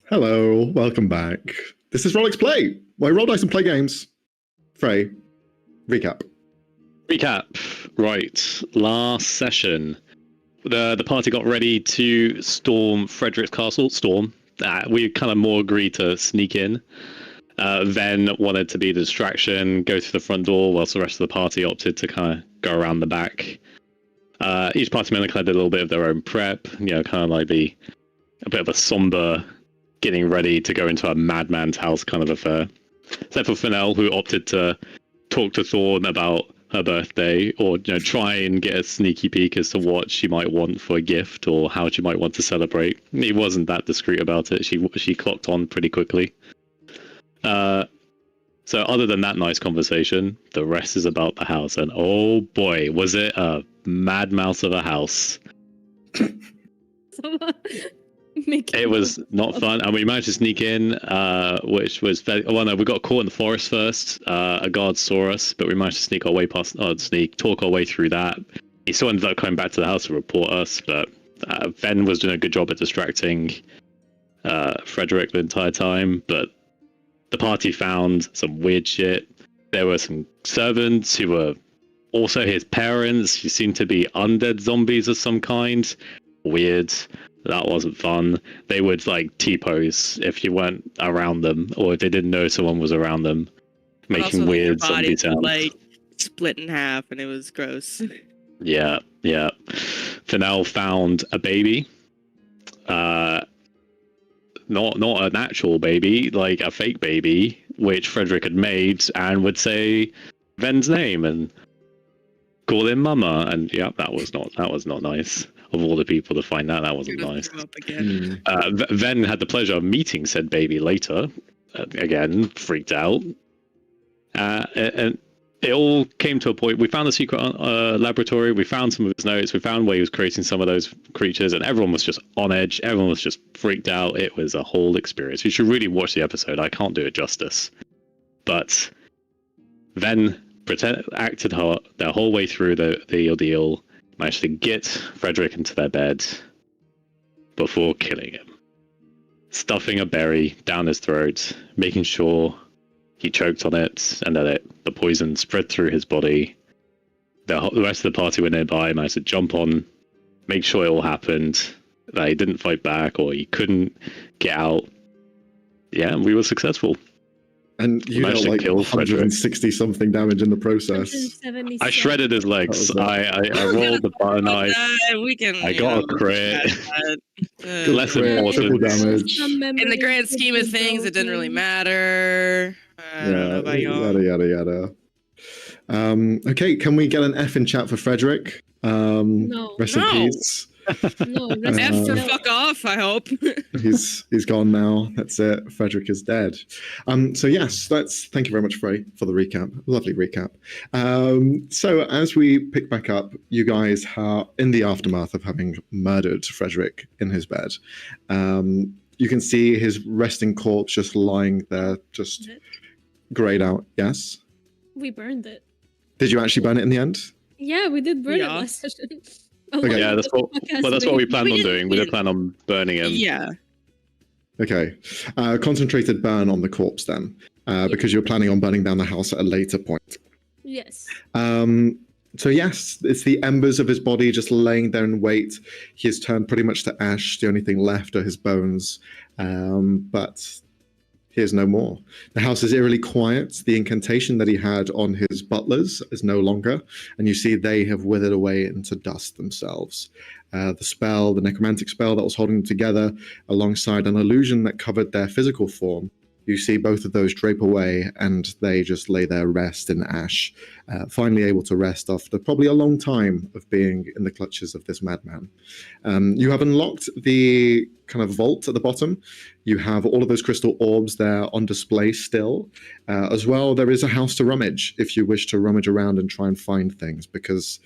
Hello, welcome back. This is Rolex Play, where we roll dice and play games. Frey, recap. Right, last session, the party got ready to storm Frederick's castle. We kind of more agreed to sneak in. Ven wanted to be the distraction, go through the front door, whilst the rest of the party opted to kind of go around the back. Each party member kind of did a little bit of their own prep, kind of like a bit of a somber getting ready to go into a madman's house kind of affair. Except for Fennell, who opted to talk to Thorn about her birthday, or try and get a sneaky peek as to what she might want for a gift or how she might want to celebrate. He wasn't that discreet about it. She clocked on pretty quickly. So other than that nice conversation, the rest is about the house, and oh boy, was it a mad mouse of a house. It was not fun, and we managed to sneak in, which was we got caught in the forest first. A guard saw us, but we managed to talk our way through that. He still ended up coming back to the house to report us, but Ven was doing a good job at distracting Frederick the entire time. But the party found some weird shit. There were some servants who were also his parents, who seemed to be undead zombies of some kind. Weird. That wasn't fun. They would T-pose if you weren't around them, or if they didn't know someone was around them, making weird zombie sounds. Split in half, and it was gross. Yeah. Fennell found a baby. Not an actual baby, like a fake baby, which Frederick had made, and would say Ven's name and call him Mama, and that was not nice. Of all the people to find that wasn't nice. Ven had the pleasure of meeting said baby later. Again, freaked out. And it all came to a point. We found the secret laboratory. We found some of his notes. We found where he was creating some of those creatures, and everyone was just on edge. Everyone was just freaked out. It was a whole experience. You should really watch the episode. I can't do it justice. But Ven acted their whole way through the ordeal. Managed to get Frederick into their bed before killing him. Stuffing a berry down his throat, making sure he choked on it, and that the poison spread through his body. The rest of the party were nearby, managed to jump on, make sure it all happened, that he didn't fight back or he couldn't get out. Yeah, we were successful. And you got 160 something damage in the process. I shredded his legs. I rolled the butter knife. I got a crit. Less important damage. In the grand scheme of things, it didn't really matter. Yada. Okay, can we get an F in chat for Frederick? No. Rest in peace. No, F for fuck off, I hope. he's gone now. That's it. Frederick is dead. So yes, thank you very much, Frey, for the recap. Lovely recap. So as we pick back up, you guys are in the aftermath of having murdered Frederick in his bed. You can see his resting corpse just lying there, just grayed out. Yes? We burned it. Did you actually burn it in the end? Yeah, we did burn it last session. Okay. Yeah, that's what we planned on doing. We did plan on burning him. Yeah. Okay. Concentrated burn on the corpse then, because you're planning on burning down the house at a later point. Yes. So yes, it's the embers of his body just laying there in wait. He has turned pretty much to ash. The only thing left are his bones. But here's no more. The house is eerily quiet. The incantation that he had on his butlers is no longer, and you see they have withered away into dust themselves. The necromantic spell that was holding them together, alongside an illusion that covered their physical form, you see both of those drape away, and they just lay there, rest in ash, finally able to rest after probably a long time of being in the clutches of this madman. You have unlocked the kind of vault at the bottom. You have all of those crystal orbs there on display still. As well, there is a house to rummage if you wish to rummage around and try and find things, because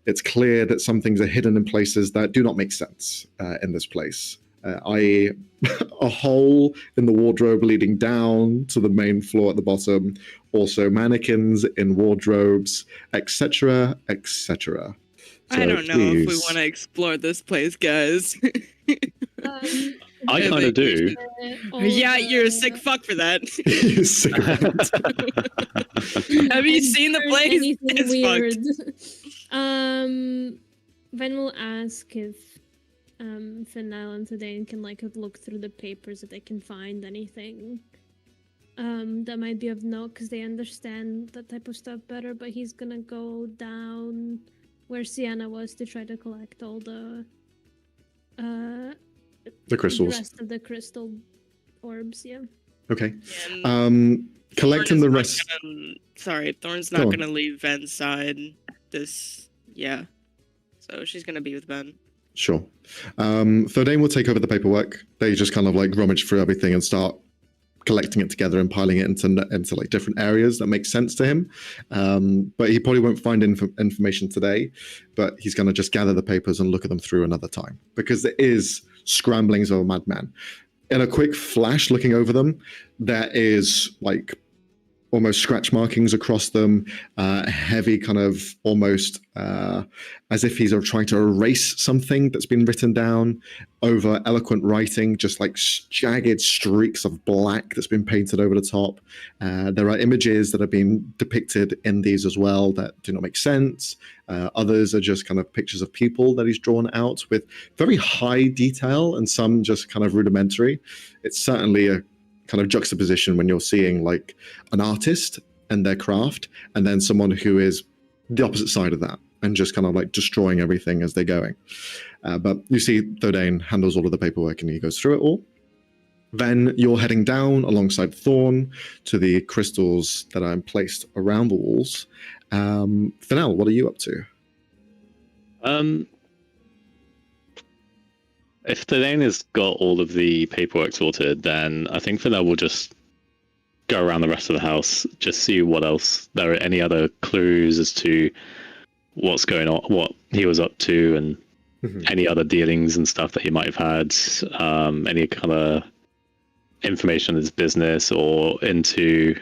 it's clear that some things are hidden in places that do not make sense in this place. I.e. a hole in the wardrobe leading down to the main floor at the bottom, also mannequins in wardrobes, etc., etc. I don't know if we want to explore this place, guys. I kind of do. Yeah, you're a sick fuck for that. You're sick of it. Have you seen the place? Anything It's weird. fucked. Ven will ask if Fennel and Thaddeus can like look through the papers if they can find anything that might be of note, because they understand that type of stuff better. But he's gonna go down where Sienna was to try to collect all the crystals. the rest of the crystal orbs. Yeah. Okay. And Collecting Thorn the is not rest. Sorry, Thorn's Go not on. gonna leave Ven's side. Yeah. So she's gonna be with Ven. Sure. Thordain will take over the paperwork. They just kind of like rummage through everything and start collecting it together and piling it into like different areas that make sense to him. But he probably won't find information today, but he's going to just gather the papers and look at them through another time, because there is scramblings of a madman. In a quick flash looking over them, there is like almost scratch markings across them, heavy kind of almost as if he's trying to erase something that's been written down, over eloquent writing, just like jagged streaks of black that's been painted over the top. There are images that have been depicted in these as well that do not make sense. Others are just kind of pictures of people that he's drawn out with very high detail, and some just kind of rudimentary. It's certainly a kind of juxtaposition when you're seeing like an artist and their craft, and then someone who is the opposite side of that and just kind of like destroying everything as they're going. But you see Thordain handles all of the paperwork and he goes through it all. Then you're heading down alongside Thorn to the crystals that are placed around the walls. Fennel, what are you up to? If Thordain has got all of the paperwork sorted, then I think Fennel will just go around the rest of the house, just see what else there are, any other clues as to what's going on, what he was up to, and any other dealings and stuff that he might have had, any kind of information on his business or into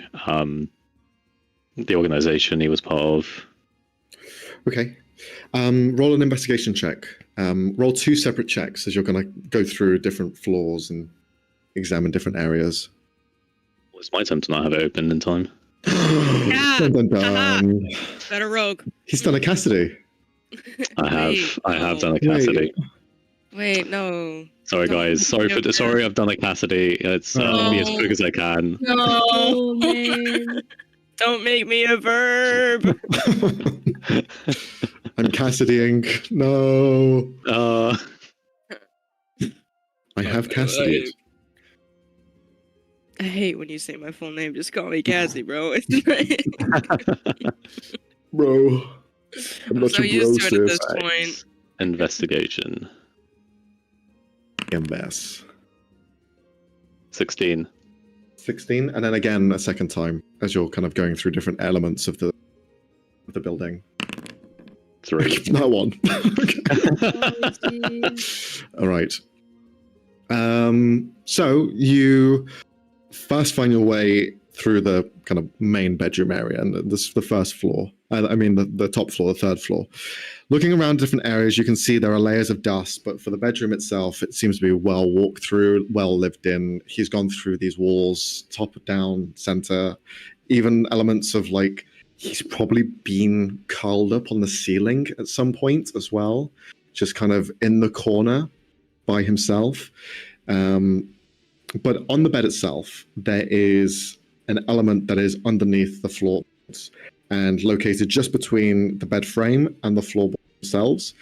the organization he was part of. Okay. Roll an investigation check. Roll 2 separate checks as you're going to go through different floors and examine different areas. Well, it's my turn to not have it open in time. Dun, dun, dun. Better rogue. He's done a Cassidy. I have done a Wait. Cassidy. Wait, no. Sorry, Don't guys. make me a Sorry, I've done a Cassidy. It's be as quick as I can. No. Oh man. Don't make me a verb. I'm Cassidying. No. I have Cassidy. I hate when you say my full name. Just call me Cassie, bro. Bro. I'm not so your used bro, to it at this sis. point. Investigation. Invest. 16. 16, and then again a second time as you're kind of going through different elements of the building. 3. That one. Oh, geez. All right. So you first find your way through the kind of main bedroom area, and this is the first floor. I mean, the top floor, the third floor. Looking around different areas, you can see there are layers of dust, but for the bedroom itself, it seems to be well walked through, well lived in. He's gone through these walls, top, down, center, even elements of like, he's probably been curled up on the ceiling at some point as well, just kind of in the corner by himself. But on the bed itself, there is an element that is underneath the floors and located just between the bed frame and the floorboards themselves.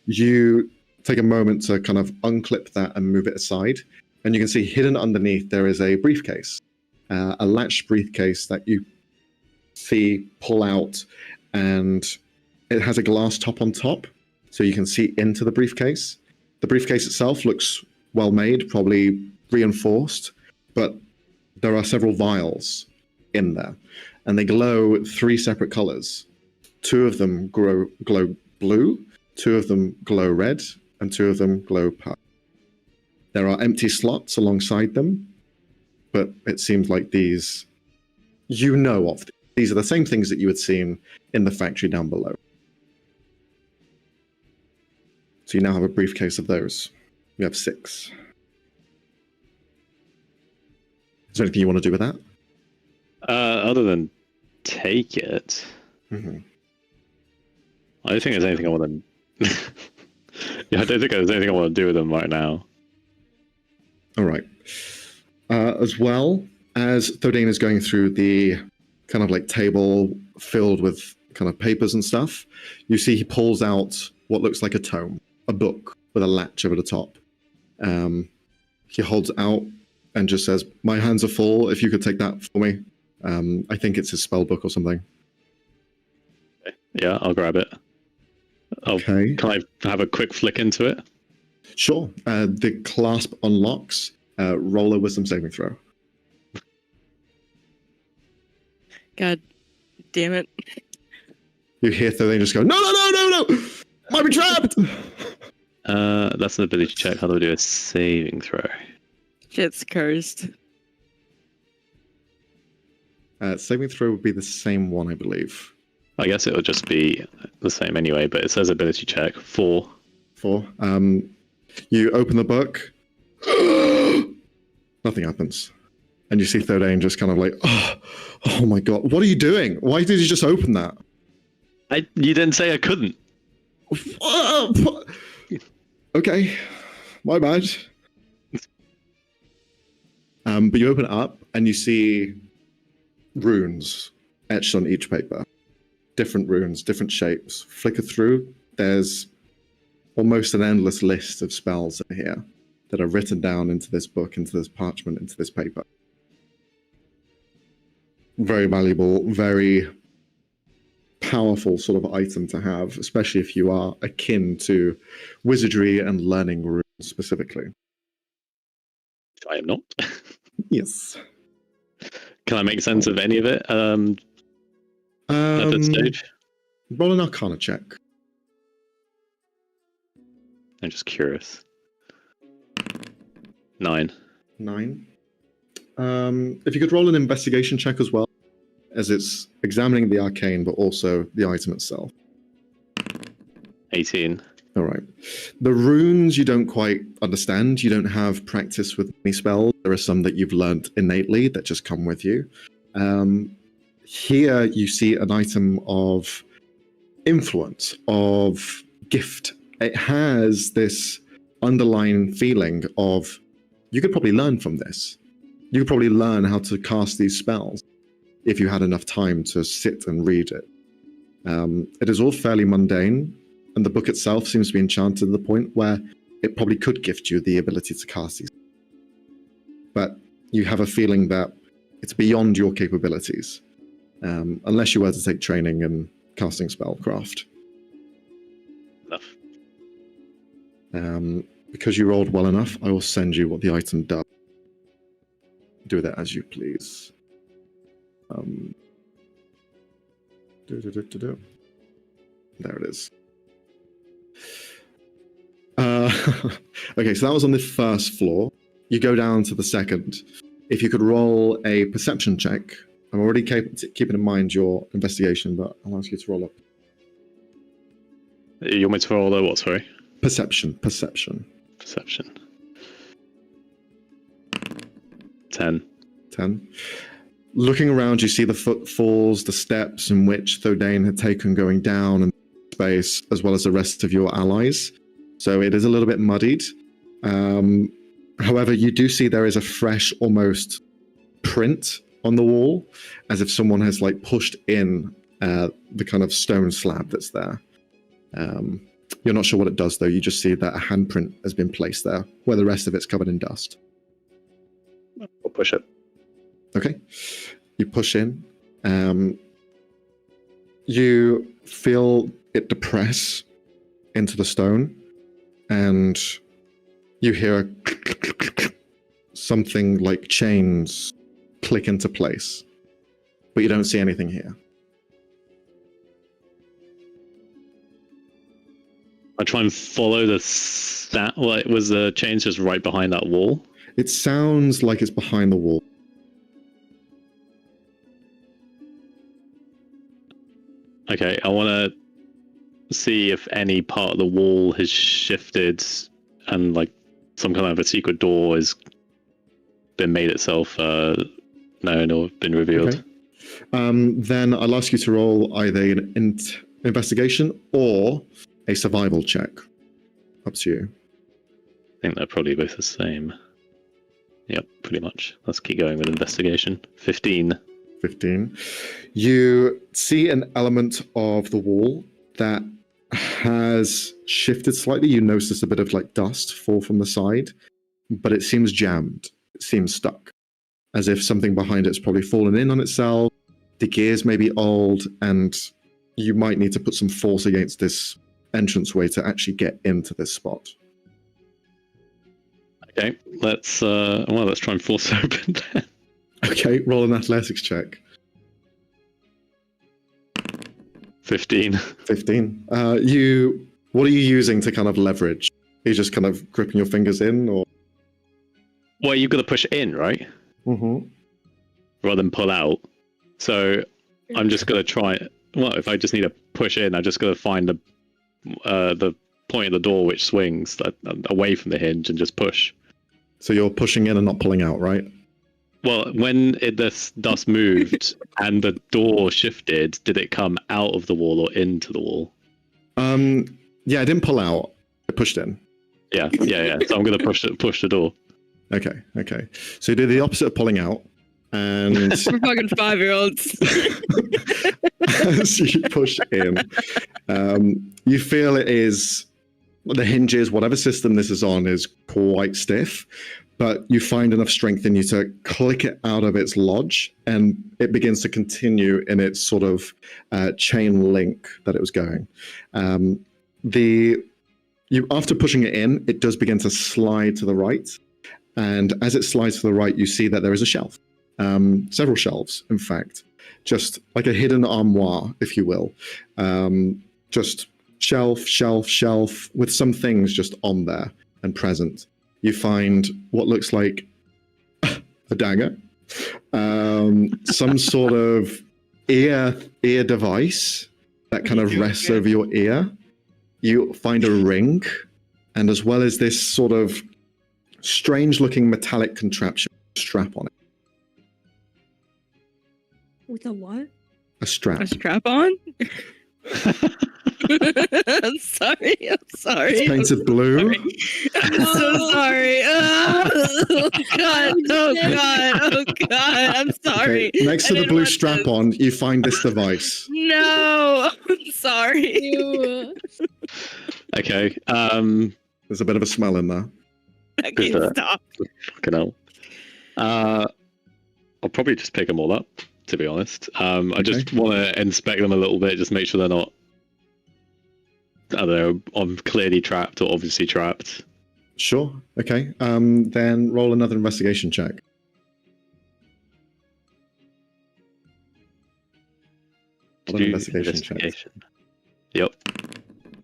You take a moment to kind of unclip that and move it aside, and you can see hidden underneath there is a briefcase, a latched briefcase that you see pull out, and it has a glass top on top, so you can see into the briefcase. The briefcase itself looks well made, probably reinforced, but there are several vials in there, and they glow 3 separate colors. 2 of them glow blue, 2 of them glow red, and 2 of them glow purple. There are empty slots alongside them, but it seems like these, you know of. These are the same things that you had seen in the factory down below. So you now have a briefcase of those. You have 6. Is there anything you want to do with that? Other than take it, Mm-hmm. I don't think there's anything I want to. Yeah, I don't think there's anything I want to do with them right now. All right. As well as Thodane is going through the kind of like table filled with kind of papers and stuff, you see he pulls out what looks like a tome, a book with a latch over the top. He holds it out and just says, "My hands are full. If you could take that for me." I think it's his spell book or something. Yeah, I'll grab it. Okay. Can I have a quick flick into it? Sure. The clasp unlocks. Roll a wisdom saving throw. God damn it. You hear Thodane just go, "No, no, no, no, no! Might be trapped!" That's an ability check. How do I do a saving throw? Shit's cursed. Saving throw would be the same one, I believe. I guess it would just be the same anyway, but it says ability check 4. 4. You open the book. Nothing happens. And you see Thodane just kind of like, oh my god, what are you doing? Why did you just open that? You didn't say I couldn't. Okay, my bad. But you open it up and you see runes etched on each paper. Different runes, different shapes. Flicker through, there's almost an endless list of spells in here that are written down into this book, into this parchment, into this paper. Very valuable, very powerful sort of item to have, especially if you are akin to wizardry and learning runes specifically. I am not. Yes. Can I make sense of any of it at this stage? Roll an Arcana check. I'm just curious. 9. 9. If you could roll an investigation check as well, as it's examining the arcane, but also the item itself. 18. All right. The runes you don't quite understand. You don't have practice with many spells. There are some that you've learned innately that just come with you. Here you see an item of influence, of gift. It has this underlying feeling of, you could probably learn from this. You could probably learn how to cast these spells if you had enough time to sit and read it. It is all fairly mundane, and the book itself seems to be enchanted to the point where it probably could gift you the ability to cast these. But you have a feeling that it's beyond your capabilities, unless you were to take training in casting spellcraft. Enough. Because you rolled well enough, I will send you what the item does. Do that as you please. There it is. Okay, so that was on the first floor. You go down to the second. If you could roll a perception check. I'm already keeping in mind your investigation, but I'll ask you to roll up. You want me to roll a what, sorry? Perception. Perception. 10. 10. Looking around, you see the footfalls, the steps in which Thodane had taken going down and space, as well as the rest of your allies. So it is a little bit muddied. However, you do see there is a fresh, almost print on the wall, as if someone has like pushed in the kind of stone slab that's there. You're not sure what it does, though. You just see that a handprint has been placed there, where the rest of it's covered in dust. I'll push it. Okay. You push in. You feel it depress into the stone, and you hear something like chains click into place, but you don't see anything here. I try and follow the was the chains just right behind that wall? It sounds like it's behind the wall. Okay, I want to see if any part of the wall has shifted and like some kind of a secret door is been made itself known or been revealed. Okay. Then I'll ask you to roll either an investigation or a survival check. Up to you. I think they're probably both the same. Yep, pretty much. Let's keep going with investigation. 15. 15. You see an element of the wall that has shifted slightly. You notice a bit of like dust fall from the side, but it seems jammed. It seems stuck, as if something behind it's probably fallen in on itself. The gears may be old, and you might need to put some force against this entranceway to actually get into this spot. Okay, let's try and force it open then. Okay, roll an athletics check. 15. 15. What are you using to kind of leverage? Are you just kind of gripping your fingers in, or? Well, you've got to push in, right? Mm-hmm. Rather than pull out. So I'm just going to try. Well, if I just need to push in, I just got to find the point of the door which swings away from the hinge and just push. So you're pushing in and not pulling out, right? Well, when this dust moved and the door shifted, did it come out of the wall or into the wall? Yeah, I didn't pull out. I pushed in. Yeah. So I'm going to push the door. Okay. So you do the opposite of pulling out, and We're fucking 5-year-olds. as you push in, you feel it is the hinges, whatever system this is on, is quite stiff, but you find enough strength in you to click it out of its lodge, and it begins to continue in its sort of chain link that it was going. After pushing it in, it does begin to slide to the right, and as it slides to the right, you see that there is a shelf, several shelves, in fact, just like a hidden armoire, if you will, just shelf with some things just on there and present. You find what looks like a dagger, some sort of ear device that kind of rests over your ear. You find a ring, and as well as this sort of strange-looking metallic contraption strap on it. With a what? A strap. A strap on? I'm sorry. It's painted blue. I'm so sorry. Oh God. I'm sorry. Okay. Next to the blue strap on, you find this device. No, I'm sorry. Ew. Okay. There's a bit of a smell in there. I can't stop. Fucking hell. I'll probably just pick them all up, to be honest. I just want to inspect them a little bit, just make sure they're not, I don't know, I'm clearly trapped or obviously trapped. Sure. Okay. Then roll another investigation check. Investigation. Yep.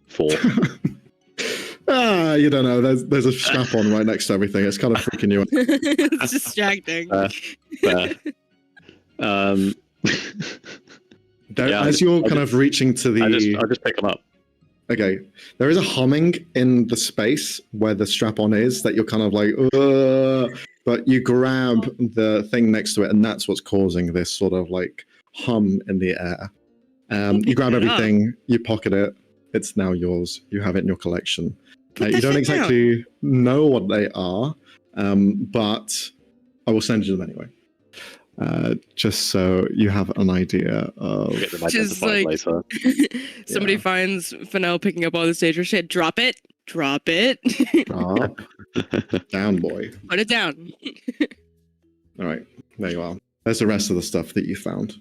4. You don't know. There's a strap on right next to everything. It's kind of freaking you out. It's distracting. Fair. As you're kind of reaching to the... I'll just pick them up. Okay. There is a humming in the space where the strap-on is that you're kind of like, ugh, but you grab the thing next to it, and that's what's causing this sort of like hum in the air. You grab everything, you pocket it, it's now yours. You have it in your collection. You don't exactly know what they are, but I will send you them anyway. Just so you have an idea of... Just like later. Somebody finds Fennel picking up all the stage shit. Drop it. Drop. Down, boy. Put it down. All right, there you are. There's the rest of the stuff that you found.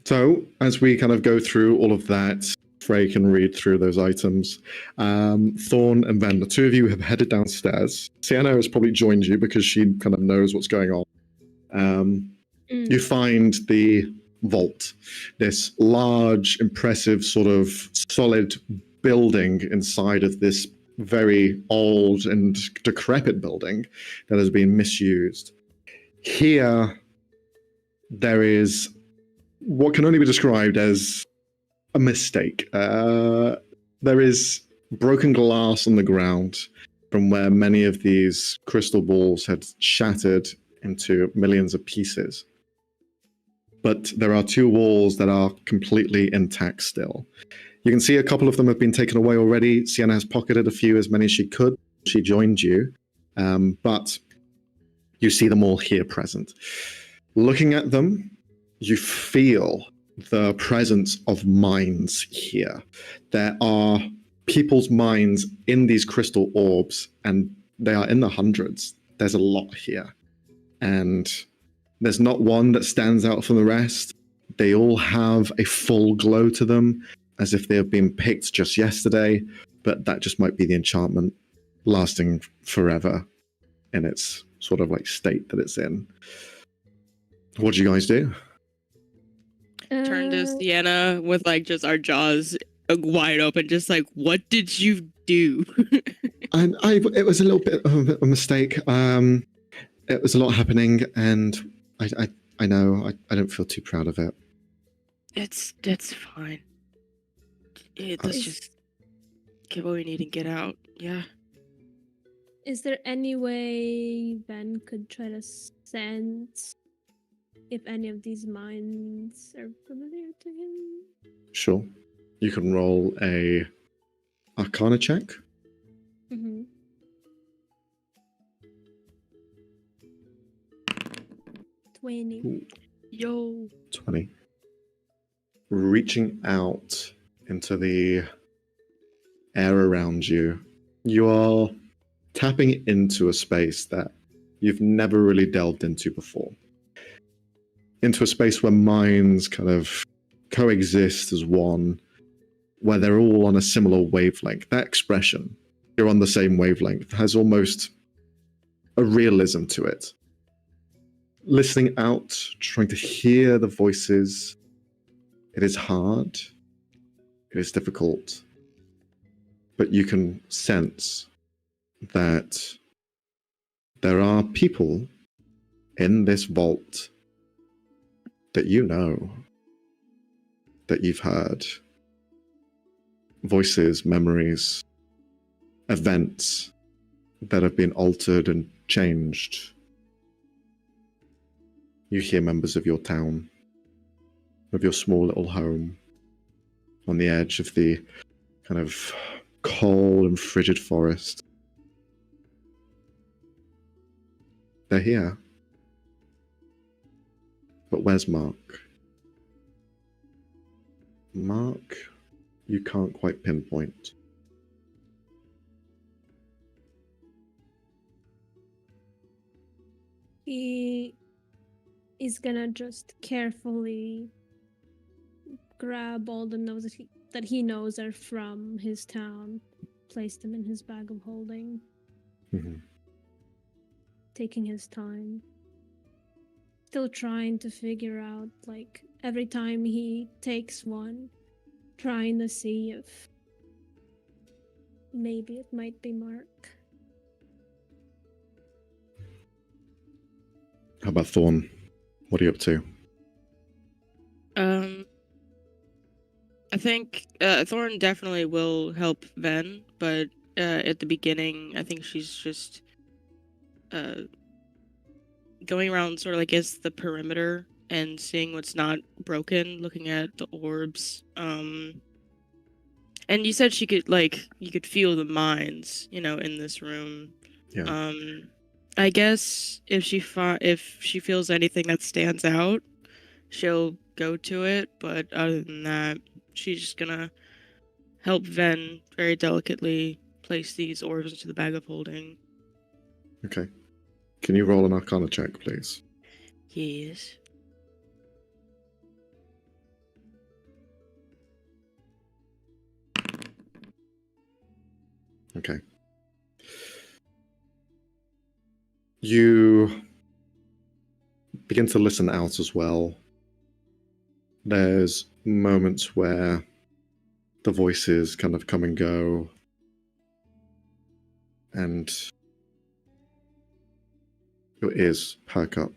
So as we kind of go through all of that, Frey can read through those items. Thorn and Ven, the two of you have headed downstairs. Sienna has probably joined you because she kind of knows what's going on. You find the vault, this large, impressive, sort of solid building inside of this very old and decrepit building that has been misused. Here, there is what can only be described as a mistake. There is broken glass on the ground. from where many of these crystal balls had shattered into millions of pieces. But there are two walls that are completely intact still. You can see a couple of them have been taken away already. Sienna has pocketed a few, as many as she could. She joined you, but you see them all here present. Looking at them, you feel the presence of minds here. There are people's minds in these crystal orbs, and they are in the hundreds. There's a lot here. And there's not one that stands out from the rest. They all have a full glow to them, as if they have been picked just yesterday, but that just might be the enchantment lasting forever in its sort of like state that it's in. What do you guys do? Turn to Sienna with like just our jaws wide open, just like, what did you do? It was a little bit of a mistake. It was a lot happening, and I know I don't feel too proud of it. It's fine. Let's just get what we need and get out. Yeah. Is there any way Ben could try to sense if any of these minds are familiar to him? Sure. You can roll a Arcana check. Mm-hmm. 20. Yo. 20. Reaching out into the air around you, you are tapping into a space that you've never really delved into before. Into a space where minds kind of coexist as one, where they're all on a similar wavelength. That expression, you're on the same wavelength, has almost a realism to it. Listening out, trying to hear the voices, it is hard, it is difficult, but you can sense that there are people in this vault that you know, that you've heard. Voices, memories, events that have been altered and changed. You hear members of your town, of your small little home, on the edge of the kind of cold and frigid forest. They're here. But where's Mark? Mark, you can't quite pinpoint. He is gonna just carefully grab all the notes that he knows are from his town, place them in his bag of holding, taking his time. Still trying to figure out, like, every time he takes one, trying to see if maybe it might be Mark. How about Thorn? What are you up to? I think Thorn definitely will help Ven, but at the beginning, I think she's just going around sort of like as the perimeter and seeing what's not broken, looking at the orbs. And you said she could, like, you could feel the minds, you know, in this room. Yeah. I guess if she feels anything that stands out, she'll go to it. But other than that, she's just gonna help Ven very delicately place these orbs into the bag of holding. Okay. Can you roll an Arcana check, please? Yes. Okay. You begin to listen out as well. There's moments where the voices kind of come and go, and your ears perk up.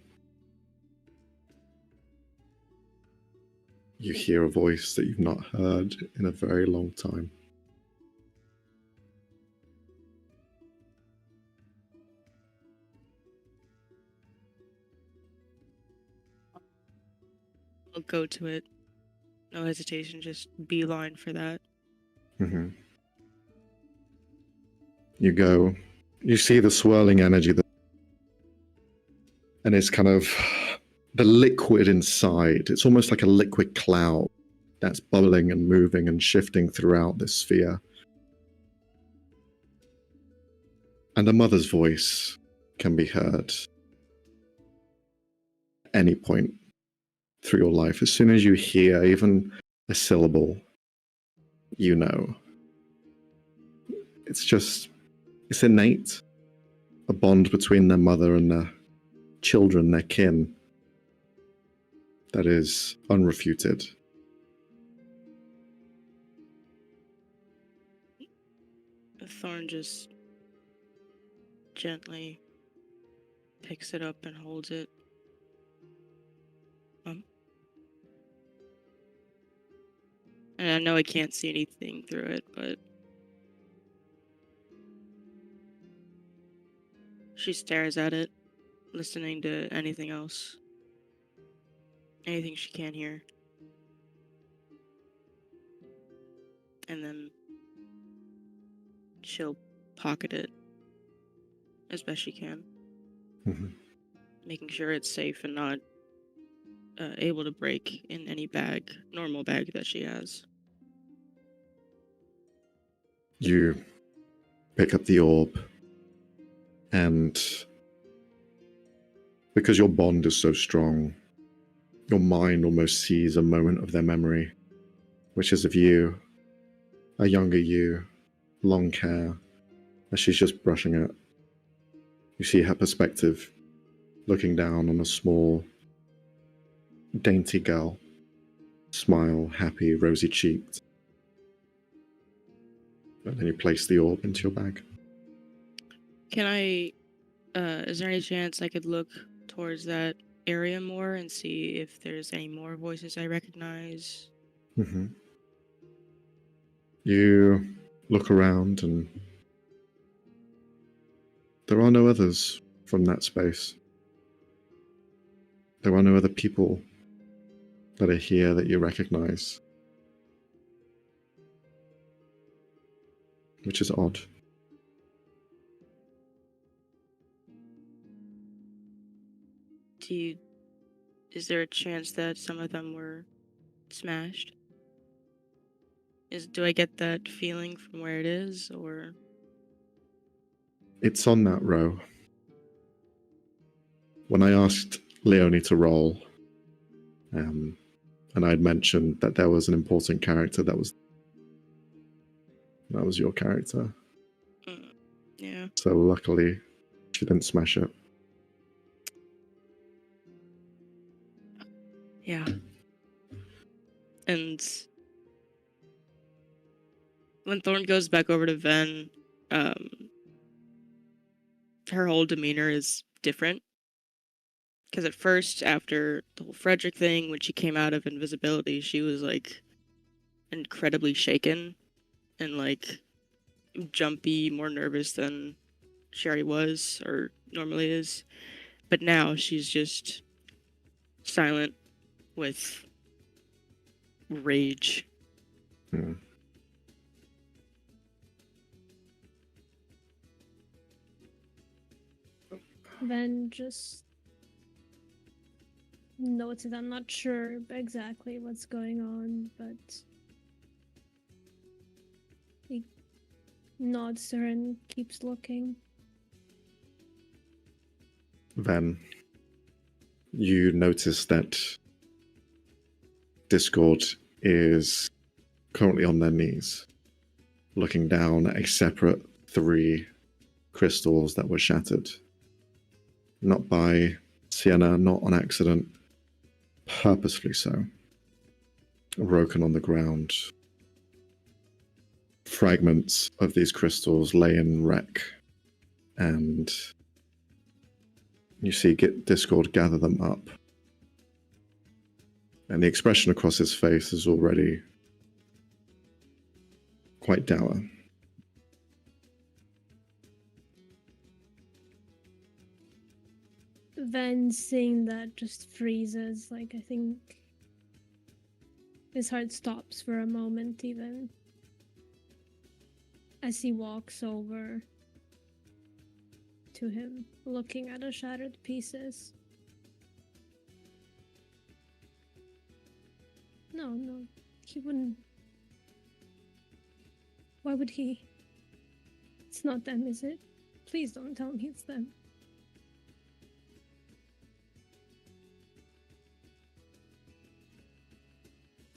You hear a voice that you've not heard in a very long time. I'll go to it. No hesitation, just beeline for that. Mm-hmm. You go. You see the swirling energy, and it's kind of the liquid inside. It's almost like a liquid cloud that's bubbling and moving and shifting throughout this sphere. And a mother's voice can be heard at any point through your life. As soon as you hear even a syllable, you know. It's innate. A bond between their mother and their children, their kin, that is unrefuted. Thorn just gently picks it up and holds it. And I know I can't see anything through it, but she stares at it, listening to anything else. Anything she can hear. And then she'll pocket it as best she can. Mm-hmm. Making sure it's safe and not able to break in any normal bag that she has. You pick up the orb, and because your bond is so strong, your mind almost sees a moment of their memory, which is of you, a younger you, long hair, as she's just brushing it. You see her perspective, looking down on a small, dainty girl, smile, happy, rosy-cheeked. And then you place the orb into your bag. Can I, is there any chance I could look towards that area more and see if there's any more voices I recognize? Mm-hmm. You look around and there are no others from that space. There are no other people that are here that you recognize. Which is odd. Is there a chance that some of them were smashed? Do I get that feeling from where it is, or? It's on that row. When I asked Leonie to roll, and I'd mentioned that there was an important character that was your character. Yeah. So luckily, she didn't smash it. Yeah. And when Thorn goes back over to Ven, her whole demeanor is different. Because at first, after the whole Frederick thing, when she came out of invisibility, she was like incredibly shaken and like jumpy, more nervous than she already was or normally is. But now she's just silent with rage. Hmm. Ven just notes it. I'm not sure exactly what's going on, but he nods to her and keeps looking. Then you notice that Discord is currently on their knees, looking down at a separate 3 crystals that were shattered. Not by Sienna, not on accident, purposefully so. Broken on the ground. Fragments of these crystals lay in wreck, and you see Discord gather them up. And the expression across his face is already quite dour. Ven, seeing that, just freezes. Like, I think His heart stops for a moment, even as he walks over to him, looking at the shattered pieces. No, he wouldn't. Why would he? It's not them, is it? Please don't tell me it's them.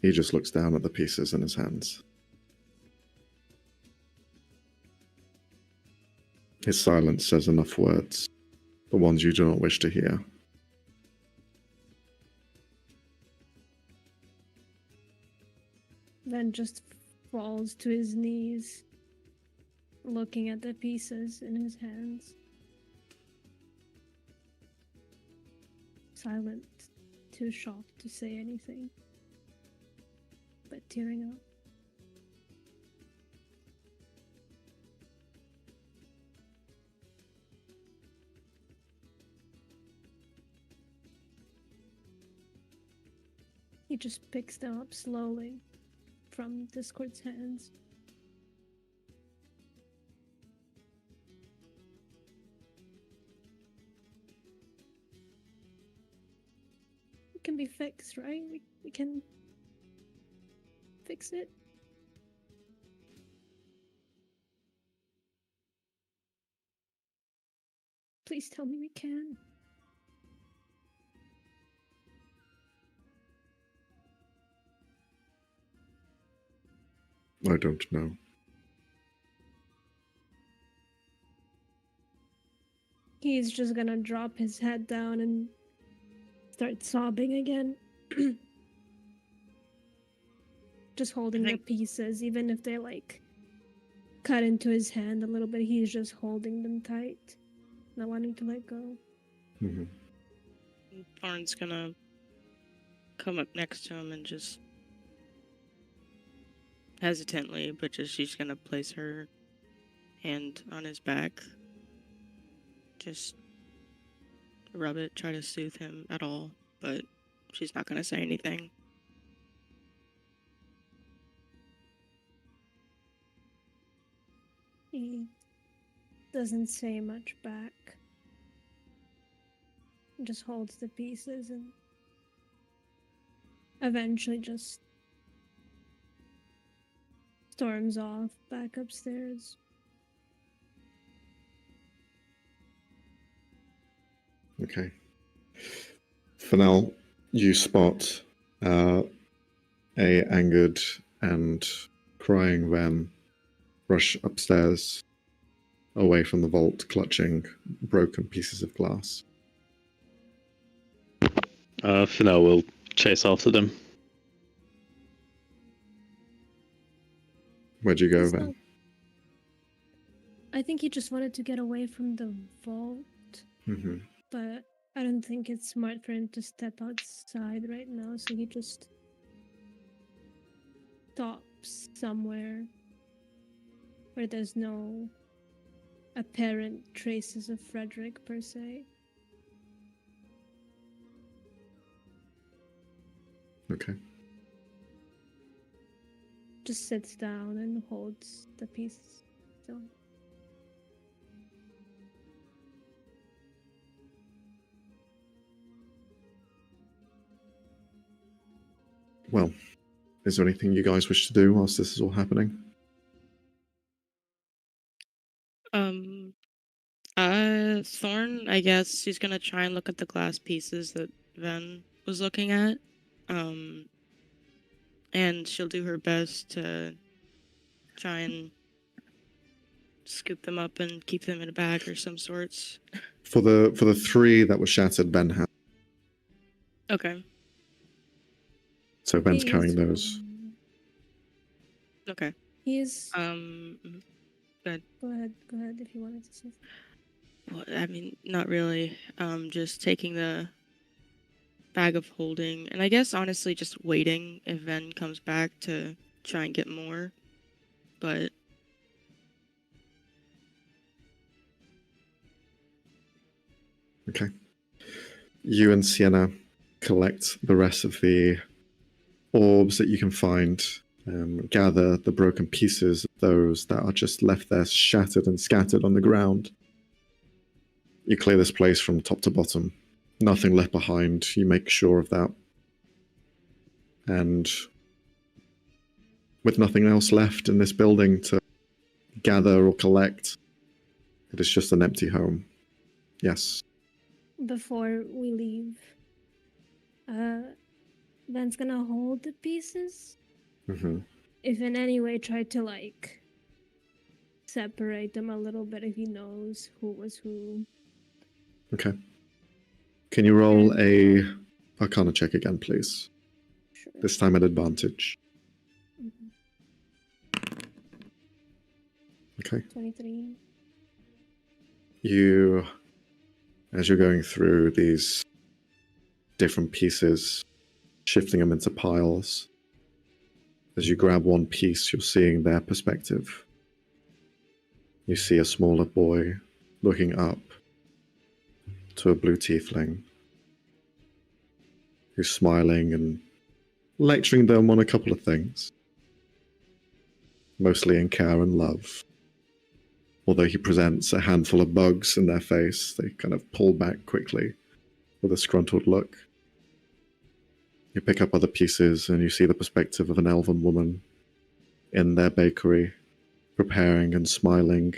He just looks down at the pieces in his hands. His silence says enough words, the ones you do not wish to hear. Then just falls to his knees, looking at the pieces in his hands. Silent, too shocked to say anything, but tearing up. He just picks them up slowly from Discord's hands. It can be fixed, right? We can fix it. Please tell me we can. I don't know. He's just gonna drop his head down and start sobbing again. Just holding the pieces, even if they like cut into his hand a little bit, he's just holding them tight, not wanting to let go. Mm-hmm. Thorn's gonna come up next to him and just hesitantly, but she's gonna place her hand on his back. Just rub it, try to soothe him at all, but she's not gonna say anything. He doesn't say much back. Just holds the pieces and eventually just storms off back upstairs. Okay. For now, you spot a angered and crying Ven rush upstairs away from the vault, clutching broken pieces of glass. For now, we'll chase after them. Where'd you go, Ven? I think he just wanted to get away from the vault, Mm-hmm. but I don't think it's smart for him to step outside right now, so he just stops somewhere where there's no apparent traces of Frederick per se. Okay. Just sits down and holds the piece still. Well, is there anything you guys wish to do whilst this is all happening? Thorn, I guess she's gonna try and look at the glass pieces that Ven was looking at. And she'll do her best to try and scoop them up and keep them in a bag or some sorts. For the three that were shattered, Ben has. Okay. So Ben's carrying those. Okay. He's Go ahead. Go ahead if you wanted to say. Well, I mean, not really. Just taking the bag of holding, and I guess honestly just waiting if Ven comes back to try and get more. But Okay. You and Sienna collect the rest of the orbs that you can find. Gather the broken pieces of those that are just left there shattered and scattered on the ground. You clear this place from top to bottom. Nothing left behind. You make sure of that. And with nothing else left in this building to gather or collect, it is just an empty home. Yes. Before we leave, Ben's gonna hold the pieces. Mm-hmm. If in any way try to like separate them a little bit, if he knows who was who. Okay. Can you roll a Arcana check again, please? Sure. This time at advantage. Okay. 23. You, as you're going through these different pieces, shifting them into piles, as you grab one piece, you're seeing their perspective. You see a smaller boy looking up to a blue tiefling who's smiling and lecturing them on a couple of things, mostly in care and love. Although he presents a handful of bugs in their face, they kind of pull back quickly with a scruntled look. You pick up other pieces and you see the perspective of an elven woman in their bakery, preparing and smiling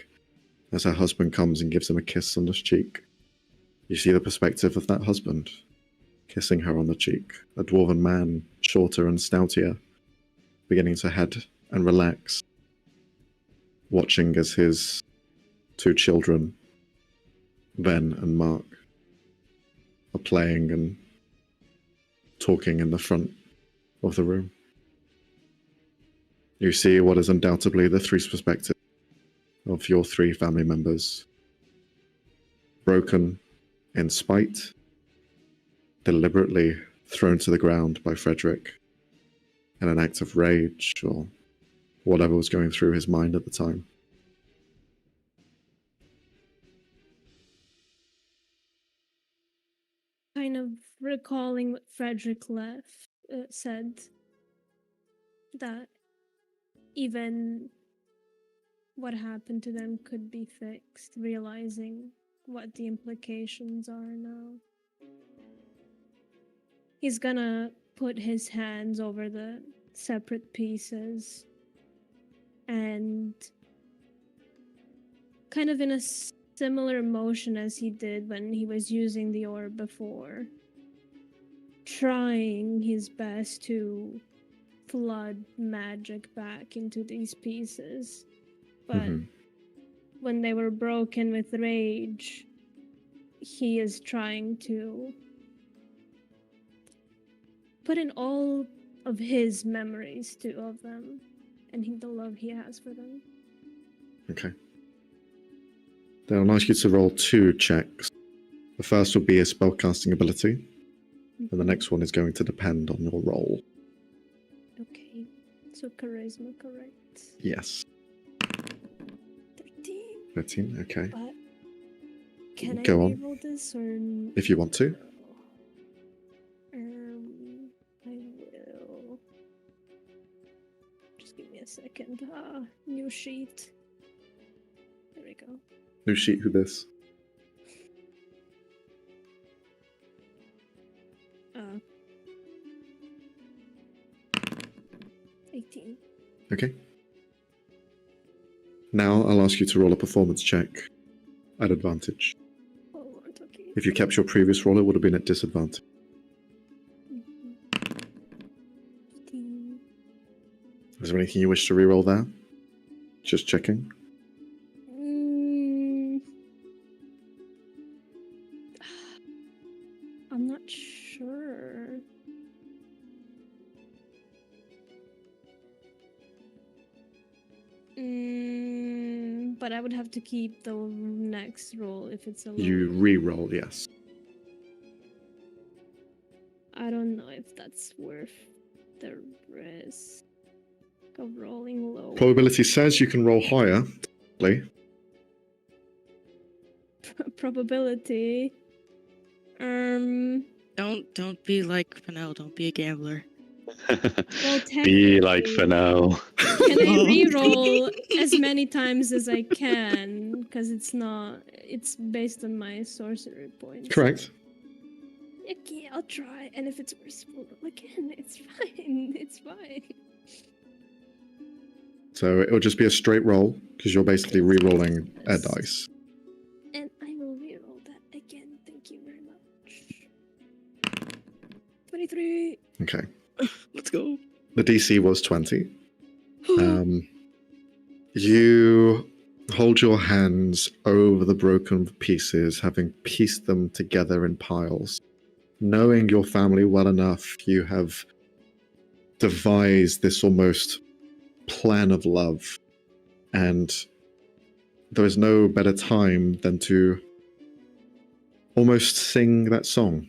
as her husband comes and gives him a kiss on the cheek. You see the perspective of that husband, kissing her on the cheek, a dwarven man, shorter and stoutier, beginning to head and relax, watching as his two children, Ven and Mark, are playing and talking in the front of the room. You see what is undoubtedly the three perspective of your three family members, broken in spite, deliberately thrown to the ground by Frederick in an act of rage or whatever was going through his mind at the time. Kind of recalling what Frederick said, that even what happened to them could be fixed, realizing what the implications are now. He's gonna put his hands over the separate pieces and kind of in a similar motion as he did when he was using the orb before, trying his best to flood magic back into these pieces. But when they were broken with rage, he is trying to put in all of his memories too of them and the love he has for them. Okay. Then I'll ask you to roll 2 checks. The first will be a spellcasting ability, and the next one is going to depend on your roll. Okay, so charisma, correct? Yes. 13. 13, okay. But can Go I on. reroll this or? If you want to. I will. Just give me a second. New sheet. There we go. New sheet, who this? Uh, 18. Okay. Now I'll ask you to roll a performance check at advantage. Oh, okay. If you kept your previous roll, it would have been at disadvantage. 15. Is there anything you wish to reroll there? Just checking. I'm not sure. But I would have to keep the next roll if it's a low. You re-roll, yes. I don't know if that's worth the risk of rolling low. Probability says you can roll higher. Probability. Don't be like Fennel. Don't be a gambler. Well, Be like technically- Fennel. Can I re-roll as many times as I can? Because it's based on my sorcery points. Correct. Okay, I'll try. And if it's worse, we'll roll again. It's fine. It's fine. So it'll just be a straight roll because you're basically re-rolling a Yes. dice. And I will re-roll that again. Thank you very much. 23. Okay. Let's go. The DC was 20. You hold your hands over the broken pieces, having pieced them together in piles. Knowing your family well enough, you have devised this almost plan of love. And there is no better time than to almost sing that song.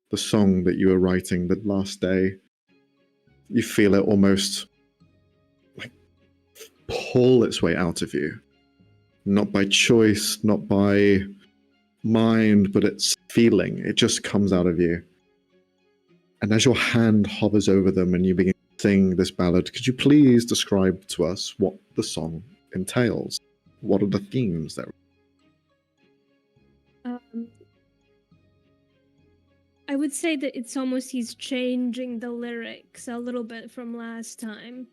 The song that you were writing the last day. You feel it almost like pull its way out of you. Not by choice, not by mind, but it's feeling. It just comes out of you. And as your hand hovers over them and you begin to sing this ballad, could you please describe to us what the song entails? What are the themes that... I would say that it's almost he's changing the lyrics a little bit from last time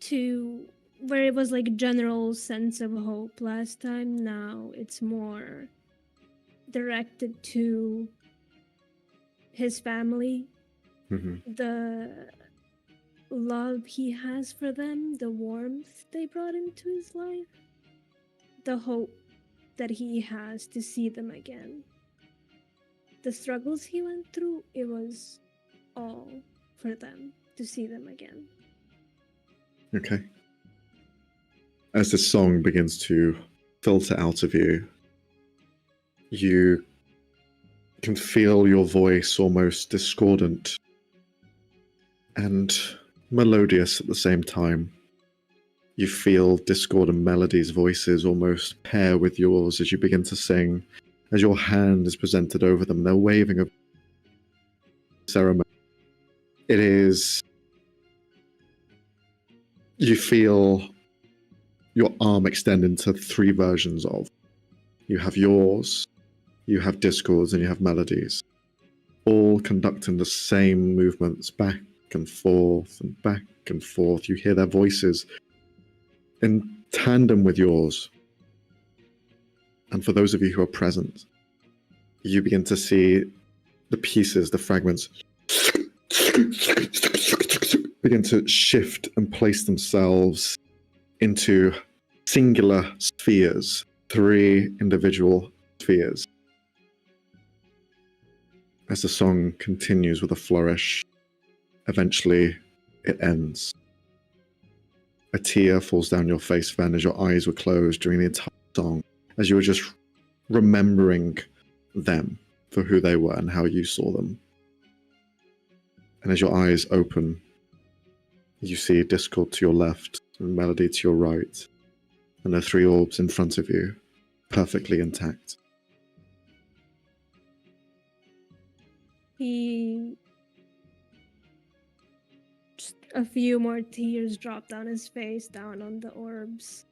to where it was like general sense of hope last time. Now it's more directed to his family, the love he has for them, the warmth they brought into his life, the hope that he has to see them again. The struggles he went through, it was all for them to see them again. Okay. As this song begins to filter out of you, you can feel your voice almost discordant and melodious at the same time. You feel discordant melodies, voices almost pair with yours as you begin to sing. As your hand is presented over them, they're waving a ceremony. It is... You feel your arm extend into three versions of. You have yours, you have discords, and you have melodies. All conducting the same movements back and forth and back and forth. You hear their voices in tandem with yours. And for those of you who are present, you begin to see the pieces, the fragments, begin to shift and place themselves into singular spheres, 3 individual spheres. As the song continues with a flourish, eventually it ends. A tear falls down your face, Van, as your eyes were closed during the entire song, as you were just remembering them for who they were and how you saw them. And as your eyes open, you see discord to your left and melody to your right, and the 3 orbs in front of you, perfectly intact. Just a few more tears drop down his face, down on the orbs.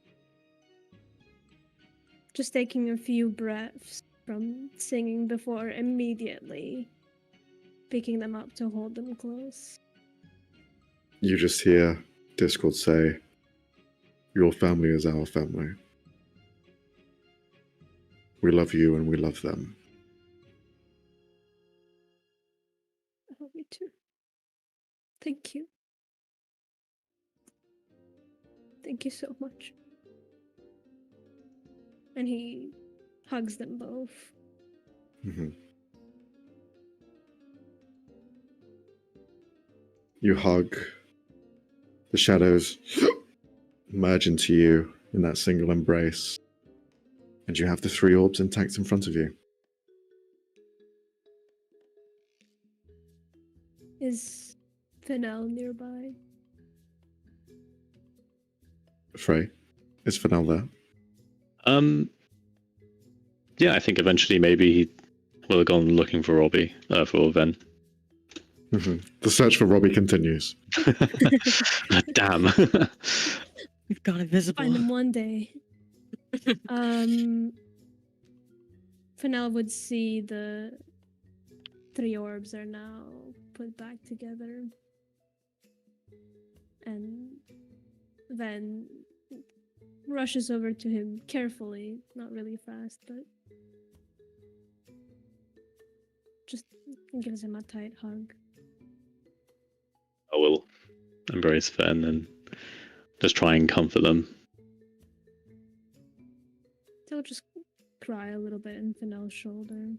Just taking a few breaths from singing before immediately picking them up to hold them close. You just hear Discord say, "Your family is our family. We love you and we love them." I love you too. Thank you. Thank you so much. And he hugs them both. Mm-hmm. You hug. The shadows merge into you in that single embrace. And you have the 3 orbs intact in front of you. Is Fennel nearby? Frey, is Fennel there? Yeah, I think eventually maybe he will have gone looking for Robbie, for Ven. The search for Robbie continues. Damn. We've gone invisible. Find them one day. Fennel would see the 3 orbs are now put back together. And then rushes over to him carefully, not really fast, but just gives him a tight hug. I will embrace Fen and just try and comfort them. They'll just cry a little bit in Fennel's shoulder.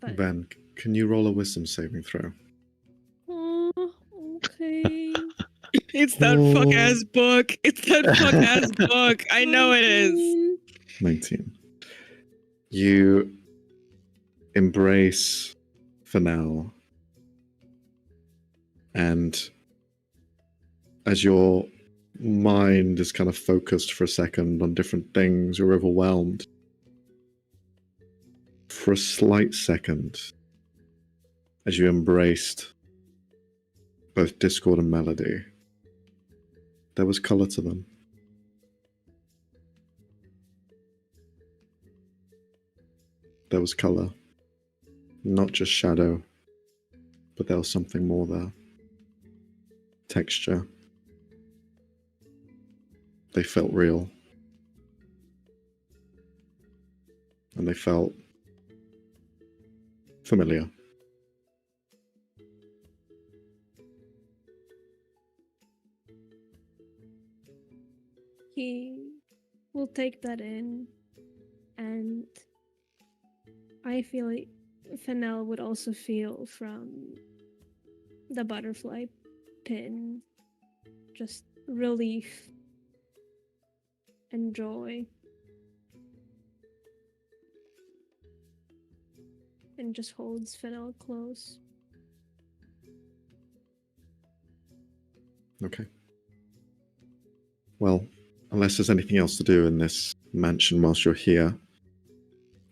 But Ben, can you roll a wisdom saving throw? oh, okay. It's that fuck ass book. It's that fuck ass book. I know it is. 19. You embrace Fennel, and as your mind is kind of focused for a second on different things, you're overwhelmed. For a slight second, as you embraced both Discord and Melody, there was color to them. There was color. Not just shadow, but there was something more there. Texture. They felt real. And they felt familiar. He will take that in, and I feel like Fennel would also feel from the butterfly pin just relief and joy, and just holds Fennel close. Okay. Well, unless there's anything else to do in this mansion whilst you're here,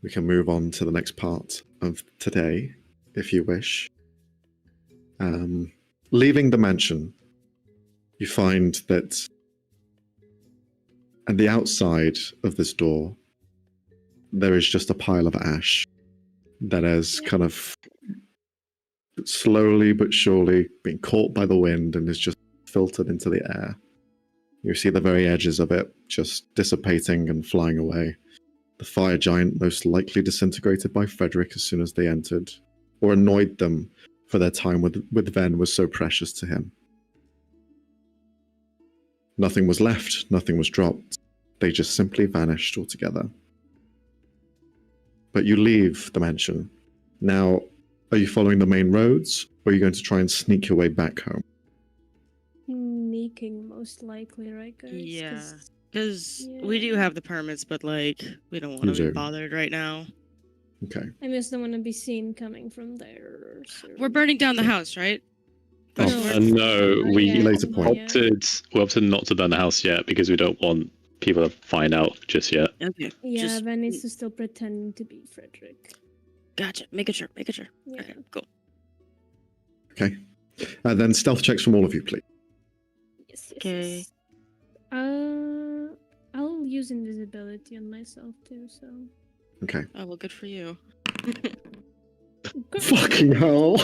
we can move on to the next part of today, if you wish. Leaving the mansion, you find that at the outside of this door, there is just a pile of ash that has kind of slowly but surely been caught by the wind and is just filtered into the air. You see the very edges of it just dissipating and flying away. The fire giant most likely disintegrated by Frederick as soon as they entered, or annoyed them for their time with Ven was so precious to him. Nothing was left, nothing was dropped. They just simply vanished altogether. But you leave the mansion. Now, are you following the main roads, or are you going to try and sneak your way back home? Sneaking, most likely, right, guys? Yeah. Because we do have the permits, but like, we don't want You to be do. bothered right now. Okay. I just don't want to be seen coming from there. So. We're burning down the house, right? Oh, No, we Yeah, later point. we opted not to burn the house yet because we don't want people to find out just yet. Okay. Yeah, Just Van needs to still pretend to be Frederick. gotcha. Making sure. Yeah. Okay, cool. Okay. Then stealth checks from all of you, please. Yes. Okay. I'll use invisibility on myself too. So. Okay. Oh well, good for you. Fucking hell.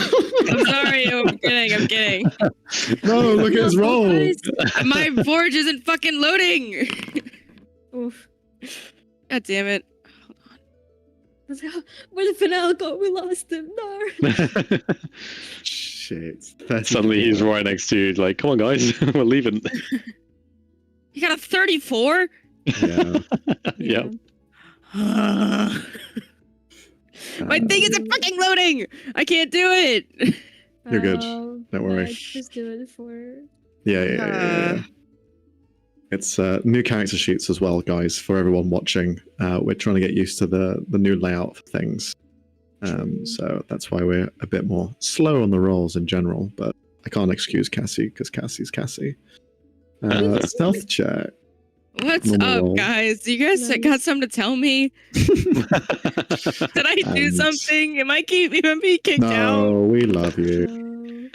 I'm sorry. I'm kidding. No, look at his roll. My forge isn't fucking loading. Oof. God damn it. Where did Fennel go? We lost him. No. Shit. Suddenly he's right next to you, like, come on guys, we're leaving. You got a 34? Yeah. Yeah. My thing isn't fucking loading. I can't do it. You're good. Don't worry. Just do it for. Yeah. It's new character sheets as well, guys, for everyone watching. We're trying to get used to the new layout for things. So that's why we're a bit more slow on the rolls in general, but I can't excuse Cassie because Cassie's Cassie. Stealth check. What's Normal up, roll. guys? You guys Nice. got something to tell me? Did I do And- something? Am I being kicked out? No, we love you. So,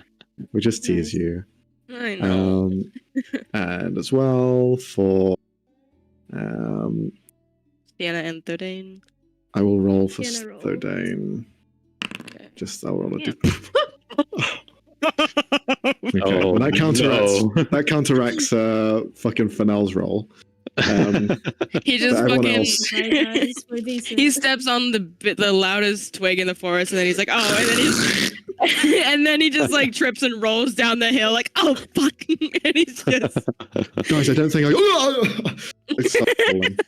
We just tease Nice. you. I know. And as well for Sienna and Thordain. I will roll for Sienna roll. Thordain. Okay. Just I'll roll a Yeah. Okay, Oh, but no. that counteracts fucking Fennell's roll. He just everyone fucking. else- right, guys, we're decent. He steps on the loudest twig in the forest, and then he's like, "Oh!" And then and then he just like trips and rolls down the hill, like, "Oh fuck!" And he's just Guys, I don't think I start falling.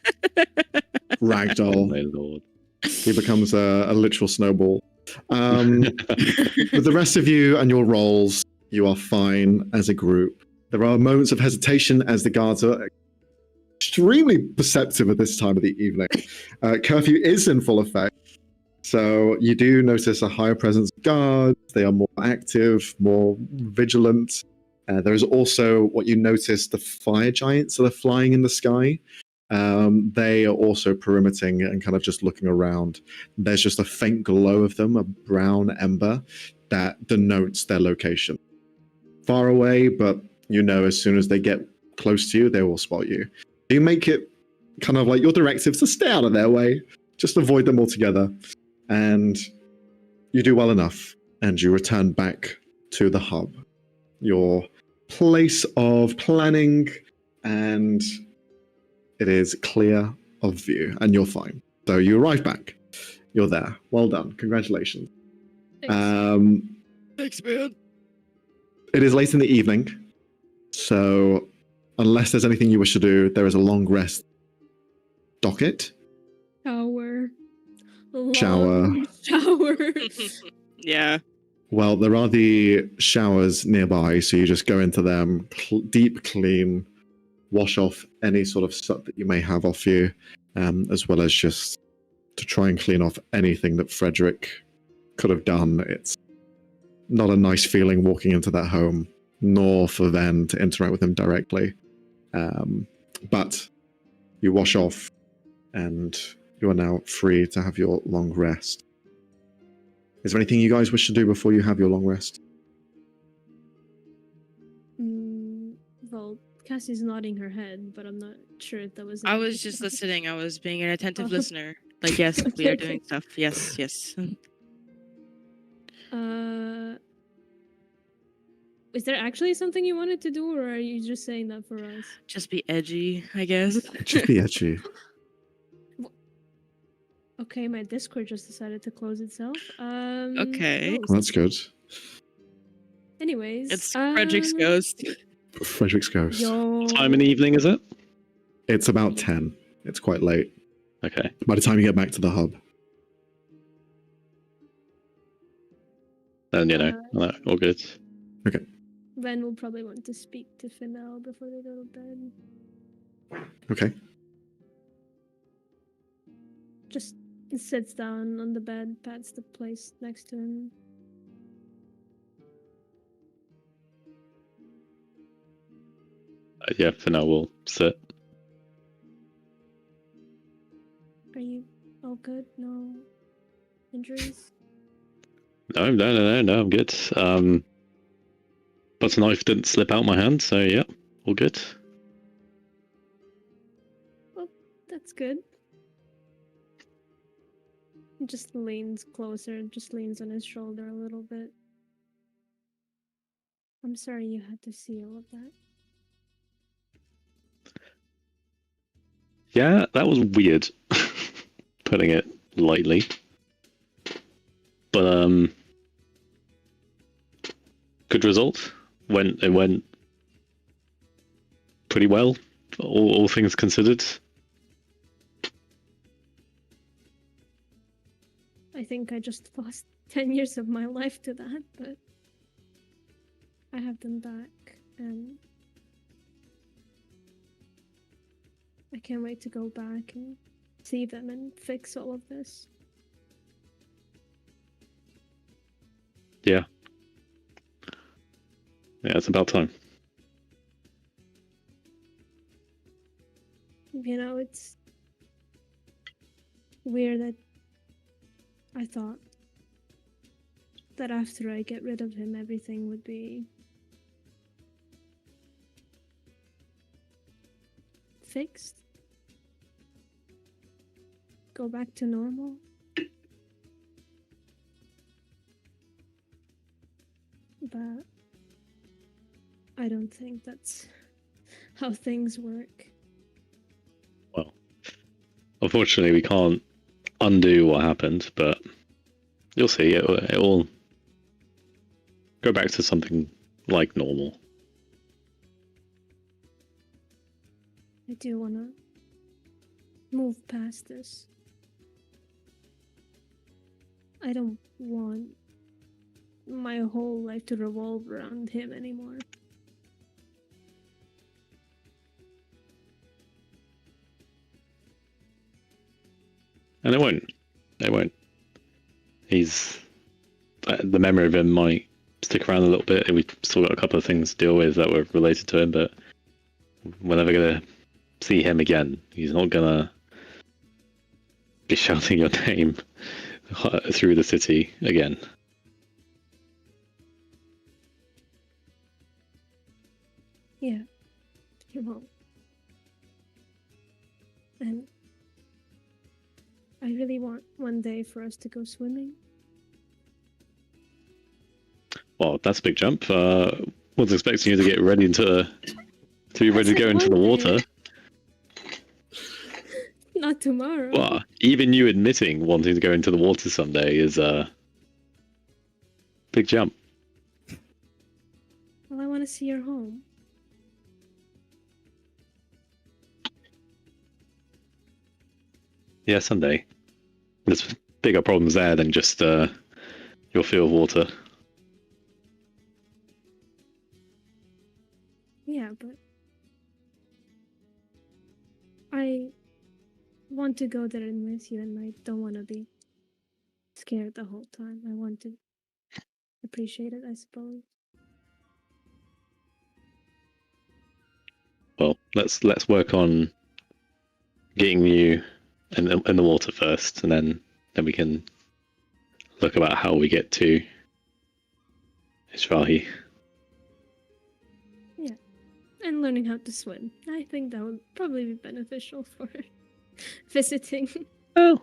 Ragdoll. My lord. He becomes a literal snowball. With the rest of you and your rolls, you are fine as a group. There are moments of hesitation as the guards are extremely perceptive at this time of the evening. Curfew is in full effect, so you do notice a higher presence of guards. They are more active, more vigilant. There is also what you notice, the fire giants that are flying in the sky. They are also perimeting and kind of just looking around. There's just a faint glow of them, a brown ember that denotes their location. Far away, but you know as soon as they get close to you, they will spot you. You make it kind of like your directive to stay out of their way, just avoid them altogether. And you do well enough, and you return back to the hub, your place of planning, and it is clear of view, and you're fine. So you arrive back. You're there. Well done. Congratulations. Thanks. thanks, man. It is late in the evening, so unless there's anything you wish to do, there is a long rest docket. Shower. Shower. Long shower. Yeah. Well, there are the showers nearby, so you just go into them, deep clean, wash off any sort of soot that you may have off you, as well as just to try and clean off anything that Frederick could have done. It's not a nice feeling walking into that home, nor for Ven to interact with him directly. But you wash off, and you are now free to have your long rest. Is there anything you guys wish to do before you have your long rest? Well, Cassie's nodding her head, but I'm not sure if that was. I was just listening. I was being an attentive listener. Like, yes, we Okay, are okay. doing stuff. Yes, yes. Is there actually something you wanted to do, or are you just saying that for us? Just be edgy, I guess. Just be edgy. Okay, my Discord just decided to close itself. Okay. ghost. Well, that's good. Anyways, It's Frederick's ghost. Frederick's ghost. Yo. Time in the evening, is it? It's about 10. It's quite late. Okay. By the time you get back to the hub. Then, all good. Ven will probably want to speak to Fennel before they go to bed. Okay. Just sits down on the bed, pats the place next to him. Yeah, for now we'll sit. Are you all good? No injuries? No, I'm good. But the knife didn't slip out my hand, so yeah, all good. Well, that's good. He just leans closer, just leans on his shoulder a little bit. I'm sorry you had to see all of that. Yeah, that was weird. Putting it lightly. But good result. It went pretty well, all things considered. I think I just lost 10 years of my life to that, but I have them back, and I can't wait to go back and see them and fix all of this. Yeah. Yeah, it's about time. You know, it's weird that I thought that after I get rid of him, everything would be fixed. Go back to normal. But I don't think that's how things work. Well, unfortunately, we can't undo what happened, but you'll see. It will go back to something like normal. I do want to move past this. I don't want my whole life to revolve around him anymore. And it won't. It won't. He's the memory of him might stick around a little bit. We've still got a couple of things to deal with that were related to him, but we're never gonna see him again. He's not gonna be shouting your name through the city again. Yeah, he won't. And I really want one day for us to go swimming. Well, that's a big jump. Was expecting you to get ready to be ready to go into the water. Not tomorrow. Well, even you admitting wanting to go into the water someday is a big jump. Well, I want to see your home. Yeah, someday. There's bigger problems there than just your fear of water. Yeah, but I want to go there and miss you, and I don't want to be scared the whole time. I want to appreciate it, I suppose. Well, let's work on getting you in the water first, and then we can look about how we get to Ishvahi. Yeah, and learning how to swim. I think that would probably be beneficial for visiting. Oh,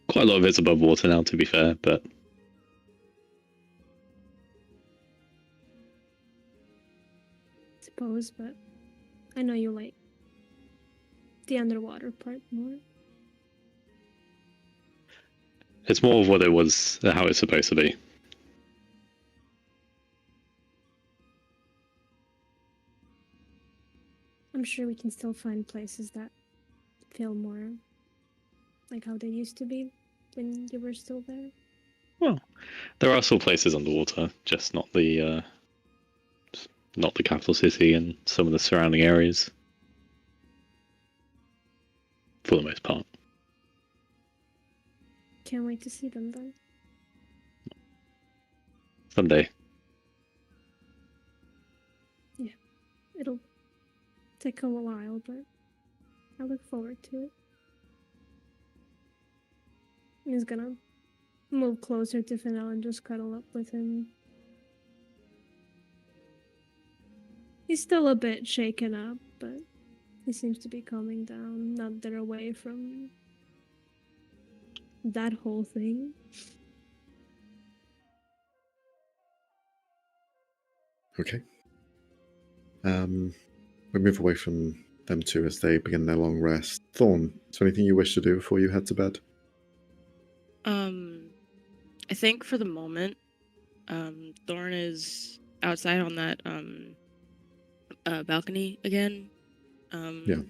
quite a lot of it's above water now, to be fair, but Suppose, but I know you like the underwater part more. it's more of what it was, how it's supposed to be. I'm sure we can still find places that feel more like how they used to be when you were still there. Well, there are still places underwater, just not the capital city and some of the surrounding areas, for the most part. Can't wait to see them then. Someday. It'll take a while, but I look forward to it. He's gonna move closer to Fennel and just cuddle up with him. He's still a bit shaken up, but he seems to be calming down, not that away from that whole thing. Okay. We move away from them two as they begin their long rest. Thorn, is there anything you wish to do before you head to bed? I think for the moment, Thorn is outside on that balcony again. Yeah.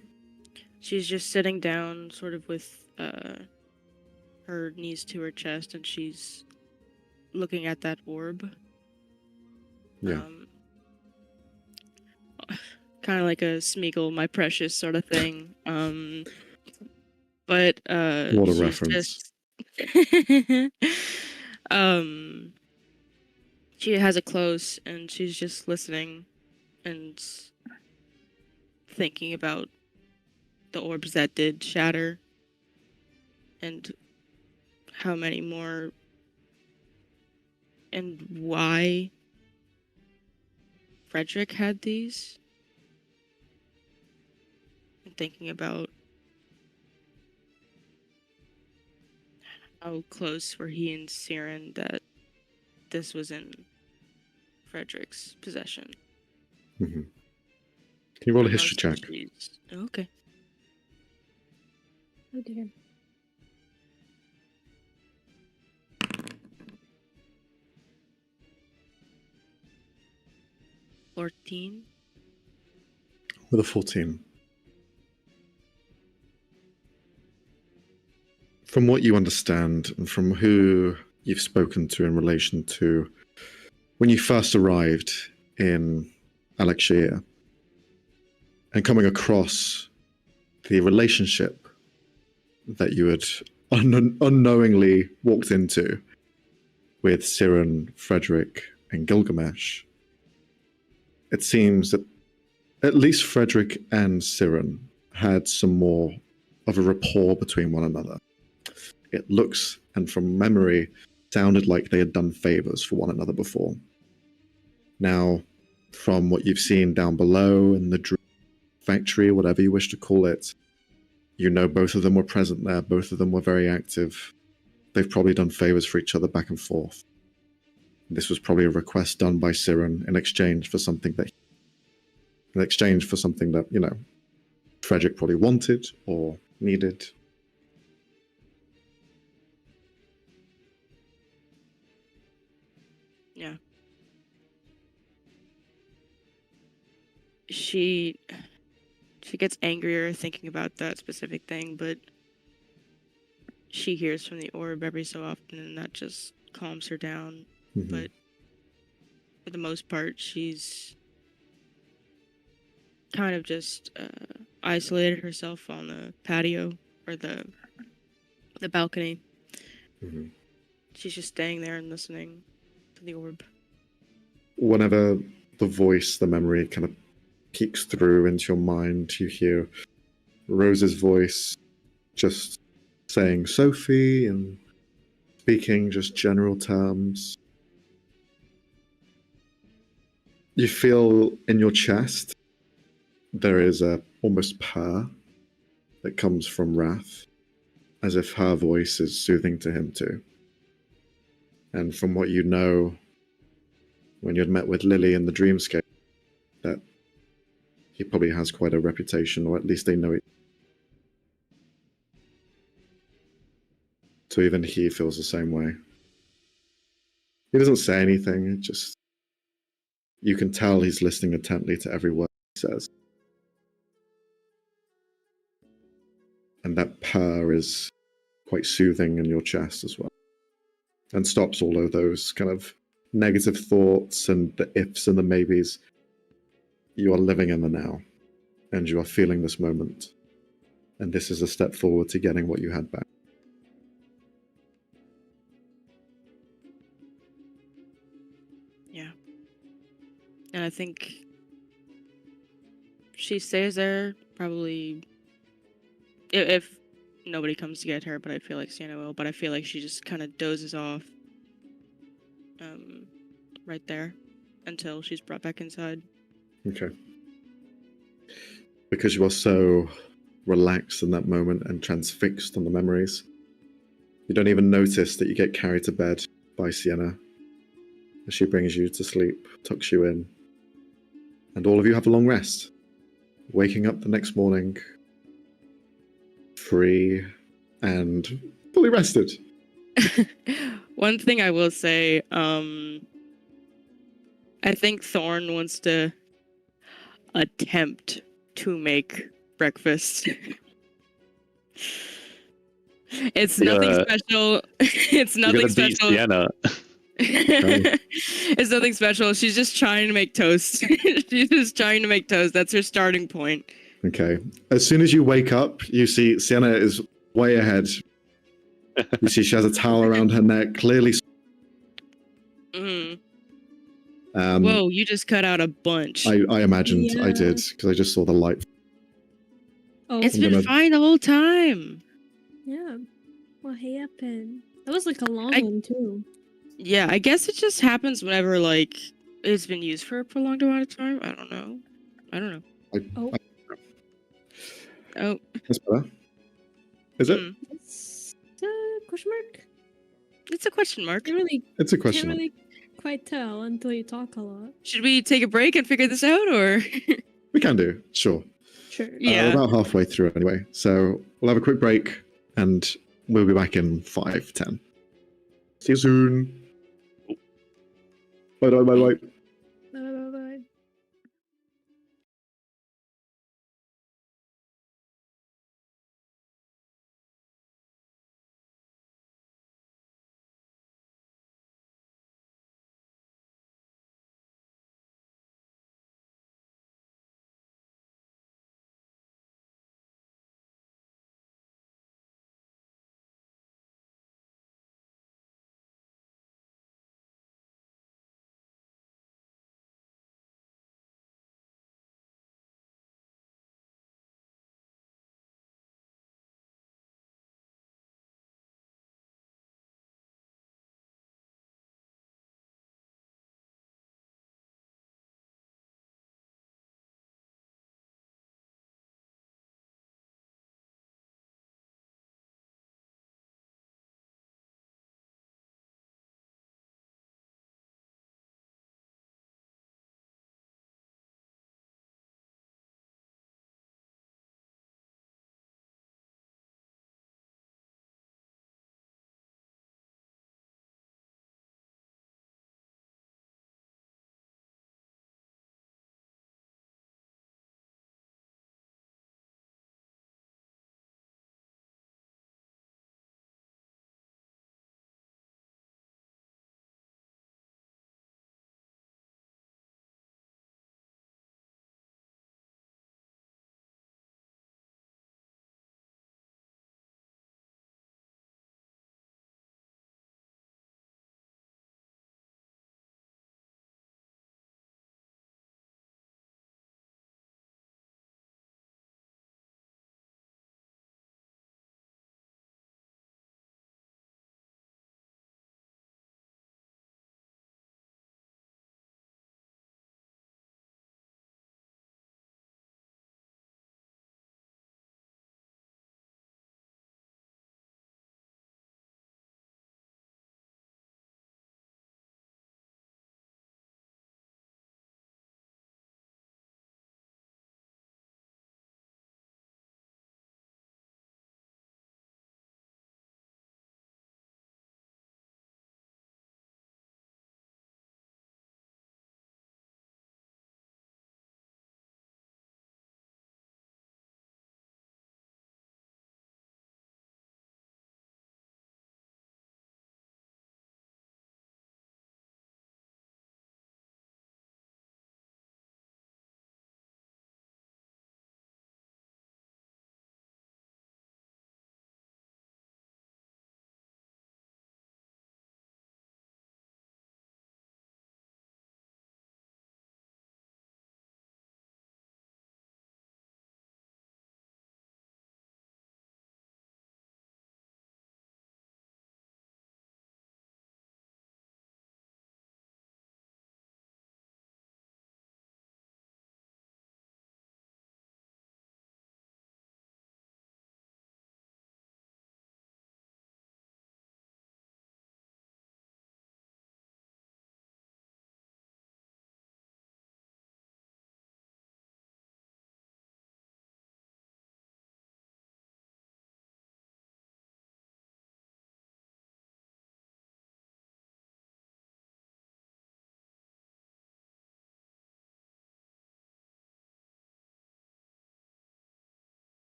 She's just sitting down, sort of with her knees to her chest, and she's looking at that orb. Yeah. Kind of like a Smeagol, my precious sort of thing. But What a she's reference. just she has it close, and she's just listening and thinking about the orbs that did shatter and how many more and why Frederick had these. And thinking about how close were he and Siren that this was in Frederick's possession. Mm-hmm. Can you roll a history Unless check? Okay. Oh dear. $14. With a 14. From what you understand and from who you've spoken to in relation to when you first arrived in Alexia and coming across the relationship that you had unknowingly walked into with Siren, Frederick, and Gilgamesh, it seems that at least Frederick and Siren had some more of a rapport between one another. It looks, and from memory, sounded like they had done favors for one another before. Now, from what you've seen down below in the dream factory, whatever you wish to call it, you know both of them were present there. Both of them were very active. They've probably done favors for each other back and forth. This was probably a request done by Siren in exchange for something that, you know, Frederick probably wanted or needed. Yeah. She gets angrier thinking about that specific thing, but she hears from the orb every so often, and that just calms her down. Mm-hmm. But for the most part, she's kind of just isolated herself on the patio or the balcony. Mm-hmm. She's just staying there and listening to the orb. Whenever the voice, the memory kind of peeks through into your mind, you hear Rose's voice just saying Sophie and speaking just general terms. You feel in your chest there is a almost purr that comes from Wrath, as if her voice is soothing to him too. And from what you know, when you'd met with Lily in the dreamscape, that he probably has quite a reputation, or at least they know it. So even he feels the same way. He doesn't say anything, it just, you can tell he's listening intently to every word he says. And that purr is quite soothing in your chest as well. And stops all of those kind of negative thoughts and the ifs and the maybes. You are living in the now, and you are feeling this moment. And this is a step forward to getting what you had back. Yeah. And I think she stays there probably if nobody comes to get her, but I feel like Sienna will, but I feel like she just kind of dozes off right there until she's brought back inside. Okay. Because you are so relaxed in that moment and transfixed on the memories, you don't even notice that you get carried to bed by Sienna as she brings you to sleep, tucks you in, and all of you have a long rest, waking up the next morning free and fully rested. One thing I will say, I think Thorn wants to attempt to make breakfast. It's nothing special. It's nothing special. Sienna. It's nothing special. She's just trying to make toast. She's just trying to make toast. That's her starting point. Okay. As soon as you wake up, you see Sienna is way ahead. You see she has a towel around her neck, clearly. Mm. Whoa, you just cut out a bunch. I imagined I Yeah. did, because I just saw the light. Oh, It's I'm been gonna- fine the whole time. yeah. What happened? That was like a long I- one too. Yeah, I guess it just happens whenever like it's been used for a prolonged amount of time. I don't know. Oh, Oh, That's better. Is it? it's a question mark. it's a question mark. Can't really, It's a can't question. really quite tell until you talk a lot. Should we take a break and figure this out, or? We can do, sure. Sure. We're Yeah. about halfway through anyway. So we'll have a quick break and we'll be back in 5, 10. See you soon. Bye, bye, bye, bye. Bye bye.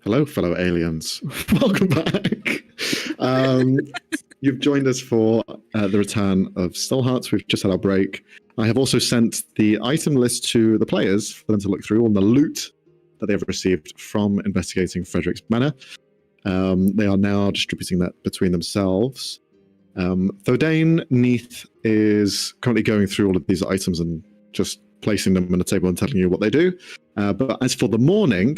Hello, fellow aliens. Welcome back. You've joined us for the return of Still Hearts. We've just had our break. I have also sent the item list to the players for them to look through on the loot that they have received from investigating Frederick's Manor. They are now distributing that between themselves. Thodane Neath is currently going through all of these items and just placing them on the table and telling you what they do. But as for the morning,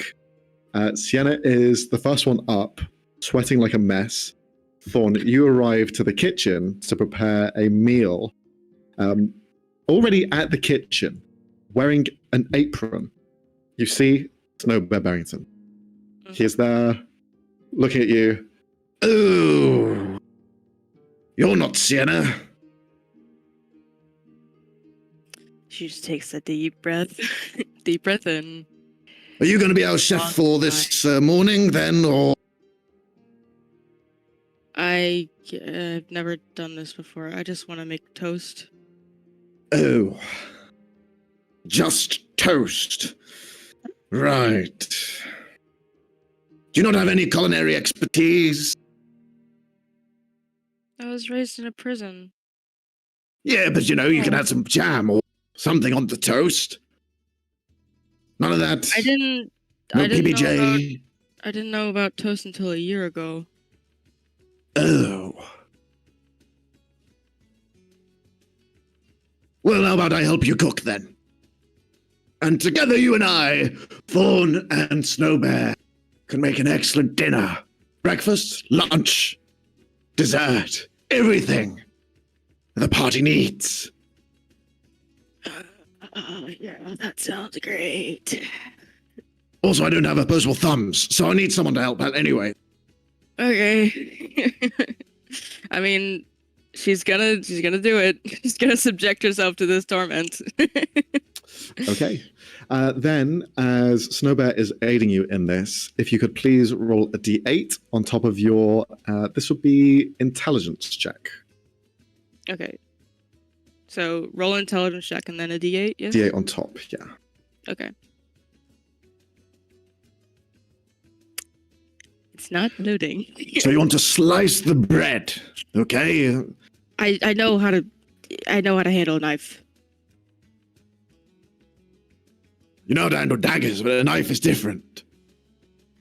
Sienna is the first one up, sweating like a mess. Thorn, you arrive to the kitchen to prepare a meal. Already at the kitchen, wearing an apron, you see Snowbear Barrington. He is there, looking at you. Oh, you're not Sienna. She just takes a deep breath, deep breath in. Are you going to be our chef for this morning then, or? I've never done this before. I just want to make toast. Oh, just toast. Right. Do you not have any culinary expertise? I was raised in a prison. Yeah, but you know, you can add some jam or something on the toast. None of that. I didn't PBJ. I didn't know about toast until a year ago. Oh. Well, how about I help you cook then? And together you and I, Thorn and Snowbear, can make an excellent dinner. Breakfast, lunch, dessert, everything the party needs. Yeah, that sounds great. Also, I don't have opposable thumbs, so I need someone to help out anyway. Okay. I mean, she's gonna do it. She's gonna subject herself to this torment. Okay. Then, as Snowbear is aiding you in this, if you could please roll a d8 on top of your, this would be intelligence check. Okay. So roll intelligence check and then a d8, yes? D8 on top, yeah. Okay. It's not loading. So you want to slice the bread, okay? I know how to handle a knife. You know how to handle daggers, but a knife is different.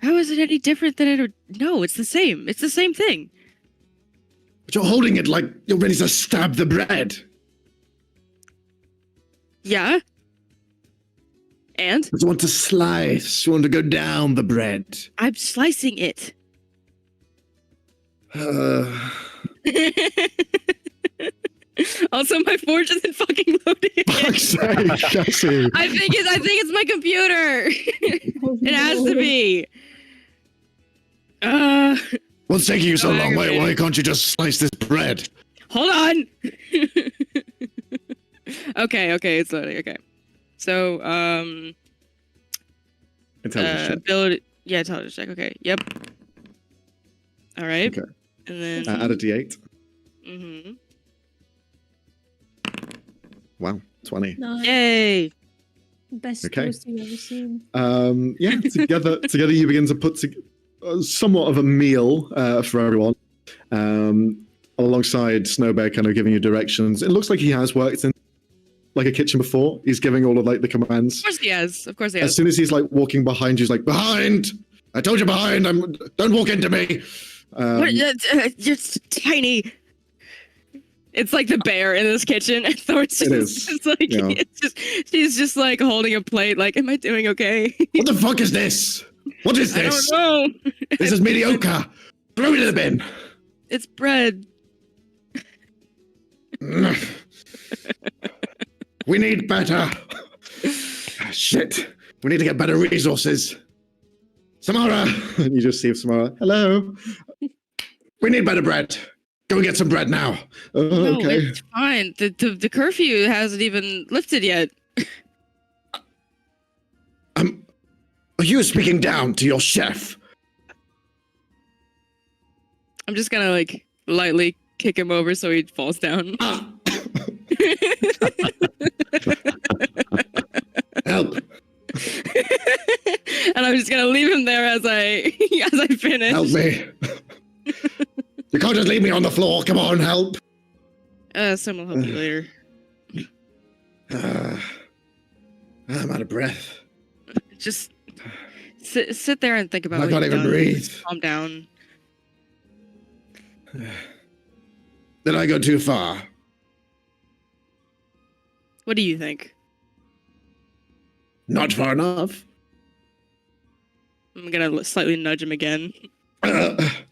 How is it any different than it? No, it's the same. It's the same thing. But you're holding it like you're ready to stab the bread. Yeah. And? But you want to slice, you want to go down the bread. I'm slicing it. Also, my forge isn't fucking loading. Fuck's sake, Cassie. I think it's my computer. It has to be. What's taking you so long? Why can't you just slice this bread? Hold on. Okay, it's loading. Okay. So, Intelligence check. ability. Yeah, intelligence check. Okay. Yep. All right. Okay. And then. Add a d8. Mm-hmm. Wow, 20. Nice. Yay! Best Okay. toast you've ever seen. Yeah, together you begin to put somewhat of a meal for everyone. Alongside Snowbear kind of giving you directions. It looks like he has worked in like a kitchen before. He's giving all of like the commands. Of course he has. As soon as he's like walking behind you, he's like, behind! I told you behind! Don't walk into me! It's tiny. It's like the bear in this kitchen. And Thor's just, It is. it's like, Yeah. she's just like holding a plate like, am I doing okay? What the fuck is this? What is I this? don't know. This is mediocre. Throw it in the bin. It's bread. We need better. Shit. We need to get better resources. Samara, And you just see Samara, hello. we need better bread. Go and get some bread now. Oh, No, okay. it's fine. The curfew hasn't even lifted yet. Are you speaking down to your chef? I'm just gonna like lightly kick him over so he falls down. Ah. Help. And And I'm just gonna leave him there as I as I finish. Help me. You can't just leave me on the floor. Come on, help. Someone will help you later. I'm out of breath. Just sit there and think about I what can't you've even done. breathe. Calm down. Did I go too far? What do you think? Not far enough. I'm gonna slightly nudge him again. That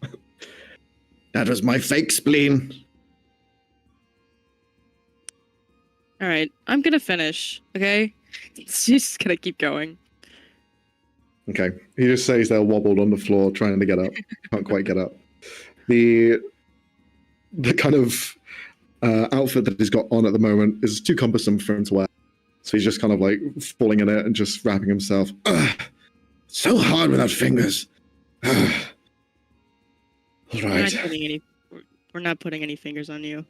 was my fake spleen. All right, I'm gonna finish. Okay, she's just gonna keep going. Okay. He just stays there wobbled on the floor trying to get up. Can't quite get up. The kind of outfit that he's got on at the moment is too cumbersome for him to wear. So he's just kind of like falling in it and just wrapping himself. So hard without fingers. All We're right. we're not putting any fingers on you.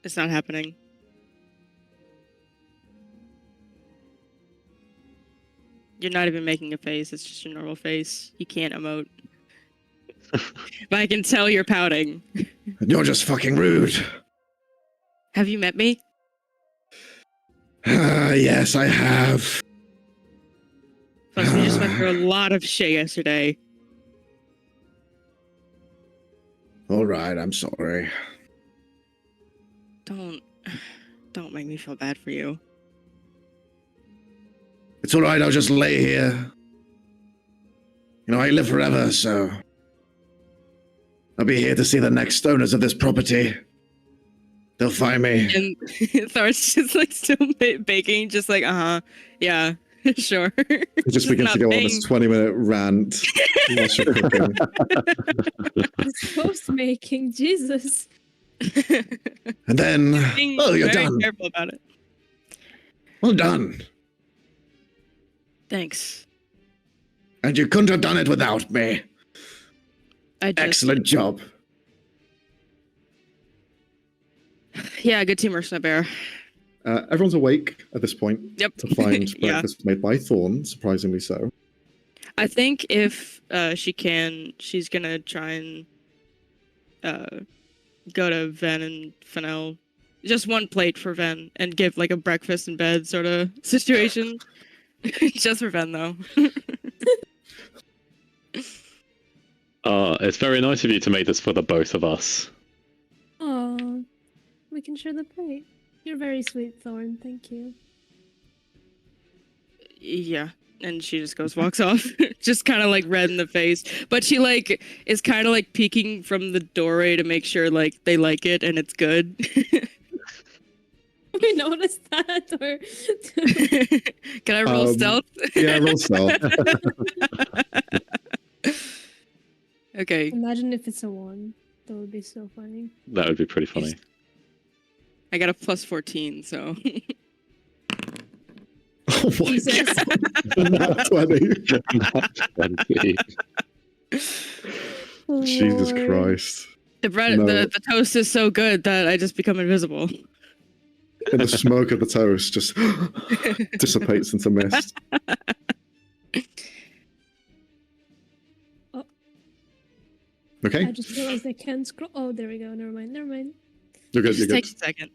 It's not happening. You're not even making a face. It's just your normal face. You can't emote. But I can tell you're pouting. You're just fucking rude. Have you met me? Yes, I have. Plus, we just went through a lot of shit yesterday. All right, I'm sorry. Don't make me feel bad for you. It's all right, I'll just lay here. You know, I live forever, so I'll be here to see the next owners of this property. They'll find me. And Thor's just like still baking, just like, yeah, sure. He just begins to go on this 20-minute rant whilst you're cooking. It's toast making, Jesus. And then, Being oh, you're very done. careful about it. Well done. Thanks. And you couldn't have done it without me. I just, Excellent job. Yeah, good teamwork, Snow Bear. Everyone's awake at this point Yep. to find Yeah. breakfast made by Thorn, surprisingly so. I think if she can, she's gonna try and go to Ven and Fennel. Just one plate for Ven and give like a breakfast in bed sort of situation. Just for Ven though. It's very nice of you to make this for the both of us. Oh, we can share the plate. You're very sweet, Thorn. Thank you. Yeah. And she just walks off, just kind of like red in the face. But she like is kind of like peeking from the doorway to make sure like they like it and it's good. We noticed that, or Can I roll stealth? Yeah, roll stealth. Okay. imagine if it's a 1. That would be so funny. That would be pretty funny. I got a plus 14, so. Oh my Jesus. God. Not 20. Jesus Lord. Christ. The bread, No. the toast is so good that I just become invisible. And the smoke of the toast just dissipates into mist. Oh. Okay, I just realized I can't scroll. Oh, there we go. Never mind. Never mind. you're good. Just You're good. takes a second.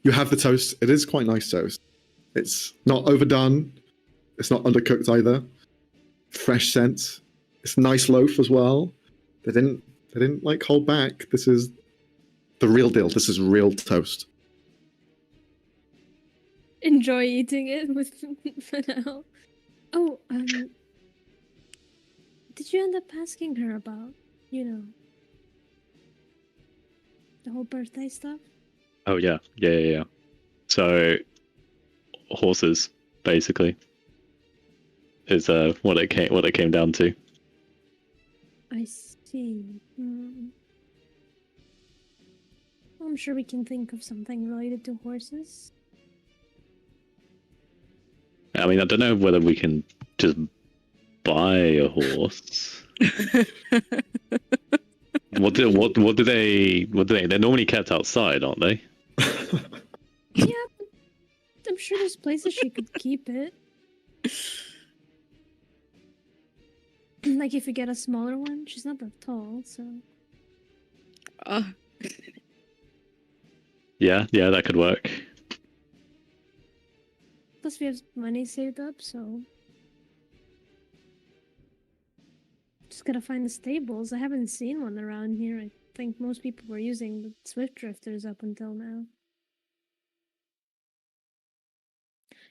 You have the toast. It is quite nice toast. It's not overdone. It's not undercooked either. Fresh scent. It's a nice loaf as well. They didn't like hold back. This is the real deal. This is real toast. Enjoy eating it with Fennel. Oh, did you end up asking her about, the whole birthday stuff? Oh yeah. So horses, basically, is what it came down to. I see. I'm sure we can think of something related to horses. I mean, I don't know whether we can just buy a horse. What do they? They're normally kept outside, aren't they? Yeah, I'm sure there's places she could keep it. Like if you get a smaller one, she's not that tall, so Yeah, that could work. plus we have money saved up, so just gotta find the stables. I haven't seen one around here. I think most people were using the Swift Drifters up until now.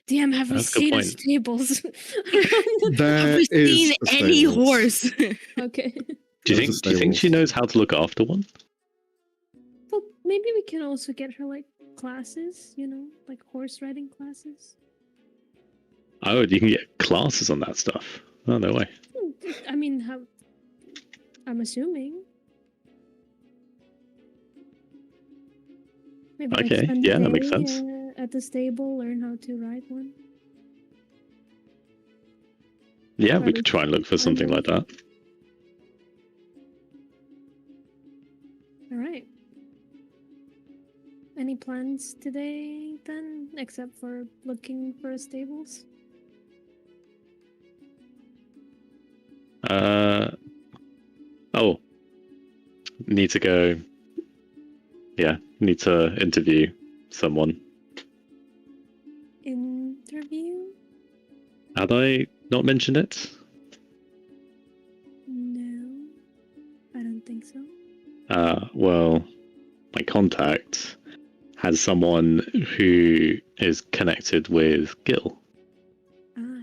Damn, have we That's a good seen a point. stables? There Have we is seen a any stables. horse? Okay. Do you There's think a she stables. knows how to look after one? Well, maybe we can also get her like classes, you know, like horse riding classes. Oh, you can get classes on that stuff. Oh, no way. I mean, how? I'm assuming. Maybe like Okay, spend a yeah, that makes day, sense. At the stable, learn how to ride one. Yeah, we Probably could try and look for something like that. All right. Any plans today then, except for looking for stables? Oh, need to go. Yeah, need to interview someone. Interview? Had I not mentioned it? No, I don't think so. Well, my contact has someone who is connected with Gil, Ah,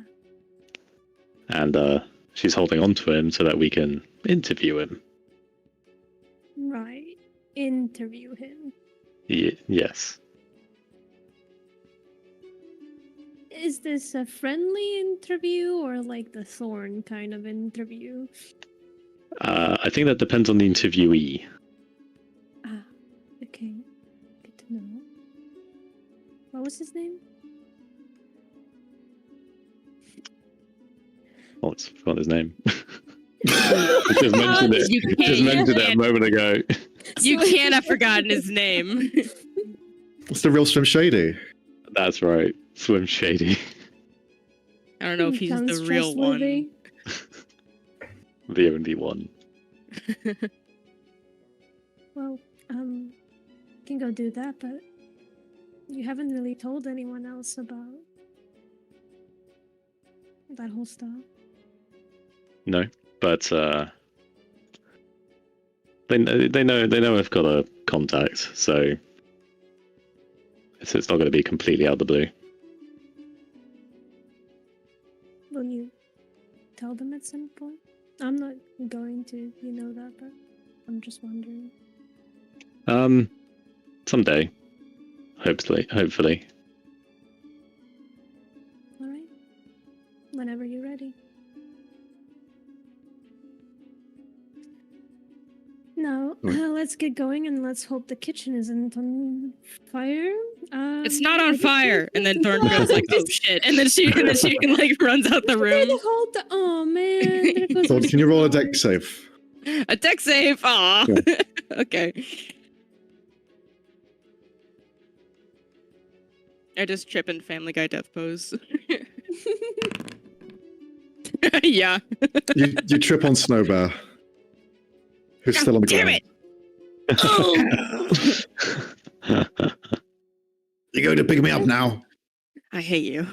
and she's holding on to him so that we can interview him. right. Interview him. Yes. Is this a friendly interview or like the Thorn kind of interview? I think that depends on the interviewee. Ah, okay. Good to know. What was his name? Oh, it's forgotten his name. Just mentioned it. You Just mentioned it a moment ago. You can't have forgotten his name. What's the real Swim Shady? That's right, Swim Shady. I don't know if he's Sounds the real one. trustworthy. The only one. Well, can go do that, but you haven't really told anyone else about that whole stuff. No, but they know I've got a contact, so it's not going to be completely out of the blue. Will you tell them at some point? I'm not going to, you know that, but I'm just wondering. Someday, hopefully. All right. Whenever you're ready. Now, let's get going and let's hope the kitchen isn't on fire. It's not on fire. And then Thorn goes like, "Oh shit!" And then she like runs out the room. Oh man! There goes So my can you roll a deck surprise. save? A deck save. Aw. Yeah. Okay. I just trip in Family Guy death pose. Yeah. You trip on Snowbear, who's still on the Damn ground. it! You're going to pick me up now. I hate you.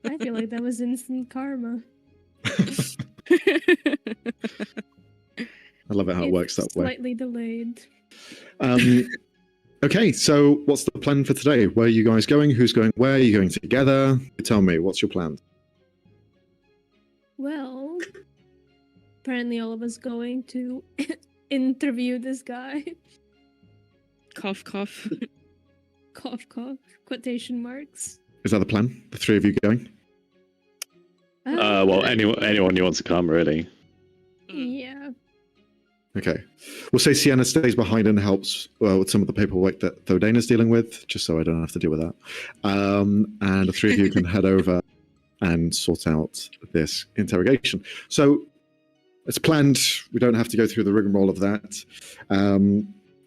I feel like that was instant karma. I love it how it works that way. Slightly delayed. Okay, so what's the plan for today? Where are you guys going? Who's going where? Are you going together? Tell me, what's your plan? Well, apparently all of us going to interview this guy. Cough, cough. Cough, cough. Quotation marks. Is that the plan? The three of you going? Well, anyone who wants to come, really. Yeah. Okay. We'll say Sienna stays behind and helps with some of the paperwork that Thodane's dealing with, just so I don't have to deal with that. And the three of you can head over and sort out this interrogation. So it's planned. We don't have to go through the rigmarole of that.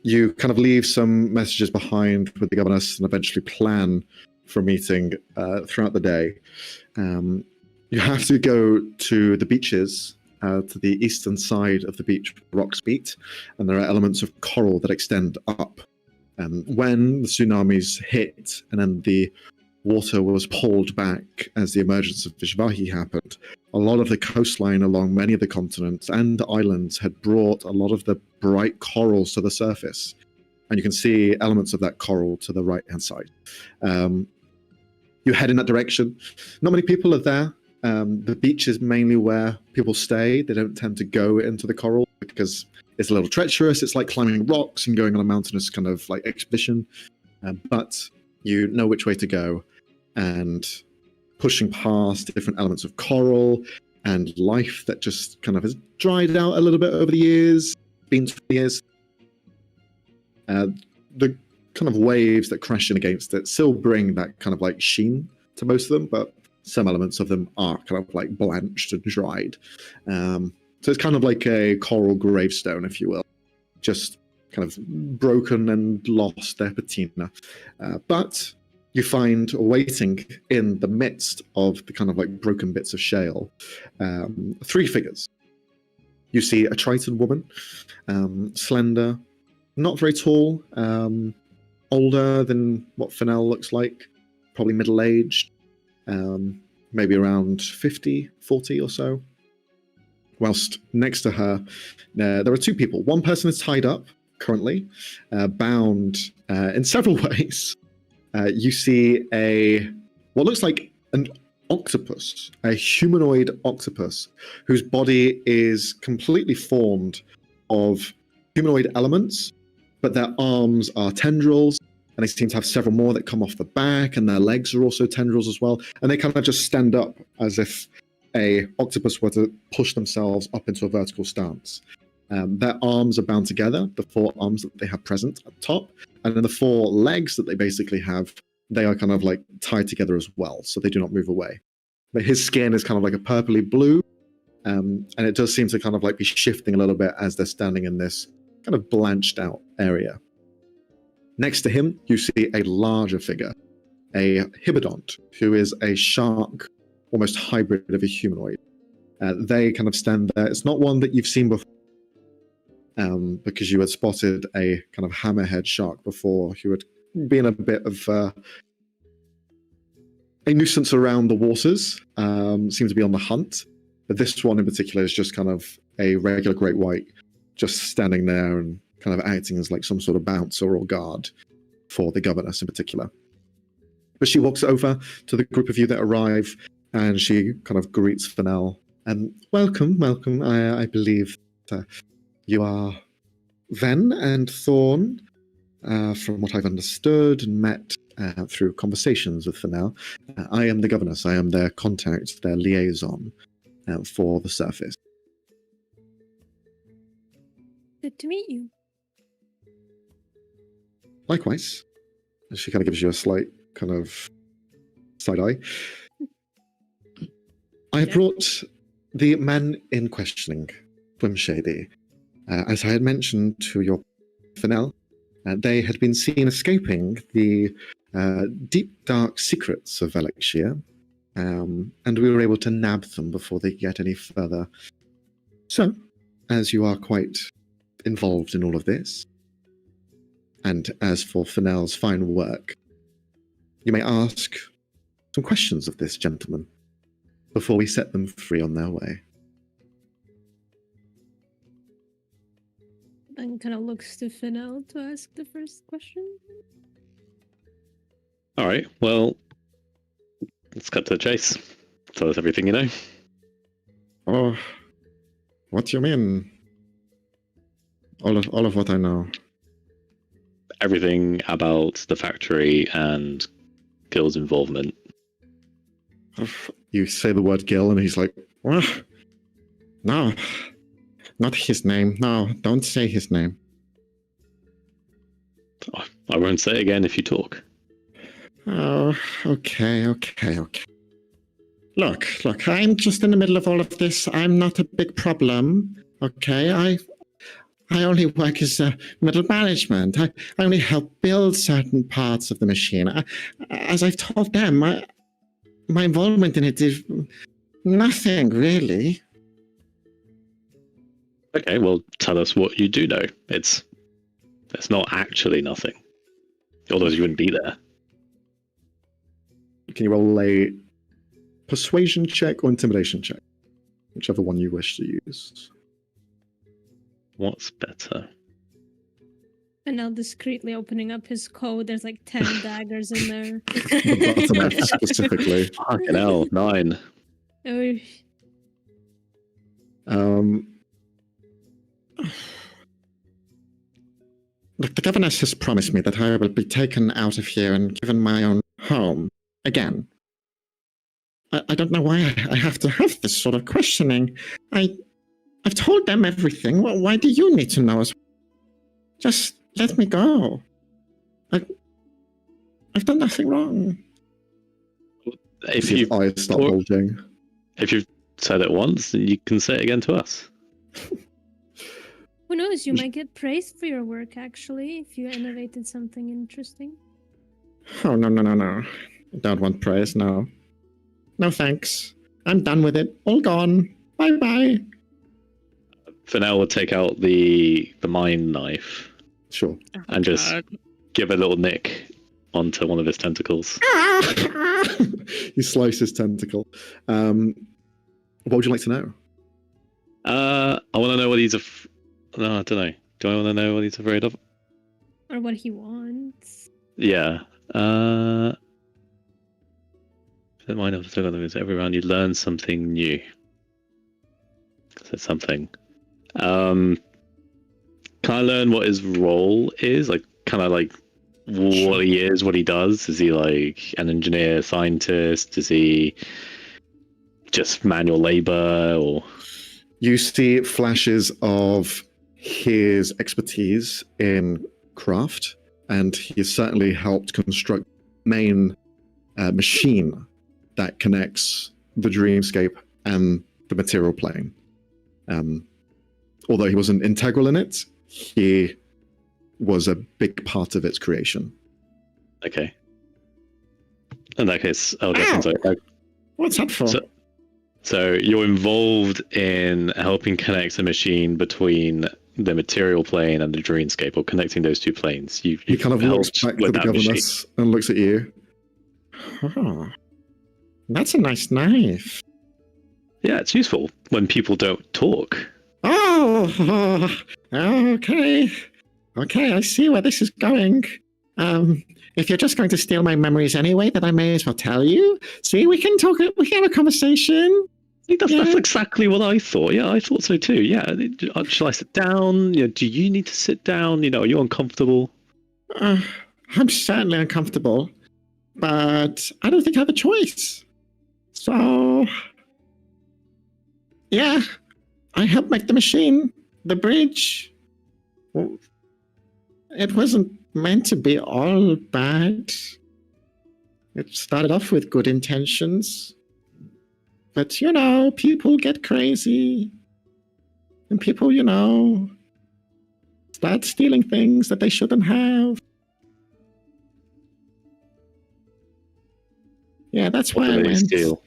You kind of leave some messages behind with the governess and eventually plan for a meeting throughout the day. You have to go to the beaches, to the eastern side of the beach, rocks meet, and there are elements of coral that extend up. When the tsunamis hit and then the water was pulled back as the emergence of Vishvahi happened, a lot of the coastline along many of the continents and islands had brought a lot of the bright corals to the surface. And you can see elements of that coral to the right-hand side. You head in that direction. Not many people are there. The beach is mainly where people stay. They don't tend to go into the coral because it's a little treacherous. It's like climbing rocks and going on a mountainous kind of like expedition. But you know which way to go. And pushing past different elements of coral and life that just kind of has dried out a little bit over the years, been 20 years. The kind of waves that crash in against it still bring that kind of like sheen to most of them, but some elements of them are kind of like blanched and dried. So it's kind of like a coral gravestone, if you will, just kind of broken and lost their patina. But you find waiting in the midst of the kind of like broken bits of shale, 3 figures. You see a Triton woman, slender, not very tall, older than what Fennel looks like, probably middle-aged, maybe around 50, 40 or so. Whilst next to her, there are 2 people. One person is tied up currently, bound in several ways. You see what looks like an octopus, a humanoid octopus, whose body is completely formed of humanoid elements, but their arms are tendrils, and they seem to have several more that come off the back, and their legs are also tendrils as well, and they kind of just stand up as if a octopus were to push themselves up into a vertical stance. Their arms are bound together, the 4 arms that they have present at the top, and then the 4 legs that they basically have, they are kind of like tied together as well, so they do not move away. But his skin is kind of like a purpley blue, and it does seem to kind of like be shifting a little bit as they're standing in this kind of blanched out area. Next to him, you see a larger figure, a hibidont, who is a shark, almost hybrid of a humanoid. They kind of stand there. It's not one that you've seen before, because you had spotted a kind of hammerhead shark before, who had been a bit of a nuisance around the waters, seemed to be on the hunt. But this one in particular is just kind of a regular great white, just standing there and kind of acting as like some sort of bouncer or guard for the governess in particular. But she walks over to the group of you that arrive, and she kind of greets Fennel. Welcome. I believe you are Ven and Thorn, from what I've understood and met through conversations with Fennel. I am the governess. I am their contact, their liaison for the surface. Good to meet you. Likewise. She kind of gives you a slight kind of side eye. I have brought the men in questioning, Swimshady. As I had mentioned to your Fennel, they had been seen escaping the deep, dark secrets of Elixir, and we were able to nab them before they get any further. So, as you are quite involved in all of this, and as for Fennel's fine work, you may ask some questions of this gentleman before we set them free on their way. Then kind of looks to Fennel to ask the first question. All right, well, let's cut to the chase. Tell us everything you know. Oh, what do you mean? All of what I know. Everything about the factory and Gil's involvement. You say the word Gil, and he's like, well, no, not his name. No, don't say his name. Oh, I won't say it again if you talk. Oh, okay. Look, I'm just in the middle of all of this. I'm not a big problem, okay? I only work as middle management. I only help build certain parts of the machine. As I've told them, my involvement in it is Nothing, really. Okay, well, tell us what you do know. It's not actually nothing. Otherwise, you wouldn't be there. Can you roll a persuasion check or intimidation check? Whichever one you wish to use. What's better? And now discreetly opening up his coat, there's like 10 daggers in there. The bottom F specifically. Fucking hell, 9. Oh, Look, the governess has promised me that I will be taken out of here and given my own home again. I don't know why I have to have this sort of questioning. I've told them everything. Why do you need to know as well? Just let me go. I've done nothing wrong. If His you've eyes start bulging. said it once, then you can say it again to us. who knows? You might get praised for your work, actually, if you innovated something interesting. Oh, no. I don't want praise, no. No thanks. I'm done with it. All gone. Bye-bye. Fennel will take out the mine knife Sure. Oh, and just God. give a little nick onto one of his tentacles. You slice his tentacle. What would you like to know? I want to know what he's No, I don't know. Do I want to know what he's afraid of? Or what he wants. Yeah. The mind of the is every round you learn something new. Said something. Can I learn what his role is? Like, kind of like what he is, what he does? Is he like an engineer, scientist? Is he just manual labor? Or You see flashes of his expertise in craft, and he has certainly helped construct the main machine that connects the dreamscape and the material plane. Although he wasn't integral in it, he was a big part of its creation. okay. In that case, I'll get things like What's that for? So you're involved in helping connect the machine between the material plane and the dreamscape, or connecting those two planes. He kind of looks back to the governess and looks at you. Oh, that's a nice knife. Yeah, it's useful when people don't talk. Oh, okay. Okay, I see where this is going. If you're just going to steal my memories anyway, then I may as well tell you. See, we can talk, we can have a conversation. I think that's Yeah. exactly what I thought. Yeah, I thought so too. Yeah, shall I sit down? You know, do you need to sit down? You know, are you uncomfortable? I'm certainly uncomfortable, but I don't think I have a choice. So, yeah, I helped make the machine, the bridge. Well, it wasn't meant to be all bad. It started off with good intentions. But, you know, people get crazy. And people, you know, start stealing things that they shouldn't have. Yeah, that's What why I do they went. steal?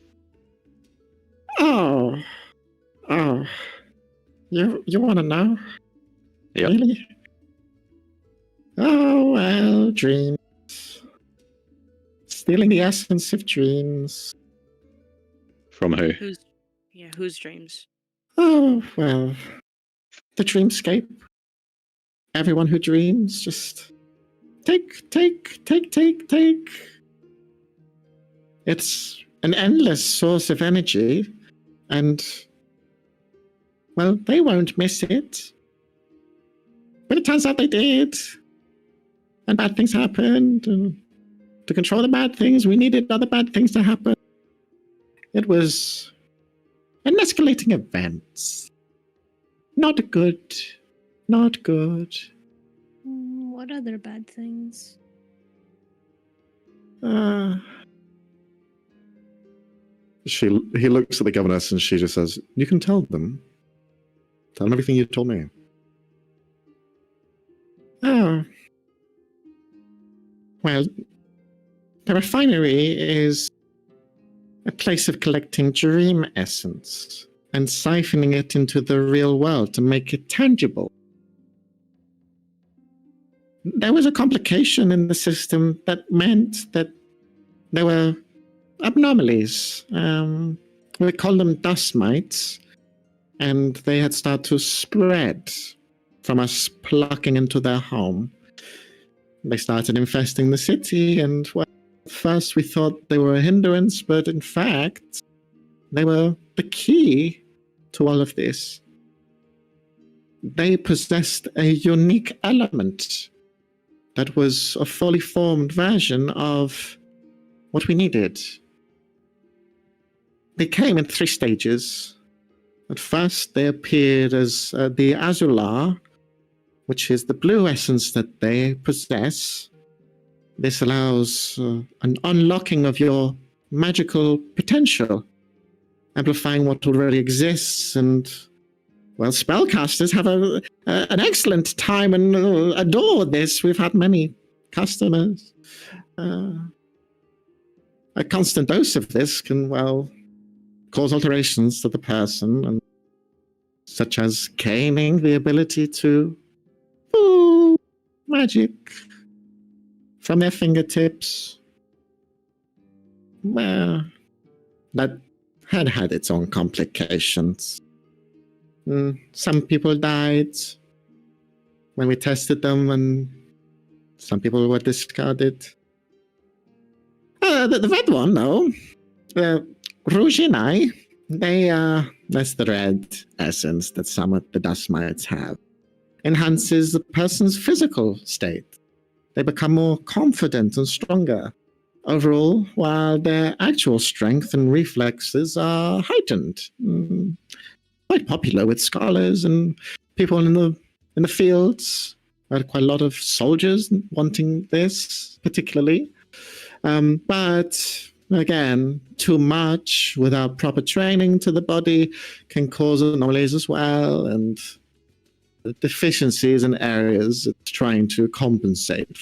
Oh. You want to know? Yep. Really? Oh, well, dreams. Stealing the essence of dreams. From who? Whose dreams? Oh, well, the dreamscape. Everyone who dreams, just take. It's an endless source of energy, and, well, they won't miss it. But it turns out they did. And bad things happened. And to control the bad things, we needed other bad things to happen. It was an escalating event. Not good. Not good. What other bad things? He looks at the governess and she just says, "You can tell them. Tell them everything you told me." Oh. Well, the refinery is a place of collecting dream essence and siphoning it into the real world to make it tangible. There was a complication in the system that meant that there were anomalies. We call them dust mites, and they had started to spread from us plucking into their home. They started infesting the city, and well, at first we thought they were a hindrance, but in fact, they were the key to all of this. They possessed a unique element that was a fully formed version of what we needed. They came in 3 stages. At first, they appeared as the Azular, which is the blue essence that they possess. This allows an unlocking of your magical potential, amplifying what already exists, and, well, spellcasters have an excellent time and adore this. We've had many customers. A constant dose of this can, well, cause alterations to the person, and such as gaining the ability to magic from their fingertips. Well, that had its own complications. Some people died when we tested them, and some people were discarded. The red one, though, Rouge and I, that's the red essence that some of the dust mites have. Enhances the person's physical state. They become more confident and stronger. Overall, while their actual strength and reflexes are heightened. Quite popular with scholars and people in the fields. I had quite a lot of soldiers wanting this, particularly. But again, too much without proper training to the body can cause anomalies as well, and deficiencies in areas it's trying to compensate.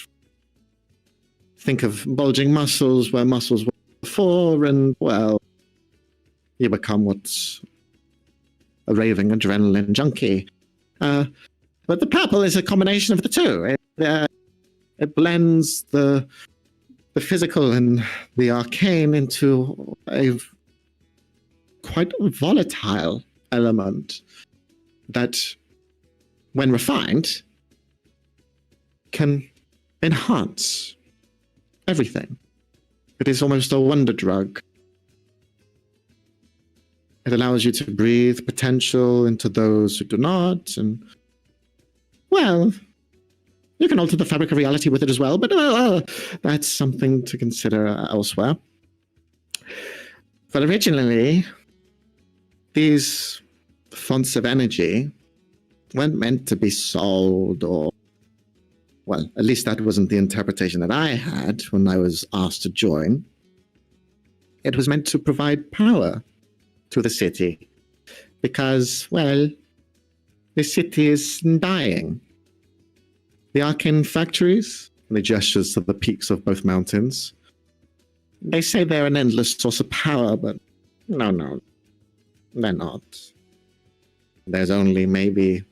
Think of bulging muscles where muscles were before, and, well, you become what's a raving adrenaline junkie. But the purple is a combination of the two. It blends the physical and the arcane into a quite volatile element that, when refined, can enhance everything. It is almost a wonder drug. It allows you to breathe potential into those who do not, and, well, you can alter the fabric of reality with it as well, but that's something to consider elsewhere. But originally, these fonts of energy weren't meant to be sold, or, well, at least that wasn't the interpretation that I had when I was asked to join. It was meant to provide power to the city, because, well, the city is dying. The arcane factories, and he gestures to the peaks of both mountains, they say they're an endless source of power, but no, they're not. There's only maybe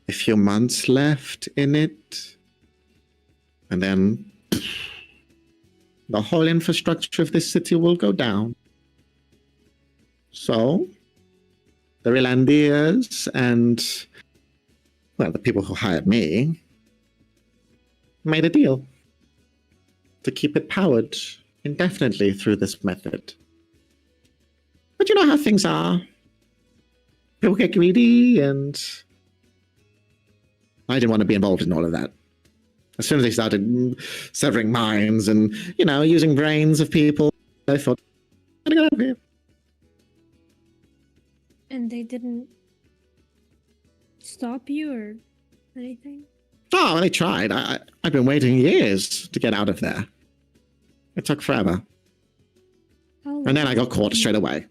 a few months left in it, and then the whole infrastructure of this city will go down. So, the Relandiers and, well, the people who hired me made a deal to keep it powered indefinitely through this method. But you know how things are. People get greedy, and I didn't want to be involved in all of that. As soon as they started severing minds and, using brains of people, I thought, I'm gonna get out of here. And they didn't stop you or anything? Oh, they tried. I've been waiting years to get out of there. It took forever. And then I got caught straight away.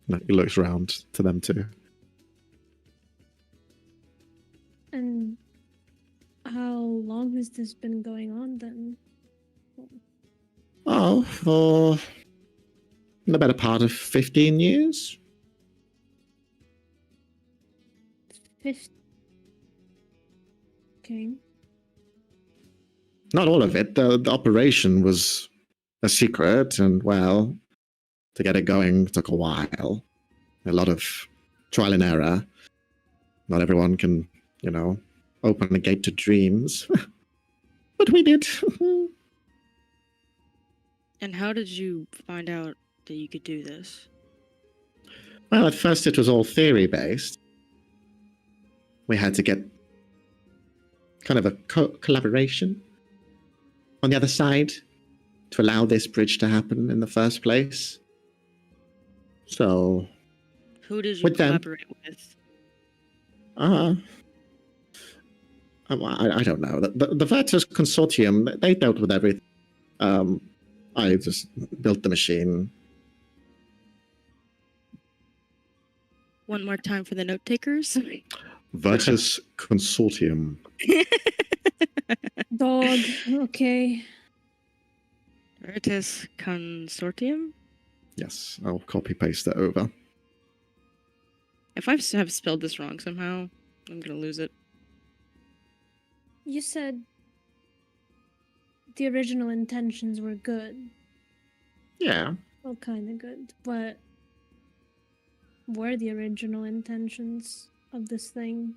He looks around to them too. And how long has this been going on then? Oh, for the better part of 15 years. 50. Okay. Not all of it. The operation was a secret, and well, to get it going took a while. A lot of trial and error. Not everyone can, open the gate to dreams. But we did. And how did you find out that you could do this? Well, at first it was all theory based. We had to get kind of a collaboration on the other side to allow this bridge to happen in the first place. So, Who did you with them. collaborate with? I don't know. The Regathers Consortium, they dealt with everything. I just built the machine. One more time for the note takers. Regathers Consortium. Dog. Okay. Veritas Consortium? Yes, I'll copy paste that over. If I have spelled this wrong somehow, I'm gonna lose it. You said the original intentions were good. Yeah. Well, kind of good. But were the original intentions of this thing?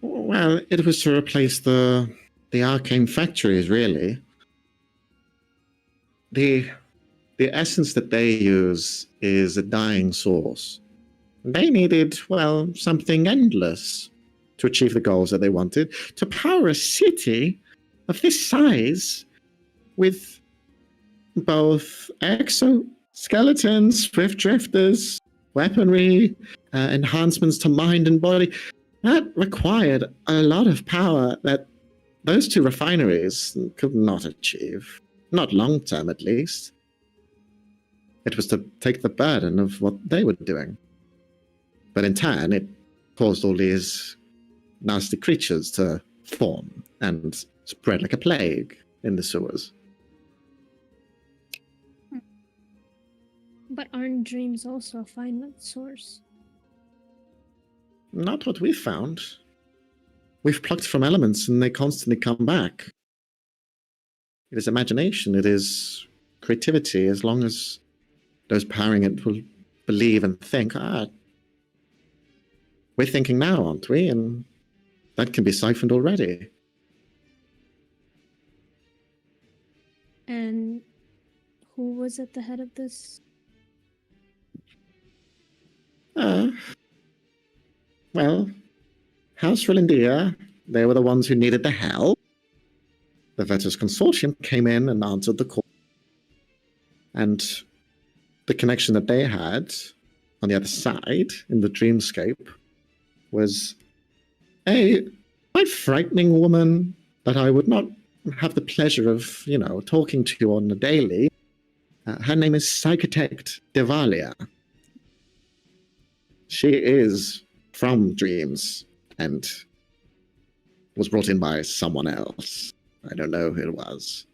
Well, it was to replace the arcane factories, really. The essence that they use is a dying source. They needed, well, something endless to achieve the goals that they wanted, to power a city of this size with both exoskeletons, swift drifters, weaponry, enhancements to mind and body. That required a lot of power that those two refineries could not achieve. Not long term, at least. It was to take the burden of what they were doing. But in turn, it caused all these nasty creatures to form and spread like a plague in the sewers. But aren't dreams also a finite source? Not what we've found. We've plucked from elements and they constantly come back. It is imagination, it is creativity, as long as those powering it will believe and think, we're thinking now, aren't we? And that can be siphoned already. And who was at the head of this? Well, House Rolandia, they were the ones who needed the help. The Regathers Consortium came in and answered the call. And the connection that they had on the other side, in the dreamscape, was a quite frightening woman that I would not have the pleasure of, talking to on a daily. Her name is Psychotect Devalia. She is from dreams and was brought in by someone else. I don't know who it was.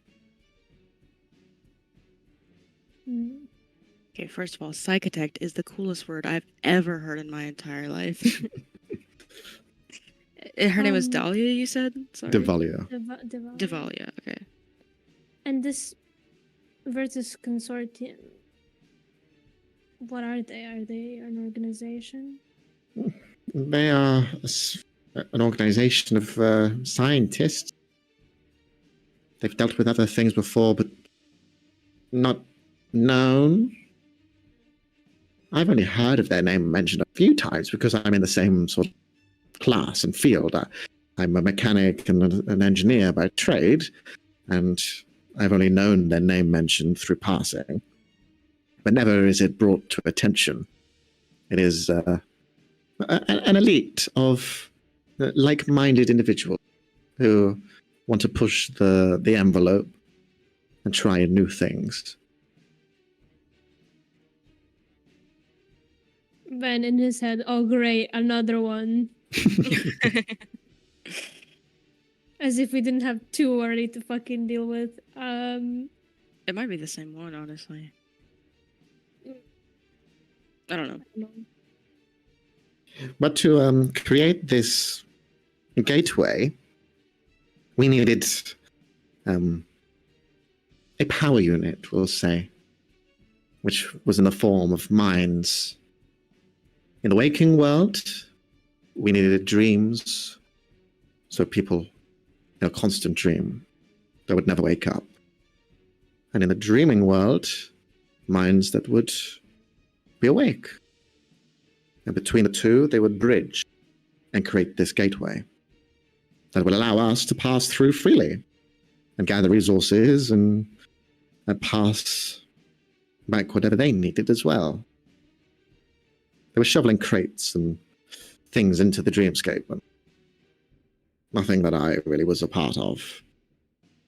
Okay, first of all, psychotect is the coolest word I've ever heard in my entire life. Her name is Dahlia, you said? Sorry. Devalia. Devalia, okay. And this Versus Consortium, what are they? Are they an organization? They are an organization of scientists. They've dealt with other things before, but not known. I've only heard of their name mentioned a few times because I'm in the same sort of class and field. I'm a mechanic and an engineer by trade, and I've only known their name mentioned through passing. But never is it brought to attention. It is an elite of like-minded individuals who want to push the envelope and try new things. Ben in his head, oh great, another one. As if we didn't have two already to fucking deal with. It might be the same one, honestly. I don't know. But to create this gateway, we needed a power unit, we'll say, which was in the form of minds. In the waking world, we needed dreams, so people in a constant dream that would never wake up. And in the dreaming world, minds that would be awake. And between the two, they would bridge and create this gateway that would allow us to pass through freely and gather resources and pass back whatever they needed as well. They were shoveling crates and things into the dreamscape, but nothing that I really was a part of.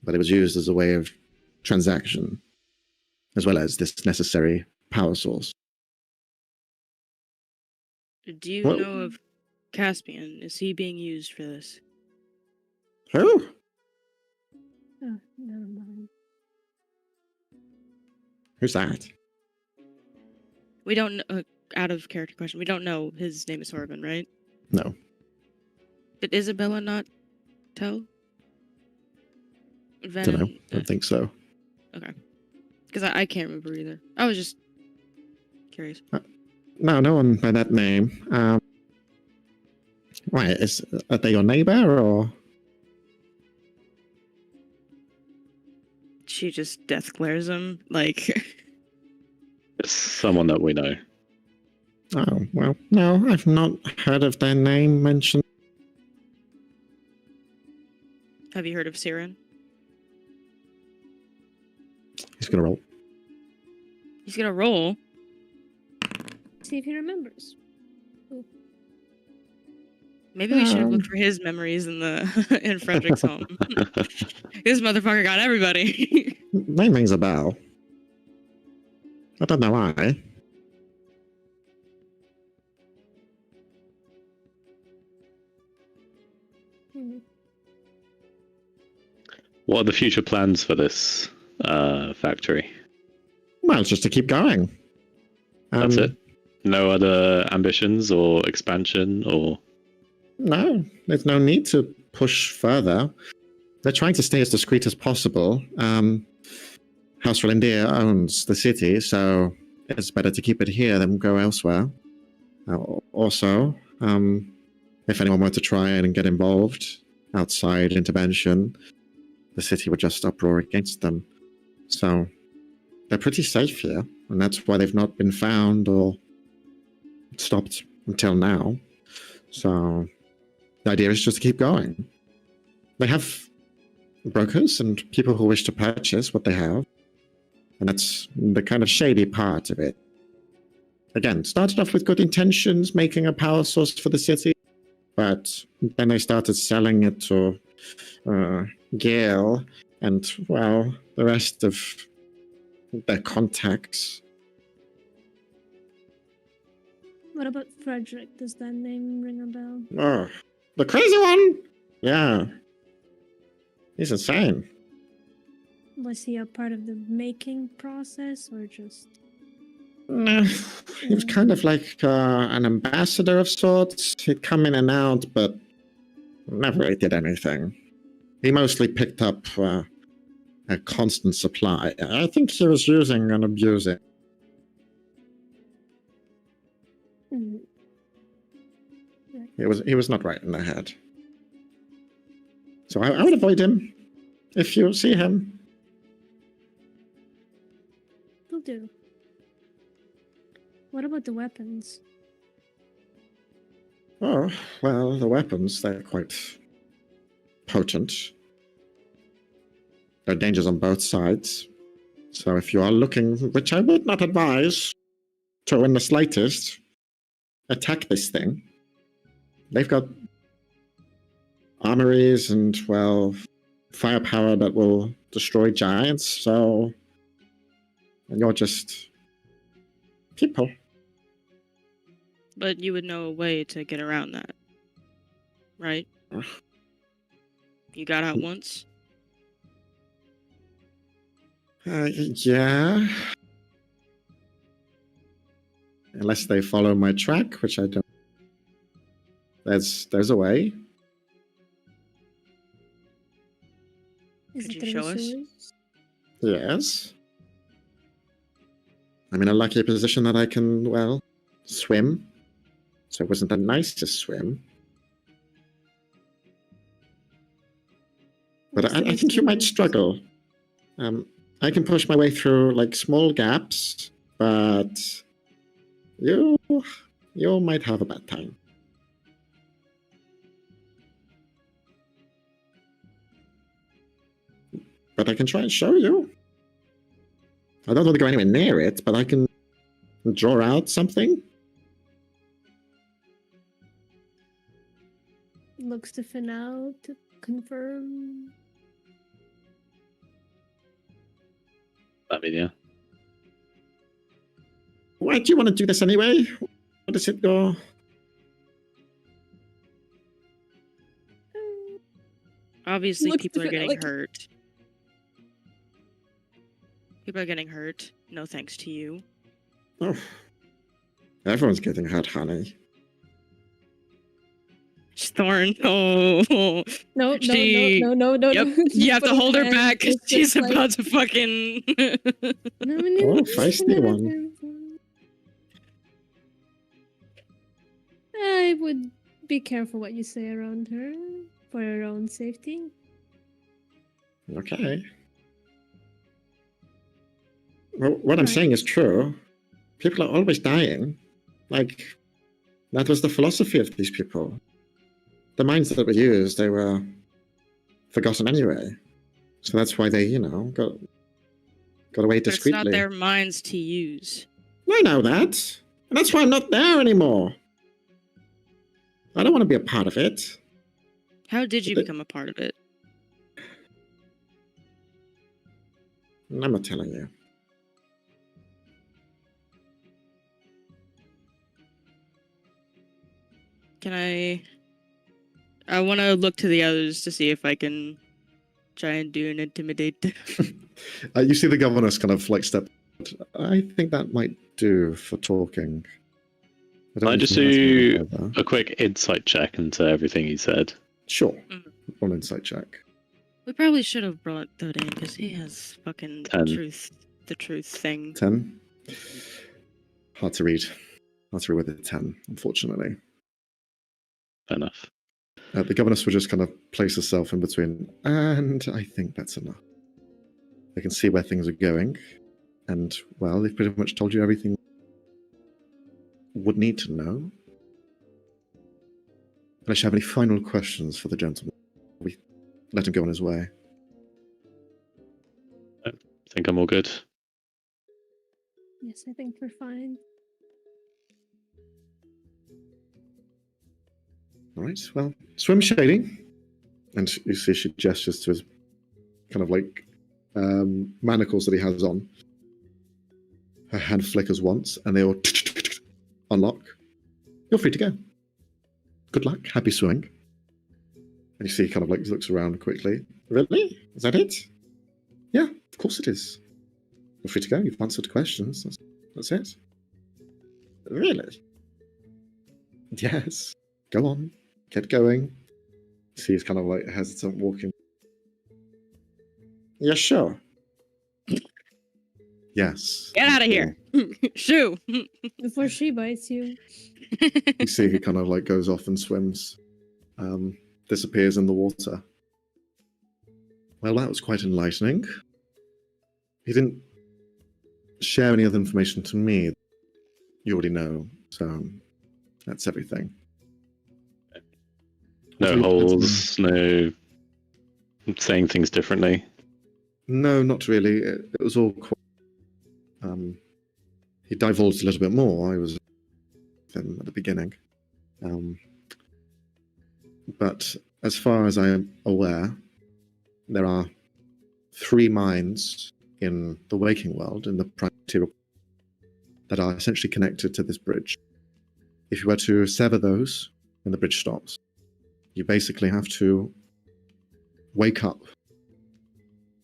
But it was used as a way of transaction, as well as this necessary power source. Do you Well- know of Caspian? Is he being used for this? Who? Oh, never mind. Who's that? We don't know, out of character question, we don't know his name is Horvin, right? No. Did Isabella not tell? Ven Don't know. and- Don't think so. Okay. Because I can't remember either. I was just curious. No, no one by that name. Right, are they your neighbor or? She just death glares him, like... It's someone that we know. Oh, well, no, I've not heard of their name mentioned. Have you heard of Siren? He's gonna roll. He's gonna roll. See if he remembers. Maybe we should have looked for his memories in the in Frederick's home. This motherfucker got everybody. Name rings a bell. I don't know why. What are the future plans for this factory? Well, it's just to keep going. That's it? No other ambitions or expansion or... No, there's no need to push further. They're trying to stay as discreet as possible. House Relindir owns the city, so it's better to keep it here than go elsewhere. Also, if anyone were to try and get involved outside intervention, the city would just uproar against them. So they're pretty safe here, and that's why they've not been found or stopped until now. So the idea is just to keep going. They have brokers and people who wish to purchase what they have, and that's the kind of shady part of it. Again, started off with good intentions, making a power source for the city, but then they started selling it to Gale and, well, the rest of their contacts. What about Frederick? Does that name ring a bell? Oh, the crazy one? Yeah. He's insane. Was he a part of the making process or just... Nah, he was kind of like an ambassador of sorts. He'd come in and out, but never really did anything. He mostly picked up a constant supply. I think he was using and abusing. Mm, He was not right in the head. So I would avoid him if you see him. will do. What about the weapons? Oh, well, the weapons, they're quite potent. There are dangers on both sides. So if you are looking, which I would not advise, to in the slightest, attack this thing. They've got armories and, well, firepower that will destroy giants, so... And you're just... people. But you would know a way to get around that, right? You got out once? Yeah. Unless they follow my track, which I don't. There's a way. Is Could it you through show us? sewers? Yes. I'm in a lucky position that I can, well, swim. So it wasn't that nice to swim. But What's I through think you might sewers? struggle. I can push my way through like small gaps, but you might have a bad time. But I can try and show you. I don't want to go anywhere near it, but I can draw out something. Looks to Finale to confirm. I mean, yeah. Why do you want to do this anyway? What is it your... Obviously, Looks people are different, getting like- hurt. People are getting hurt. No thanks to you. Oh, everyone's getting hurt, honey. Thorn. Oh. No, She- no. Yep. You have to hold her back. It's She's just like- about to fucking. Oh, feisty one. I would be careful what you say around her for your own safety. Okay. Well, what I'm Right. saying is true. People are always dying. Like, that was the philosophy of these people. The minds that were used, they were forgotten anyway. So that's why they, got away But it's discreetly. not their minds to use. I know that. And that's why I'm not there anymore. I don't want to be a part of it. How did you But- become a part of it? I'm not telling you. Can I want to look to the others to see if I can try and do an intimidate. You see the governess kind of like step. I think that might do for talking. don't I need just to ask do- anything further. A quick insight check into everything he said. Sure. Mm. One insight check. We probably should have brought Dode in because he has fucking 10. the truth thing. 10. Hard to read. Hard to read with a 10, unfortunately. Fair enough. The governess will just kind of place herself in between, and I think that's enough. They can see where things are going, and, well, they've pretty much told you everything you would need to know. Unless you have any final questions for the gentleman, we let him go on his way. I think I'm all good. Yes, I think we're fine. All right, well, swim shading. And you see she gestures to his kind of like manacles that he has on. Her hand flickers once, and they all unlock. You're free to go. Good luck. Happy swimming. And you see he kind of like looks around quickly. Really? Is that it? Yeah, of course it is. You're free to go. You've answered questions. That's it. Really? Yes. Go on. Get going. See, he's kind of like hesitant walking. Yeah, sure. Yes. Get out of here. Shoo. Before she bites you. You see he kind of like goes off and swims, disappears in the water. Well, that was quite enlightening. He didn't share any other information to me. You already know, so that's everything. No So- holes, no saying things differently. No, not really. It was all quite... he divulged a little bit more. I was with him at the beginning. But as far as I am aware, there are 3 mines in the waking world, in the prime material, that are essentially connected to this bridge. If you were to sever those, then the bridge stops. You basically have to wake up,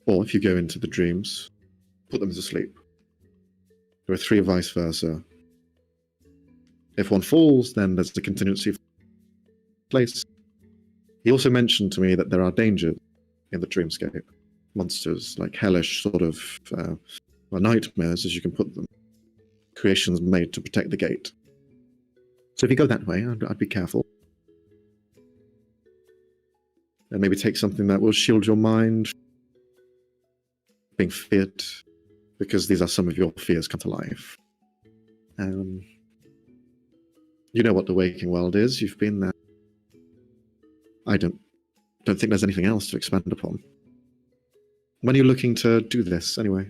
or if you go into the dreams, put them to sleep. There are 3 vice versa. If one falls, then there's the contingency for place. He also mentioned to me that there are dangers in the dreamscape. Monsters, like hellish sort of nightmares, as you can put them. Creations made to protect the gate. So if you go that way, I'd be careful. And maybe take something that will shield your mind being feared, because these are some of your fears come to life. You know what the waking world is. You've been there. I don't think there's anything else to expand upon. When are you looking to do this, anyway?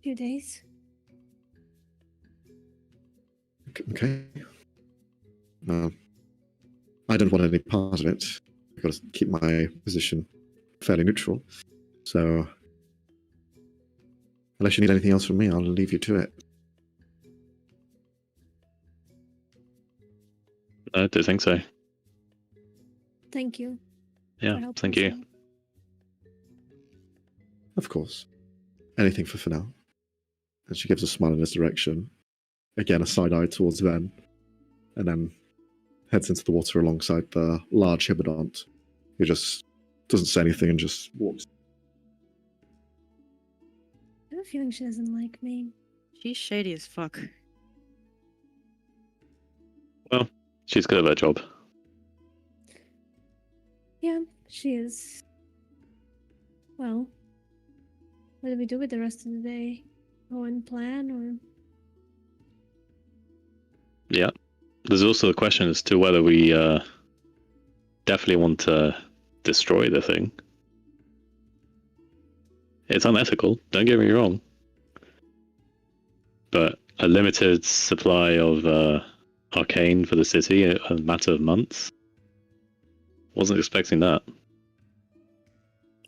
Few days. Okay. I don't want any part of it. I've got to keep my position fairly neutral. So, unless you need anything else from me, I'll leave you to it. I don't think so. Thank you. Yeah, for helping thank us you. out. Of course. Anything for Fennel. And she gives a smile in his direction. Again, a side eye towards Ven. And then heads into the water alongside the large Hippodont, who just doesn't say anything and just walks. I have a feeling she doesn't like me. She's shady as fuck. Well, she's good at her job. Yeah, she is. Well, what do we do with the rest of the day? Go and plan, or Yeah. There's also the question as to whether we definitely want to destroy the thing. It's unethical, don't get me wrong. But a limited supply of arcane for the city in a matter of months? Wasn't expecting that.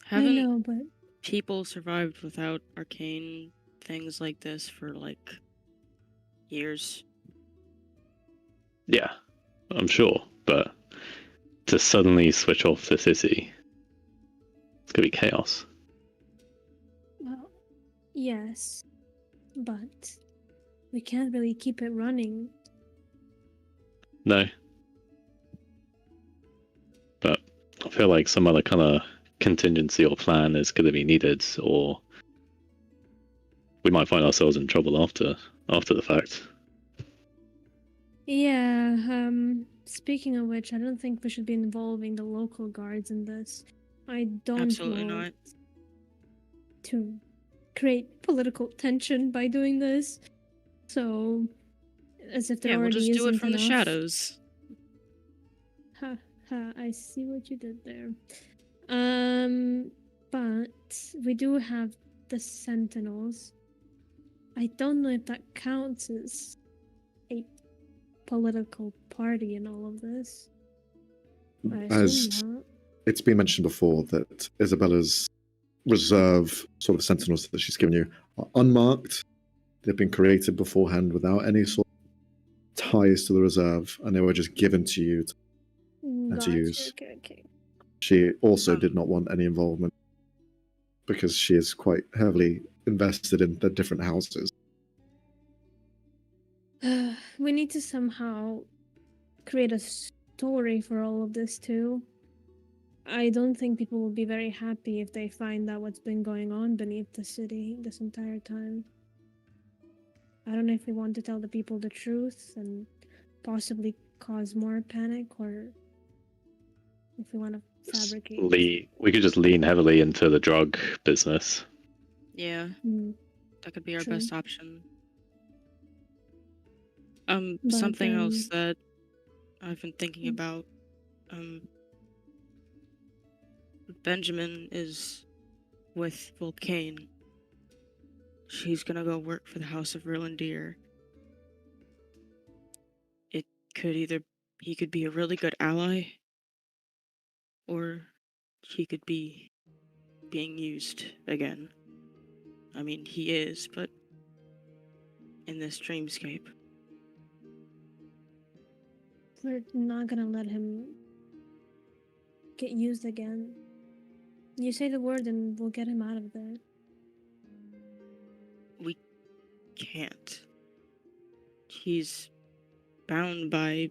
I Haven't know, but people survived without arcane things like this for like years? Yeah, I'm sure. But to suddenly switch off the city, it's gonna be chaos. well, yes, but we can't really keep it running. No. But I feel like some other kind of contingency or plan is going to be needed, or we might find ourselves in trouble after the fact. Yeah, speaking of which, I don't think we should be involving the local guards in this. I don't Absolutely want not. to create political tension by doing this. So, as if there Yeah, we'll already just do it isn't from the enough. shadows. Ha ha, I see what you did there. But we do have the Sentinels. I don't know if that counts as a political party in all of this. I As assume not. it's been mentioned before that Isabella's reserve sort of sentinels that she's given you are unmarked. They've been created beforehand without any sort of ties to the reserve, and they were just given to you to Gotcha, use. okay. She also did not want any involvement because she is quite heavily invested in the different houses. We need to somehow create a story for all of this too. I don't think people will be very happy if they find out what's been going on beneath the city this entire time. I don't know if we want to tell the people the truth and possibly cause more panic, or if we want to fabricate. We could just lean heavily into the drug business. Yeah, Mm, that could be our True. best option. But, Something else that I've been thinking Mm. about. Benjamin is with Volcane. She's gonna go work for the House of Rillandir. It could he could be a really good ally, or he could be being used again. I mean, he is, but in this dreamscape. we're not gonna let him get used again. You say the word and we'll get him out of there. We can't. He's bound by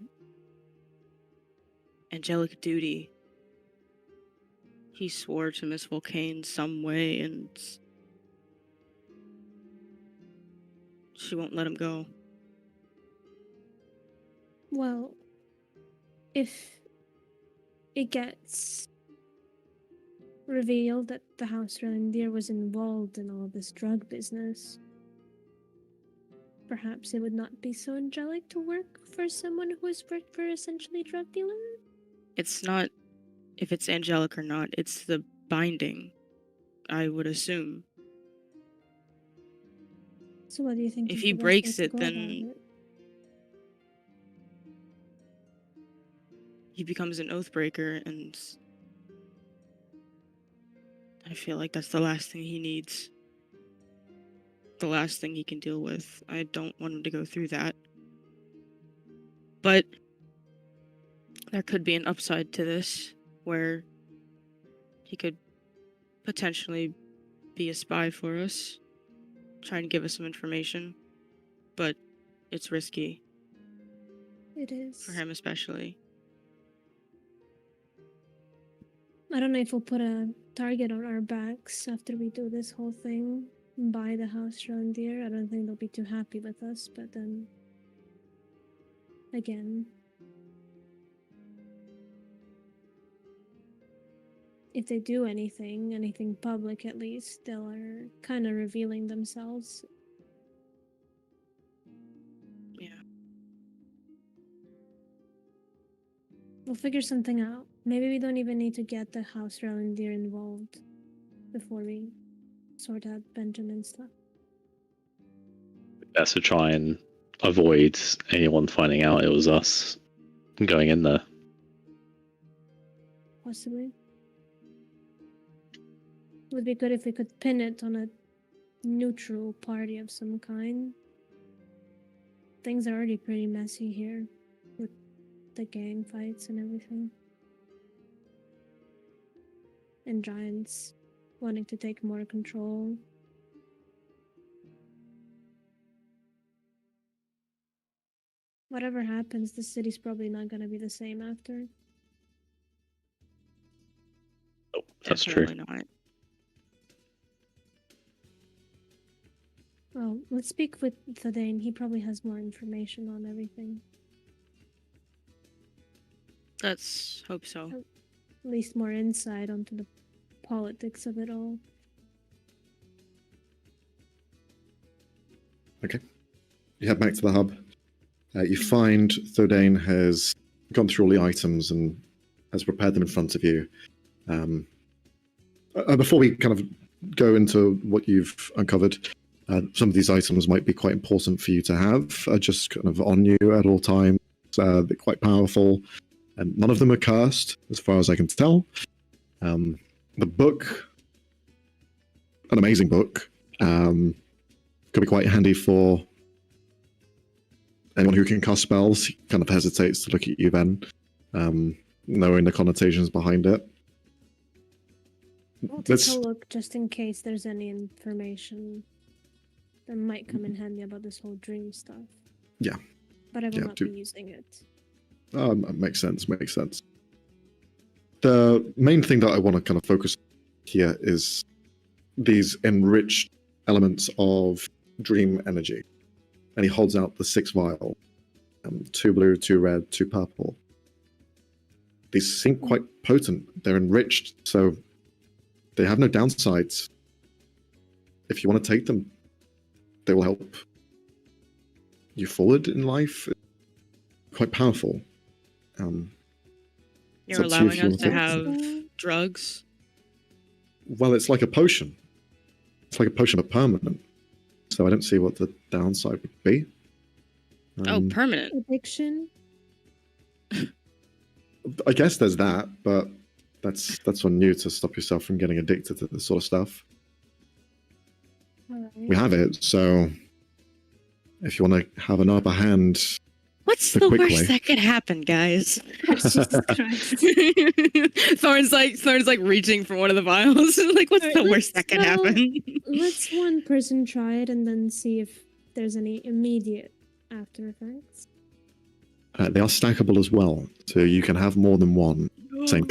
angelic duty. He swore to Miss Volcane some way, and she won't let him go. Well, if it gets revealed that the House Reindeer was involved in all this drug business, perhaps it would not be so angelic to work for someone who has worked for essentially drug dealer? It's not if it's angelic or not, it's the binding, I would assume. So what do you think? If is he the best breaks way to it, go then about it? he becomes an oathbreaker, and I feel like that's the last thing he needs. The last thing he can deal with. I don't want him to go through that. But there could be an upside to this, where he could potentially be a spy for us, trying to give us some information. But it's risky, It is. for him especially. I don't know if we'll put a target on our backs after we do this whole thing by the House Reindeer. I don't think they'll be too happy with us, but then again, if they do anything public at least, they are kind of revealing themselves. Yeah. We'll figure something out. Maybe we don't even need to get the House Reindeer involved before we sort out Benjamin's stuff. Best to try and avoid anyone finding out it was us going in there. Possibly. Would be good if we could pin it on a neutral party of some kind. Things are already pretty messy here with the gang fights and everything. And giants wanting to take more control. Whatever happens, the city's probably not going to be the same after. Oh, that's true. Definitely not. Well, let's speak with Thadane. He probably has more information on everything. Let's hope so. At least more insight onto the politics of it all. Okay. You head back to the hub. You find Thordane has gone through all the items and has prepared them in front of you. Before we kind of go into what you've uncovered, some of these items might be quite important for you to have, just kind of on you at all times. They're quite powerful. And none of them are cursed, as far as I can tell. The book, an amazing book, could be quite handy for anyone who can cast spells. He kind of hesitates to look at you then, knowing the connotations behind it. We'll take a look just in case there's any information that might come in handy about this whole dream stuff. Yeah. But I will not be using it. Makes sense. The main thing that I want to kind of focus on here is these enriched elements of dream energy. And he holds out the 6 vial. 2 blue, 2 red, 2 purple. These seem quite potent. They're enriched, so they have no downsides. If you want to take them, they will help you forward in life. Quite powerful. You're allowing us to have drugs? Well, it's like a potion. It's like a potion of permanent. So I don't see what the downside would be. Permanent. Addiction? I guess there's that, but that's on you to stop yourself from getting addicted to this sort of stuff. All right. We have it, so if you want to have an upper hand What's The the quick worst way. that could happen, guys? Jesus Christ. Thorn's like reaching for one of the vials. Like, what's Alright, the worst that could let's, happen? Let's one person try it and then see if there's any immediate after effects. They are stackable as well, so you can have more than one. Same.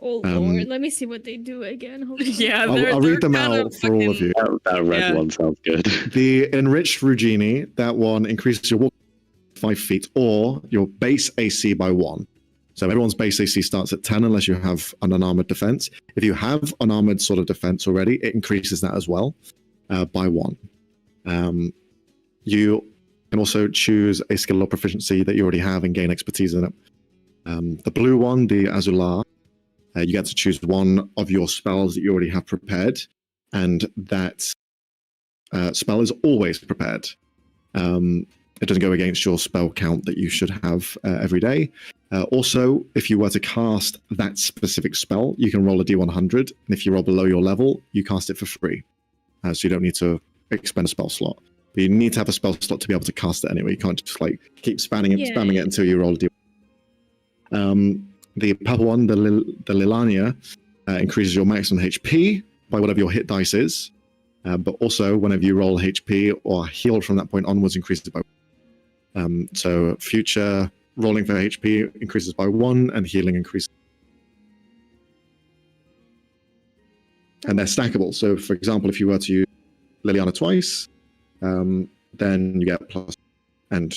Oh Lord, let me see what they do again. Hold on. Yeah, I'll read them out for all of you. That red Yeah. one sounds good. The enriched Rugini, that one increases your walk 5 feet or your base AC by 1. So everyone's base AC starts at 10 unless you have an unarmored defense. If you have unarmored sort of defense already, it increases that as well by 1. You can also choose a skill or proficiency that you already have and gain expertise in it. The blue one, the Azular, you get to choose one of your spells that you already have prepared, and that spell is always prepared. It doesn't go against your spell count that you should have every day. Also, if you were to cast that specific spell, you can roll a d100, and if you roll below your level, you cast it for free. So you don't need to expend a spell slot. But you need to have a spell slot to be able to cast it anyway. You can't just like keep spamming it until you roll a d100. The purple one, the Lilania, increases your maximum HP by whatever your hit dice is. But also, whenever you roll HP or heal from that point onwards, increases by 1. So future rolling for HP increases by 1, and healing increases. And they're stackable. So, for example, if you were to use Liliana twice, then you get plus, and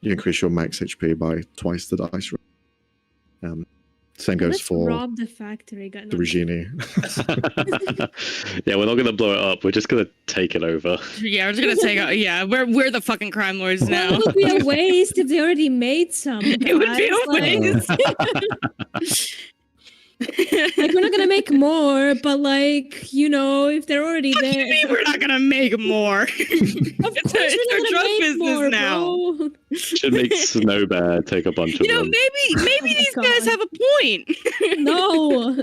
you increase your max HP by twice the dice roll. Same goes Let's for rob the factory. the Regini. Yeah, we're not going to blow it up. We're just going to take it over. Yeah, we're just gonna take out. Yeah, we're the fucking crime lords Well, now. it would be a waste if they already made some. It would be guys. a waste. Like, we're not gonna make more, but like, you know, if they're already What do there. you mean we're not gonna make more? Of course it's we're our drug gonna make business more, now. bro. Should make Snow Bear take a bunch of You know, them. maybe these God. guys have a point. No.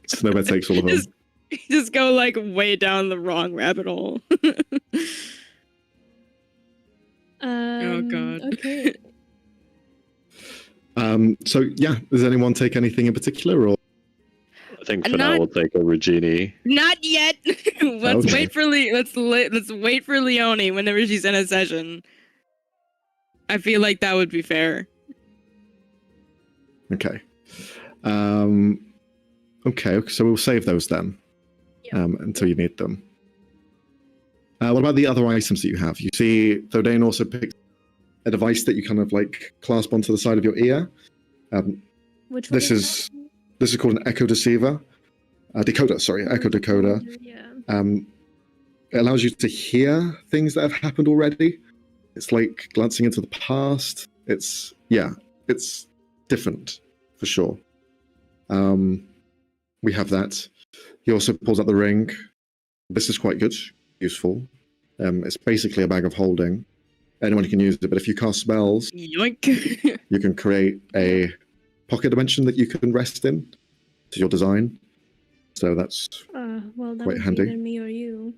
Snowbear takes all of them. Just go like way down the wrong rabbit hole. God. Okay. So yeah, does anyone take anything in particular, or I think for now we'll take a Regini. Not yet. Let's Okay. wait for let's wait for Leonie whenever she's in a session. I feel like that would be fair. okay? Okay, so we'll save those then until you need them. What about the other items that you have? You see, Thodain also picked a device that you kind of like clasp onto the side of your ear. Which one This is called an echo deceiver. Decoder, sorry, echo decoder. Yeah. It allows you to hear things that have happened already. It's like glancing into the past. It's different for sure. We have that. He also pulls out the ring. This is quite good, useful. It's basically a bag of holding. Anyone can use it, but if you cast spells, Yoink. you can create a pocket dimension that you can rest in to your design. So that's Well, that quite would handy. be either me or you.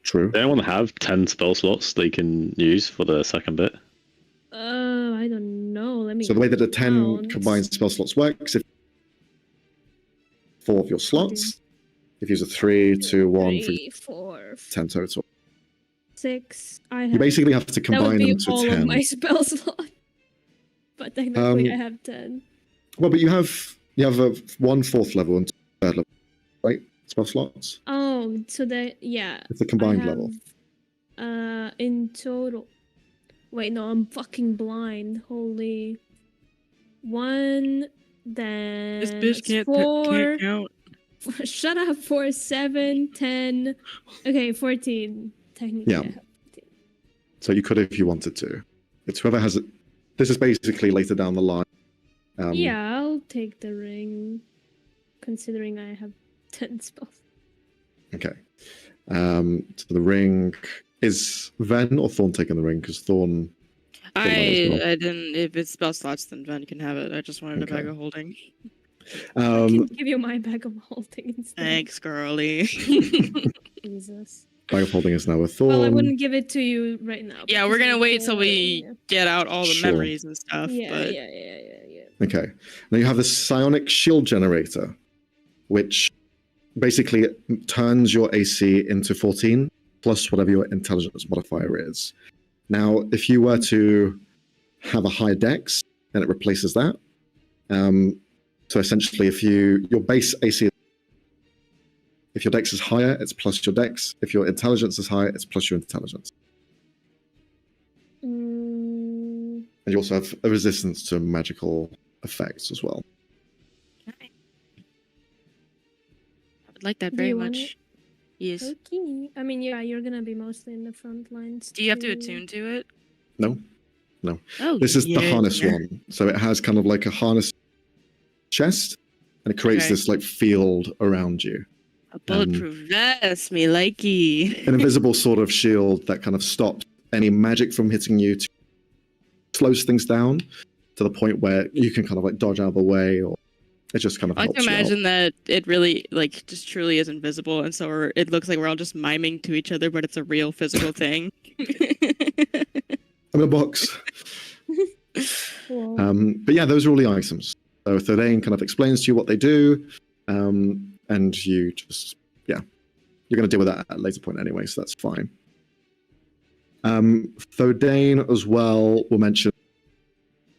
true. Does anyone have 10 spell slots they can use for the second bit? I don't know. Let me. So the way that a 10 count. combined spell slots works, if 4 of your slots, if you use a 3, 2, 1, 3, 4, 10 total. 6. I have. You basically have to that would combine be them to all 10. of my spell slot. But technically, Um, I have 10. Well, but you have a 1/4 level and 3rd level, right? Spell slots. Oh, so that It's a combined I have, level. In total. Wait, no, I'm fucking blind. Holy. 1, then. This bitch can't 4. count. Shut up. 4, 7, 10. Okay, 14. Technically, Yeah. I have 14. So you could if you wanted to. It's whoever has it. This is basically later down the line. Yeah, I'll take the ring. Considering I have 10 spells. Okay. So the ring is Ven or Thorn taking the ring? Because Thorn. I well. didn't. If it's spell slots, then Ven can have it. I just wanted Okay. a bag of holding. I can give you my bag of holding instead. Thanks, girly. Jesus. Bag of holding is now a thorn. Well, I wouldn't give it to you right now. Yeah, we're gonna wait till we get out all the Sure. memories and stuff. Yeah, but yeah. Okay. Now you have the psionic shield generator, which basically turns your AC into 14 plus whatever your intelligence modifier is. Now, if you were to have a higher dex, then it replaces that. So essentially, if your base AC, if your dex is higher, it's plus your dex. If your intelligence is higher, it's plus your intelligence. And you also have a resistance to magical effects as well. okay. I would like that Do very you want much. Yes. Okay. I mean, yeah, you're gonna be mostly in the front lines. Do you have to too. attune to it? No? Oh, This is the yeah. harness one. So it has kind of like a harness chest, and it creates Okay. this like field around you. A bulletproof vest, me likey. An invisible sort of shield that kind of stops any magic from hitting you, slows things down to the point where you can kind of like dodge out of the way, or it just kind of I helps can you out. imagine that it really, like, just truly is invisible, and so it looks like we're all just miming to each other, but it's a real physical thing. I'm in a box. Cool. But yeah, those are all the items. So Thordain kind of explains to you what they do, and you just, yeah, you're going to deal with that at a later point anyway, so that's fine. Thordain as well will mention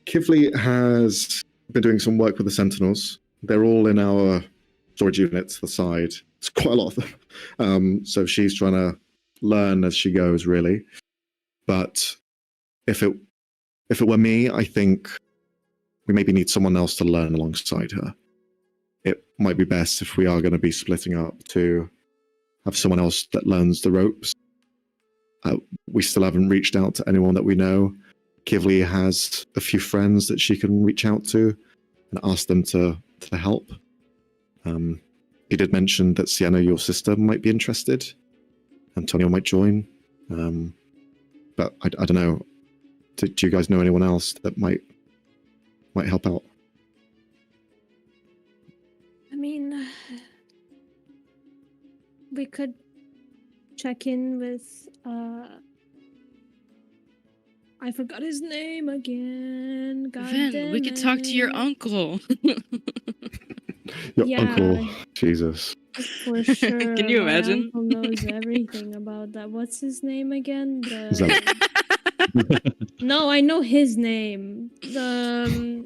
Kivli has been doing some work with the Sentinels. They're all in our storage unit to the side. It's quite a lot of them. So she's trying to learn as she goes, really. But if it were me, I think we maybe need someone else to learn alongside her. It might be best if we are going to be splitting up to have someone else that learns the ropes. We still haven't reached out to anyone that we know. Kivli has a few friends that she can reach out to and ask them to help. He did mention that Sienna, your sister, might be interested. Antonio might join. But I don't know. Do you guys know anyone else that might help out? I mean, we could check in with I forgot his name again. God Ven, damn we could talk to your it. uncle. Your Yeah. uncle, Jesus. For sure. Can you my imagine? uncle knows everything about that. What's his name again? Is that- No, I know his name. The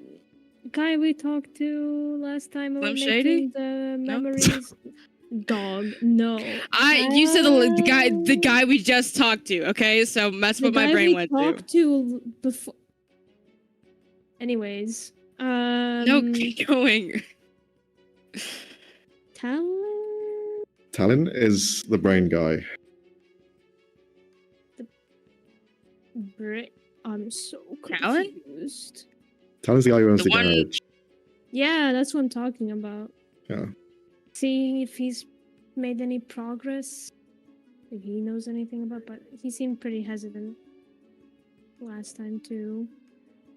guy we talked to last time we were Slim Shady? making the No? memories. Dog, no. You said the guy we just talked to. Okay, so that's The what my guy brain we went to. talked to before. Anyways, No, keep going. Talon. Talon is the brain guy. I'm so Talon? confused. Talon's the guy who owns The the one- garage. Yeah, that's what I'm talking about. Yeah. Seeing if he's made any progress, if he knows anything about, but he seemed pretty hesitant last time too.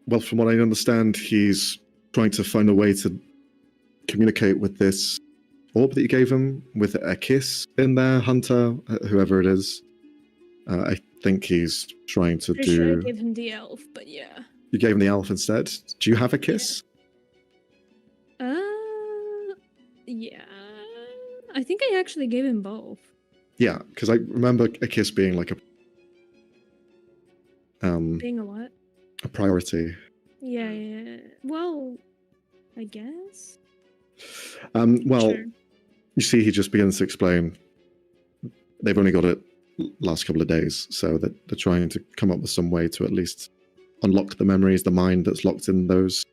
Well, from what I understand, he's trying to find a way to communicate with this orb that you gave him with a kiss in there, Hunter, whoever it is. I think he's trying to Pretty sure I do. gave him the elf, but yeah. You gave him the elf instead. Do you have a kiss? Yeah. I think I actually gave him both. Yeah, because I remember a kiss being like Being a what? a priority. Yeah. Well, I guess. Well, Sure. you see, he just begins to explain. They've only got it last couple of days, so that they're trying to come up with some way to at least unlock the memories, the mind that's locked in those.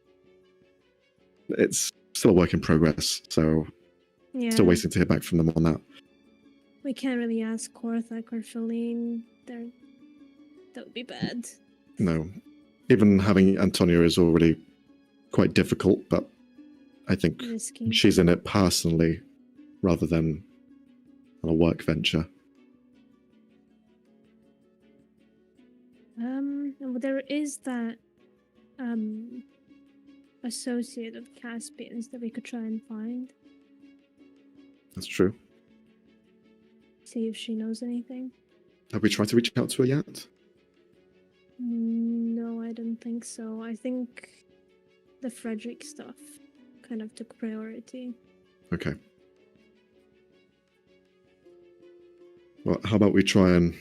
It's still a work in progress, so Yeah. still waiting to hear back from them on that. We can't really ask Korthak or Feline. That would be bad. No, even having Antonia is already quite difficult, but I think Risky. she's in it personally rather than on a work venture. There is that associate of Caspians that we could try and find. That's true. See if she knows anything. Have we tried to reach out to her yet? No, I don't think so. I think the Frederick stuff kind of took priority. Okay. Well, how about we try and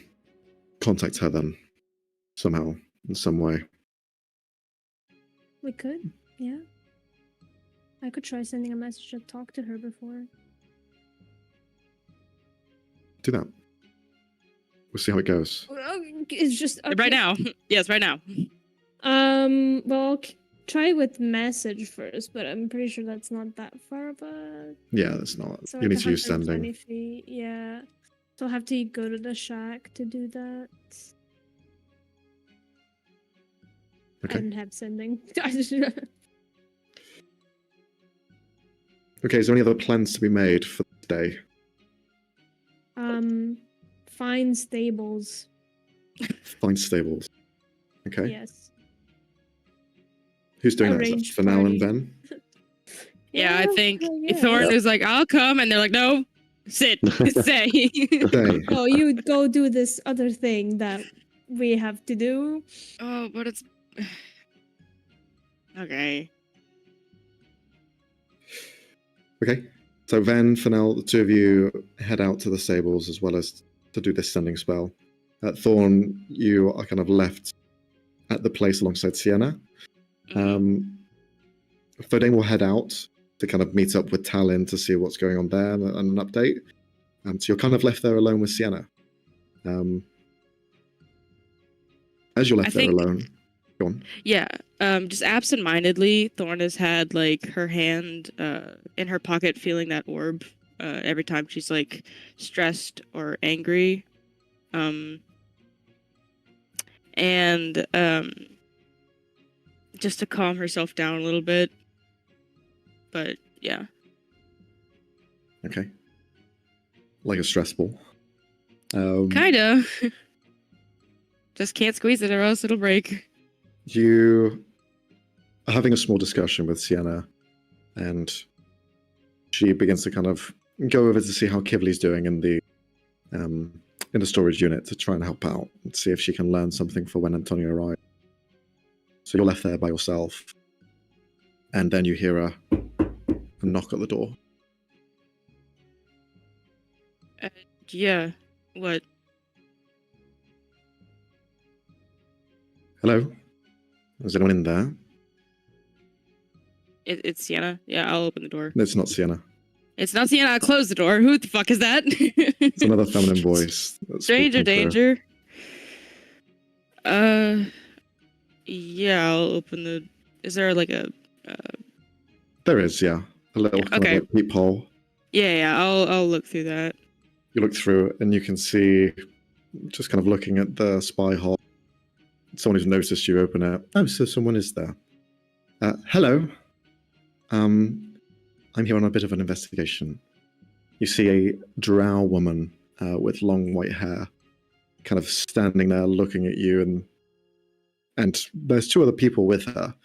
contact her then? Somehow, in some way. We could, yeah. I could try sending a message to talk to her before. Do that. We'll see how it goes. It's just okay. Right now. Yes, right now. Well, I'll try with message first, but I'm pretty sure that's not that far of a. Yeah, that's not. So You like need to use 120 sending. feet, yeah. So I'll have to go to the shack to do that. I Okay. didn't have sending. Okay, is there any other plans to be made for the day? Find stables. Find stables. Okay. Yes. Who's doing that? Is Arrange that Fennel and party. Ben? Yeah, I think guess. Thorn is like, I'll come, and they're like, no, sit, stay. Day. Oh, you go do this other thing that we have to do. Oh, but it's okay. Okay. So Ven, Fennel, the two of you head out to the stables as well as to do this sending spell. Thorn, you are kind of left at the place alongside Sienna. Fodane will head out to kind of meet up with Talon to see what's going on there and an update. So you're kind of left there alone with Sienna. As you're left there alone, go on. Yeah, just absentmindedly, Thorn has had like her hand in her pocket, feeling that orb every time she's like stressed or angry, and just to calm herself down a little bit. But yeah, Okay. Like a stress ball. kinda. Just can't squeeze it or else it'll break. You are having a small discussion with Sienna, and she begins to kind of go over to see how Kivli's doing in the storage unit to try and help out and see if she can learn something for when Antonio arrives. So you're left there by yourself, and then you hear a knock at the door. Yeah, what? Hello? Is anyone in there? It's Sienna. Yeah, I'll open the door. It's not Sienna. It's not Sienna. I'll close the door. Who the fuck is that? It's another feminine voice. that's Stranger speaking through. danger. Yeah, I'll open the. Is there like a? There is, yeah. A little kind okay. of like peephole. Yeah. I'll look through that. You look through it and you can see, just kind of looking at the spy hole, someone who's noticed you open it. Oh, so someone is there. Hello. I'm here on a bit of an investigation. You see a drow woman with long white hair kind of standing there looking at you, and there's two other people with her.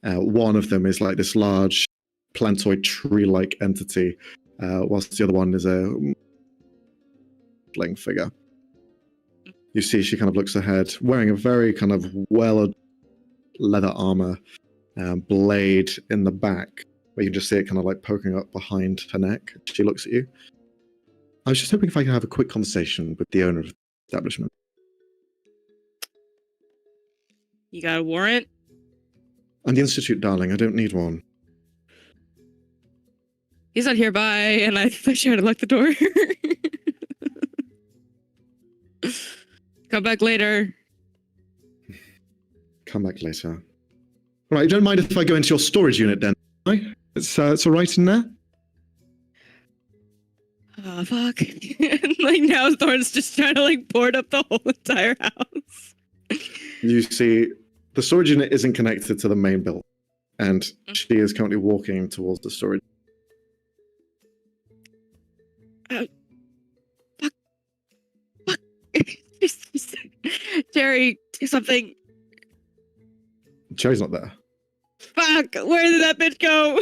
One of them is like this large plantoid tree-like entity, whilst the other one is a figure. You see she kind of looks ahead, wearing a very kind of well leather armor, blade in the back, where you can just see it kind of like poking up behind her neck. She looks at you. I was just hoping if I could have a quick conversation with the owner of the establishment. You got a warrant? I'm the Institute, darling. I don't need one. He's not here. Bye. And I try to lock the door. Come back later. Come back later. All right, you don't mind if I go into your storage unit then? Right? It's all right in there? Oh, fuck. Like now Thorn's just trying to like board up the whole entire house. You see, the storage unit isn't connected to the main building, and she is currently walking towards the storage. Fuck. Jerry, do something. Cherry's not there. Fuck, where did that bitch go?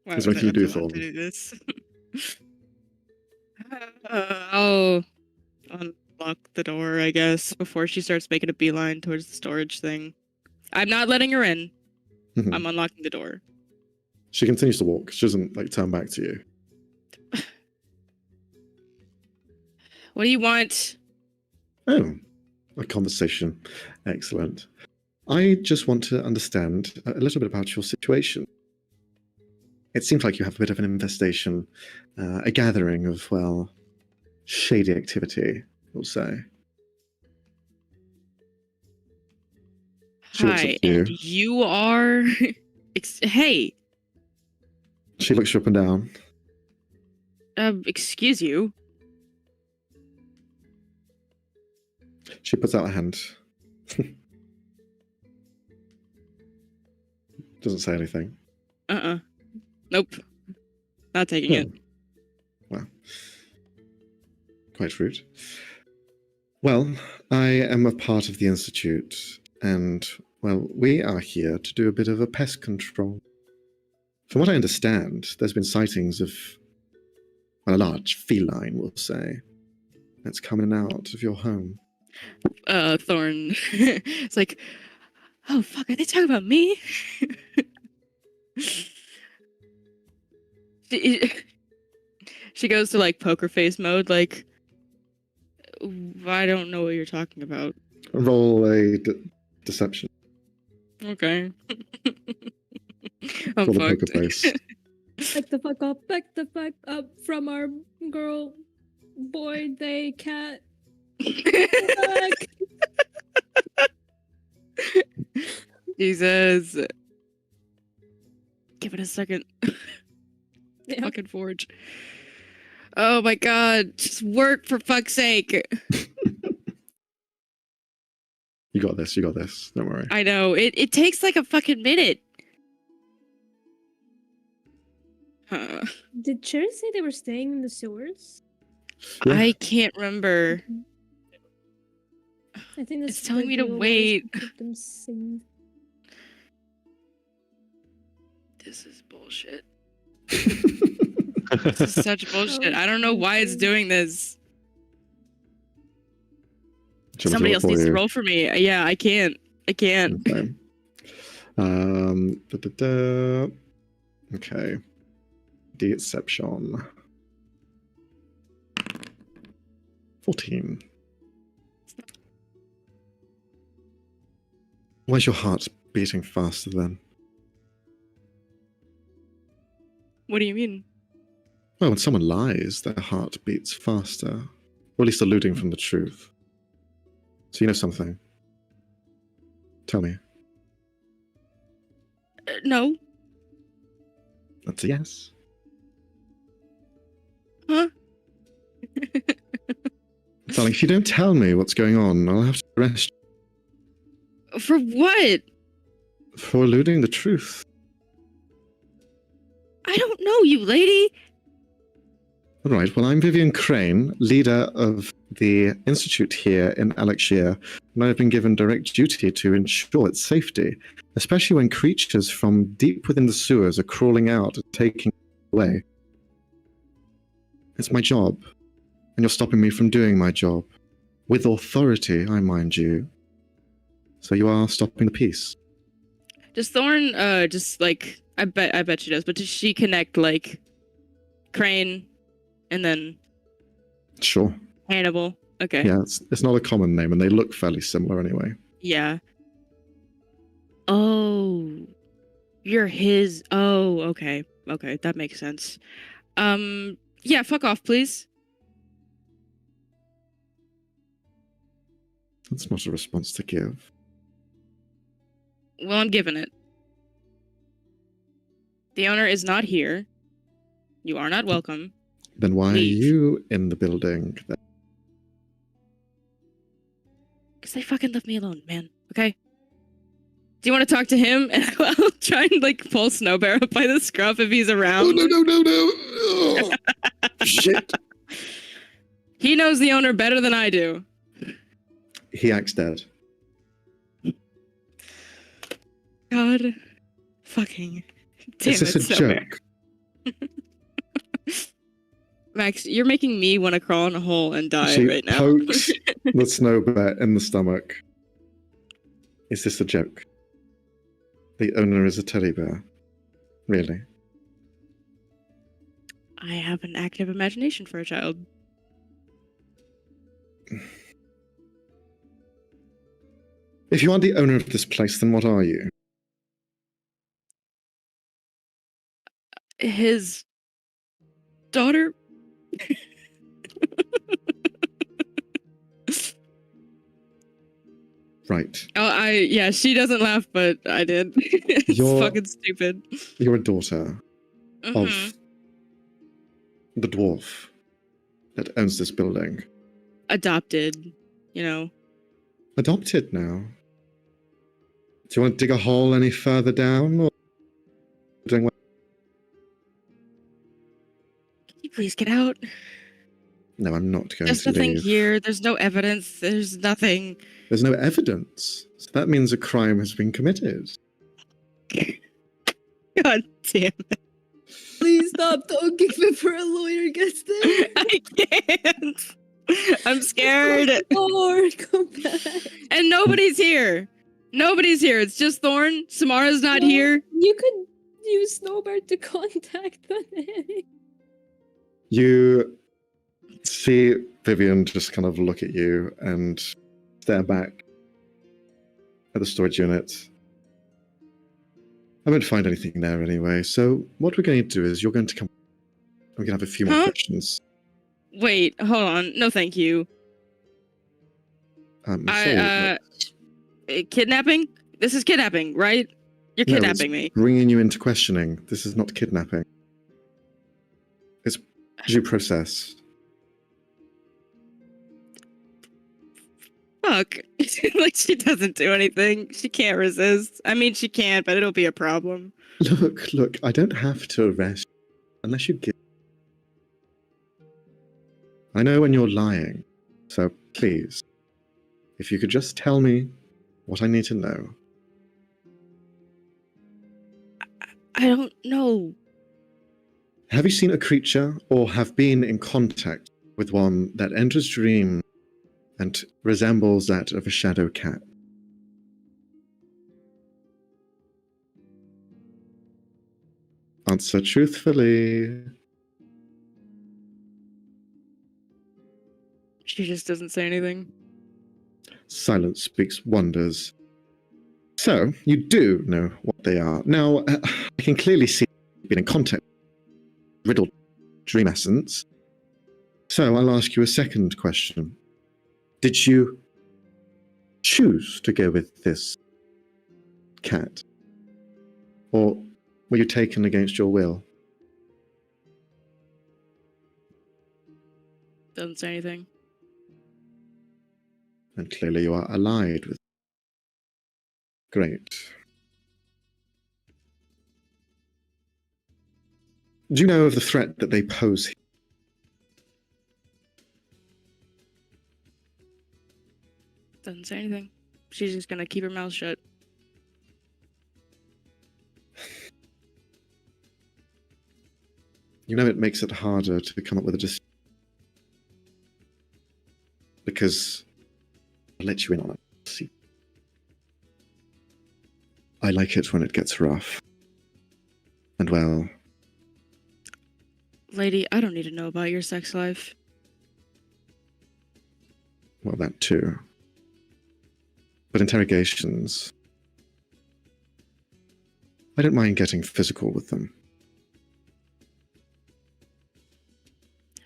Why Is there would anything you I do, want to Thorn? do this? I'll unlock the door, I guess, before she starts making a beeline towards the storage thing. I'm not letting her in. Mhm. I'm unlocking the door. She continues to walk. She doesn't like turn back to you. What do you want? Oh, a conversation. Excellent. I just want to understand a little bit about your situation. It seems like you have a bit of an infestation, a gathering of, well, shady activity, we'll say. She looks up Hi, to you. and you are... hey, She looks you up and down. excuse you. She puts out a hand. Doesn't say anything. Nope. Not taking it. Wow. Quite rude. Well, I am a part of the Institute, and, well, we are here to do a bit of a pest control. From what I understand, there's been sightings of, well, a large feline, we'll say, that's coming out of your home. Thorn. It's like, oh, fuck, are they talking about me? She goes to, like, poker face mode, like, I don't know what you're talking about. Roll a deception. Okay. I'm Roll a poker fucked. face. Back the fuck up from our girl, boy, they, cat. Fuck. Jesus. Give it a second. Yeah. Fucking forge. Oh my god. Just work for fuck's sake. You got this, you got this. Don't worry. I know. It takes like a fucking minute. Huh. Did Cherry say they were staying in the sewers? Yeah. I can't remember. I think that's It's telling the me to deal was wait. keep them safe. This is bullshit. This is such bullshit. I don't know why it's doing this. Somebody else needs to roll for me. Yeah, I can't. I can't. Okay. Okay. Deception. 14. Why is your heart beating faster then? What do you mean? Well, when someone lies, their heart beats faster. Or at least alluding from the truth. So you know something. Tell me. No. That's a yes. Huh? Darling, if you don't tell me what's going on, I'll have to arrest For what? you for alluding the truth. I don't know, you lady. All right, well, I'm Vivian Crane, leader of the Institute here in Alexia, and I've been given direct duty to ensure its safety, especially when creatures from deep within the sewers are crawling out and taking away. It's my job, and you're stopping me from doing my job. With authority, I mind you. So you are stopping the peace. Does Thorn just like I bet she does, but does she connect like Crane and then Sure. Hannibal? Okay. Yeah, it's not a common name, and they look fairly similar anyway. Yeah. Oh. You're his. Oh, okay. Okay, that makes sense. Yeah, fuck off, please. That's not a response to give. Well, I'm giving it. The owner is not here. You are not welcome. Then why Leave. are you in the building? Because they fucking left me alone, man. Okay? Do you want to talk to him? And I'll try and like pull Snowbear up by the scruff if he's around. Oh, no. Oh, shit. He knows the owner better than I do. He acts dead. God fucking damn Is it, this a Snowbear. joke? Max, you're making me want to crawl in a hole and die She right now. pokes the snow bear in the stomach. Is this a joke? The owner is a teddy bear. Really? I have an active imagination for a child. If you aren't the owner of this place, then what are you? His daughter. Right. Yeah, she doesn't laugh, but I did. It's You're- fucking stupid. You're a daughter Mhm. of the dwarf that owns this building. Adopted, you know. Adopted now. Do you want to dig a hole any further down? Or doing what? Can you please get out? No, I'm not going There's to nothing leave. here. There's no evidence. There's nothing. There's no evidence. So that means a crime has been committed. God damn it. Please stop talking before a lawyer gets there. I can't. I'm scared. Lord, come back. And nobody's here. Nobody's here. It's just Thorn. Samara's not Well, here. You could use Snowbird to contact them. You see Vivian just kind of look at you and stare back at the storage unit. I won't find anything there anyway, so what we're going to do is you're going to come. We're going to have a few more Huh? questions. Wait, hold on. No, thank you. Kidnapping? This is kidnapping, right? You're No, it's kidnapping me. bringing you into questioning. This is not kidnapping. It's due process. Fuck. Like, she doesn't do anything. She can't resist. I mean, she can, but it'll be a problem. Look, I don't have to arrest you unless you give. I know when you're lying, so please, if you could just tell me what I need to know. I don't know. Have you seen a creature or have been in contact with one that enters dream and resembles that of a shadow cat? Answer truthfully. She just doesn't say anything. Silence speaks wonders. So, you do know what they are. Now, I can clearly see you've been in contact with riddled dream essence. So, I'll ask you a second question. Did you choose to go with this cat? Or were you taken against your will? Doesn't say anything. And clearly you are allied with. Great. Do you know of the threat that they pose? Doesn't say anything. She's just gonna keep her mouth shut. You know it makes it harder to come up with a decision. Because I'll let you in on it. See. I like it when it gets rough. And well, Lady, I don't need to know about your sex life. that too. But interrogations, I don't mind getting physical with them.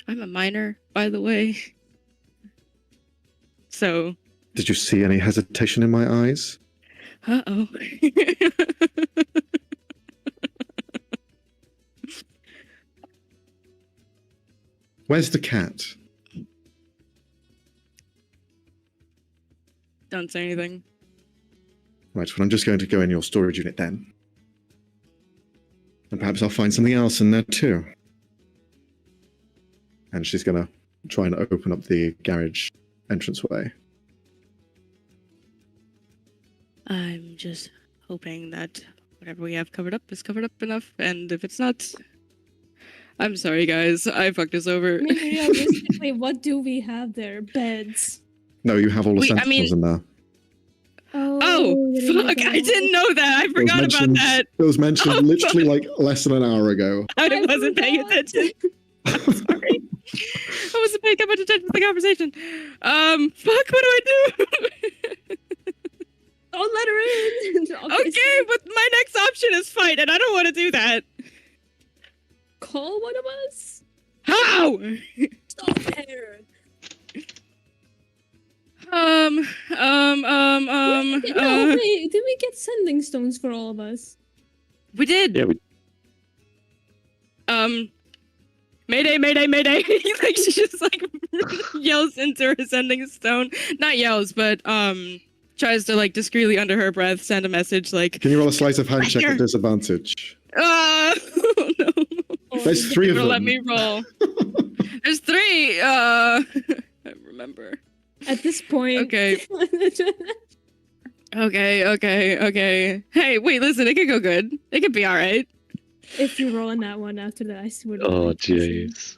I'm a minor, by the way. So. Did you see any hesitation in my eyes? Uh-oh. Where's the cat? Don't say anything. Right, well, I'm just going to go in your storage unit then. And perhaps I'll find something else in there too. And she's going to try and open up the garage entranceway. I'm just hoping that whatever we have covered up is covered up enough, and if it's not, I'm sorry, guys. I fucked us over. I mean, realistically, what do we have there? Beds. No, you have all the I sentinels mean- in there. Oh, fuck! I didn't know that. I forgot about that. It was mentioned literally like less than an hour ago. I wasn't paying forgot. attention. I'm sorry. I wasn't paying that much attention to the conversation. Fuck, what do I do? Don't let her in. Okay, but my next option is fight, and I don't want to do that. Call one of us. How? Stop there. No, Wait, did we get sending stones for all of us? we did. Yeah, Mayday, mayday, mayday. Like, she just, like, yells into her sending stone. Not yells, but, tries to, like, discreetly under her breath send a message, like, Can you roll a sleight of hand check Here. at disadvantage? oh, no. There's 3 of them. Let me roll. There's 3. I remember. At this point. Okay. Okay. Hey, wait, listen, it could go good. It could be alright. If you roll on that one after that, I swear to oh God. jeez.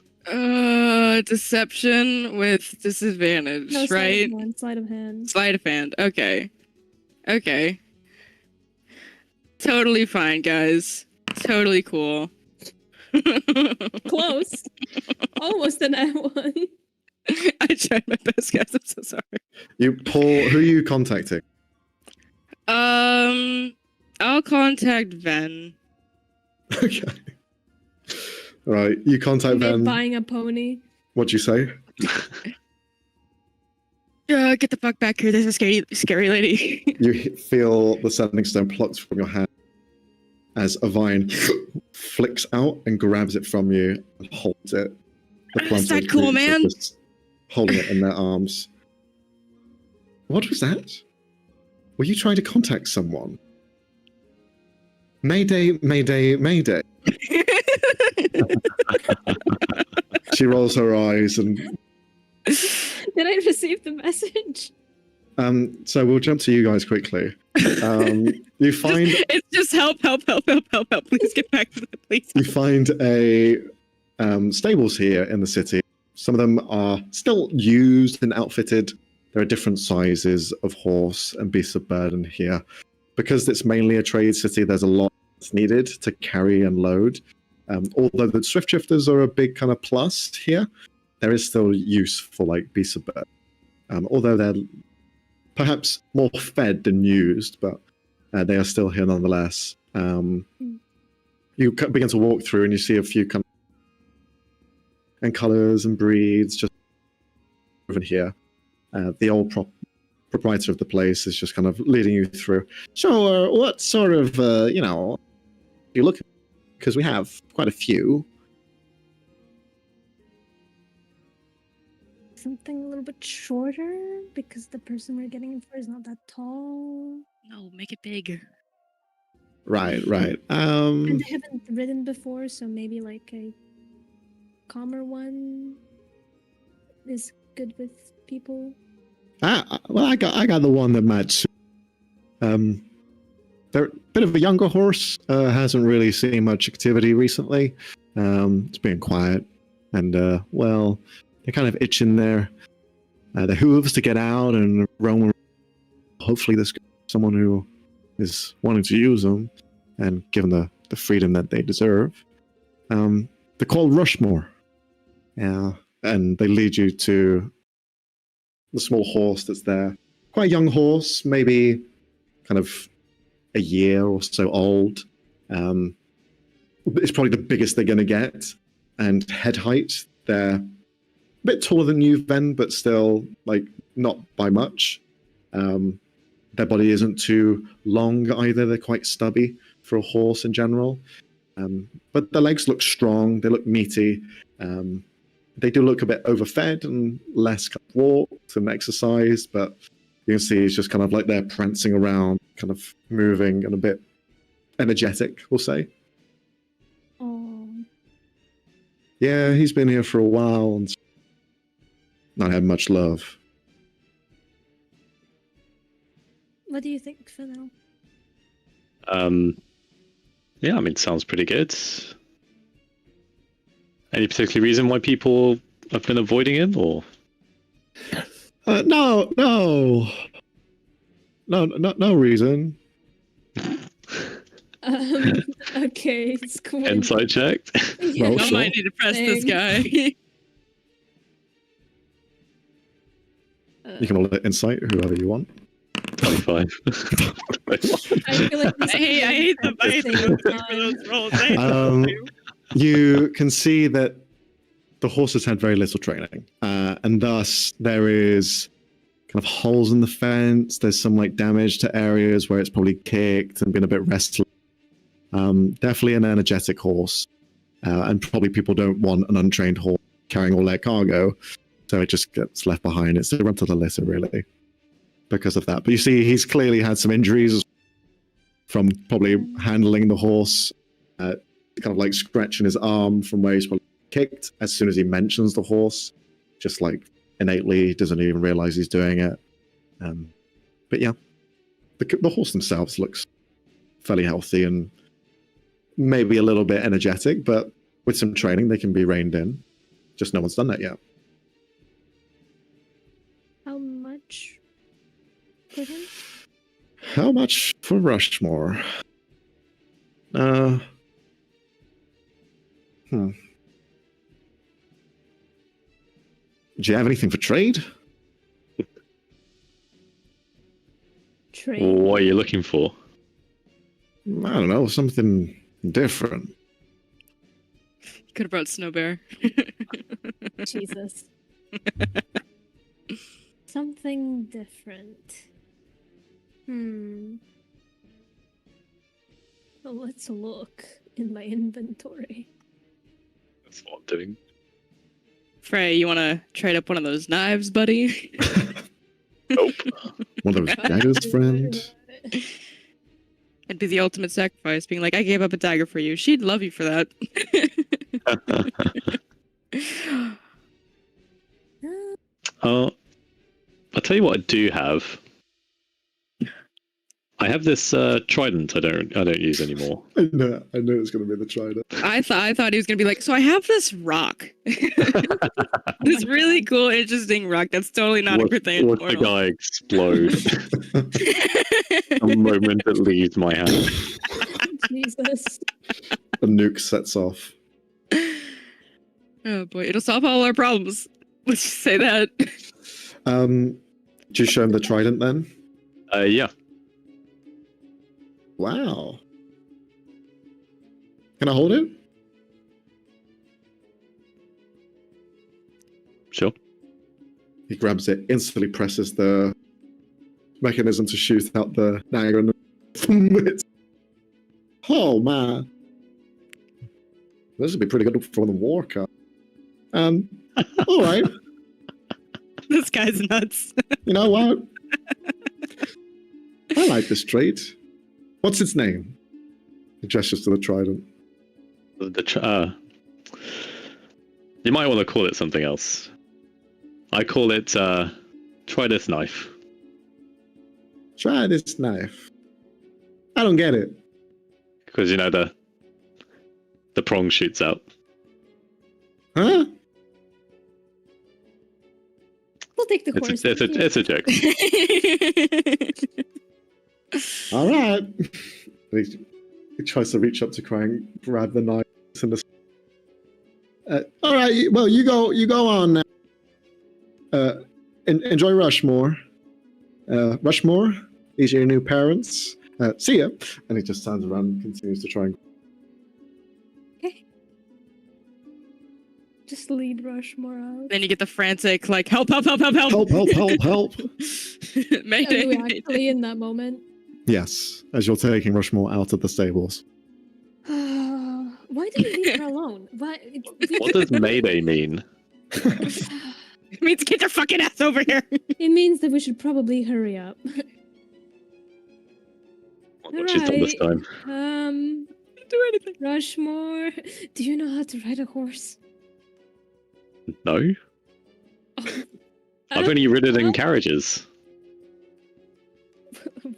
Deception with disadvantage, No, right? Sleight of hand. Sleight of hand. Okay. Totally fine, guys. Totally cool. Close. Almost a that one. I tried my best, guys. I'm so sorry. You pull. Who are you contacting? I'll contact Ven. Okay. Right. You contact Maybe them. buying a pony. What'd you say? Get the fuck back here. There's a scary lady. You feel the sending stone plucked from your hand as a vine flicks out and grabs it from you and holds it. The Is that cool, roots are man? just holding it in their arms. What was that? Were you trying to contact someone? Mayday, mayday, mayday. She rolls her eyes and Did I receive the message? so we'll jump to you guys quickly. You find It's just help. Please get back to the police. you find a stables here in the city. Some of them are still used and outfitted. There are different sizes of horse and beasts of burden here. Because it's mainly a trade city, there's a lot that's needed to carry and load. Although the swift shifters are a big kind of plus here, there is still use for like beasts of burden. Although they're perhaps more fed than used, but they are still here nonetheless. You begin to walk through and you see a few kind of and colors and breeds just over here. The old proprietor of the place is just kind of leading you through. So, what sort of, you look? Because we have quite a few. Something a little bit shorter because the person we're getting it for is not that tall. No, make it big. Right. And they haven't ridden before, so maybe like a calmer one is good with people. I got the one that matched. They're a bit of a younger horse. Hasn't really seen much activity recently. It's been quiet, and they're kind of itching their hooves to get out and roam. Hopefully, there's someone who is wanting to use them and give them the freedom that they deserve. They're called Rushmore. Yeah, and they lead you to the small horse that's there. Quite a young horse, maybe kind of a year or so old. It's probably the biggest they're going to get. And head height, they're a bit taller than you, Ven, but still, like, not by much. Their body isn't too long either. They're quite stubby for a horse in general. But the legs look strong. They look meaty. They do look a bit overfed and less kind of walked and exercised, but you can see it's just kind of like they're prancing around, kind of moving and a bit energetic, we'll say. Oh, Yeah, he's been here for a while and not had much love. what do you think for now? Yeah, I mean, sounds pretty good. Any particular reason why people have been avoiding it, or? No reason. Okay, it's cool. Insight check. Well, I sure. might need to press this guy. You can roll it insight, whoever you want. 25. I feel like I hate the for those rolls. I hate them. You can see that the horse has had very little training, and thus there is kind of holes in the fence. There's some like damage to areas where it's probably kicked and been a bit restless. Definitely an energetic horse, and probably people don't want an untrained horse carrying all their cargo, so it just gets left behind. It's the run to the litter, really, because of that. But you see, he's clearly had some injuries from probably handling the horse, kind of like scratching his arm from where he's probably kicked as soon as he mentions the horse, just like innately doesn't even realize he's doing it. But yeah, the horse themselves looks fairly healthy and maybe a little bit energetic, but with some training they can be reined in. Just no one's done that yet. How much for him? How much for Rushmore? Do you have anything for trade? Trade. What are you looking for? I don't know, something different. Could have brought Snow Bear. Jesus. Something different. Well, let's look in my inventory. That's what I'm doing. Frey, you want to trade up one of those knives, buddy? Nope. One of those daggers, friend. It'd be the ultimate sacrifice, being like, I gave up a dagger for you. She'd love you for that. I'll tell you what I do have. I have this trident I don't use anymore. I knew it was going to be the trident. I thought he was gonna be like, so I have this rock, this really cool, interesting rock that's totally not a Grithian Watch the portal. guy explode the moment it leaves my hand. Jesus. The nuke sets off. Oh boy, it'll solve all our problems. Let's just say that. Do you show him the trident then? Yeah. Wow. Can I hold it? Sure. He grabs it, instantly presses the mechanism to shoot out the dagger, and oh man, this would be pretty good for the war card. All right. This guy's nuts. You know what? I like this trait. What's its name? He gestures to the trident. You might want to call it something else. I call it try this knife. Try this knife. I don't get it. Because you know the prong shoots out. Huh? We'll take the horse. It's a joke. All right. He tries to reach up to Krang, grab the knife. All right. Well, you go on now. Enjoy Rushmore. Rushmore, these are your new parents. See ya. And he just turns around and continues to try and... Okay. Just lead Rushmore out. Then you get the frantic, like, help, help, help, help, help. Help, help, help, help. Mayday, Are we mayday. actually in that moment? Yes, as you're taking Rushmore out of the stables. Why do you leave her alone? What What does Mayday mean? It means get your fucking ass over here. It means that we should probably hurry up. What she's done this time. Do anything. Rushmore, do you know how to ride a horse? No. I've only ridden in carriages.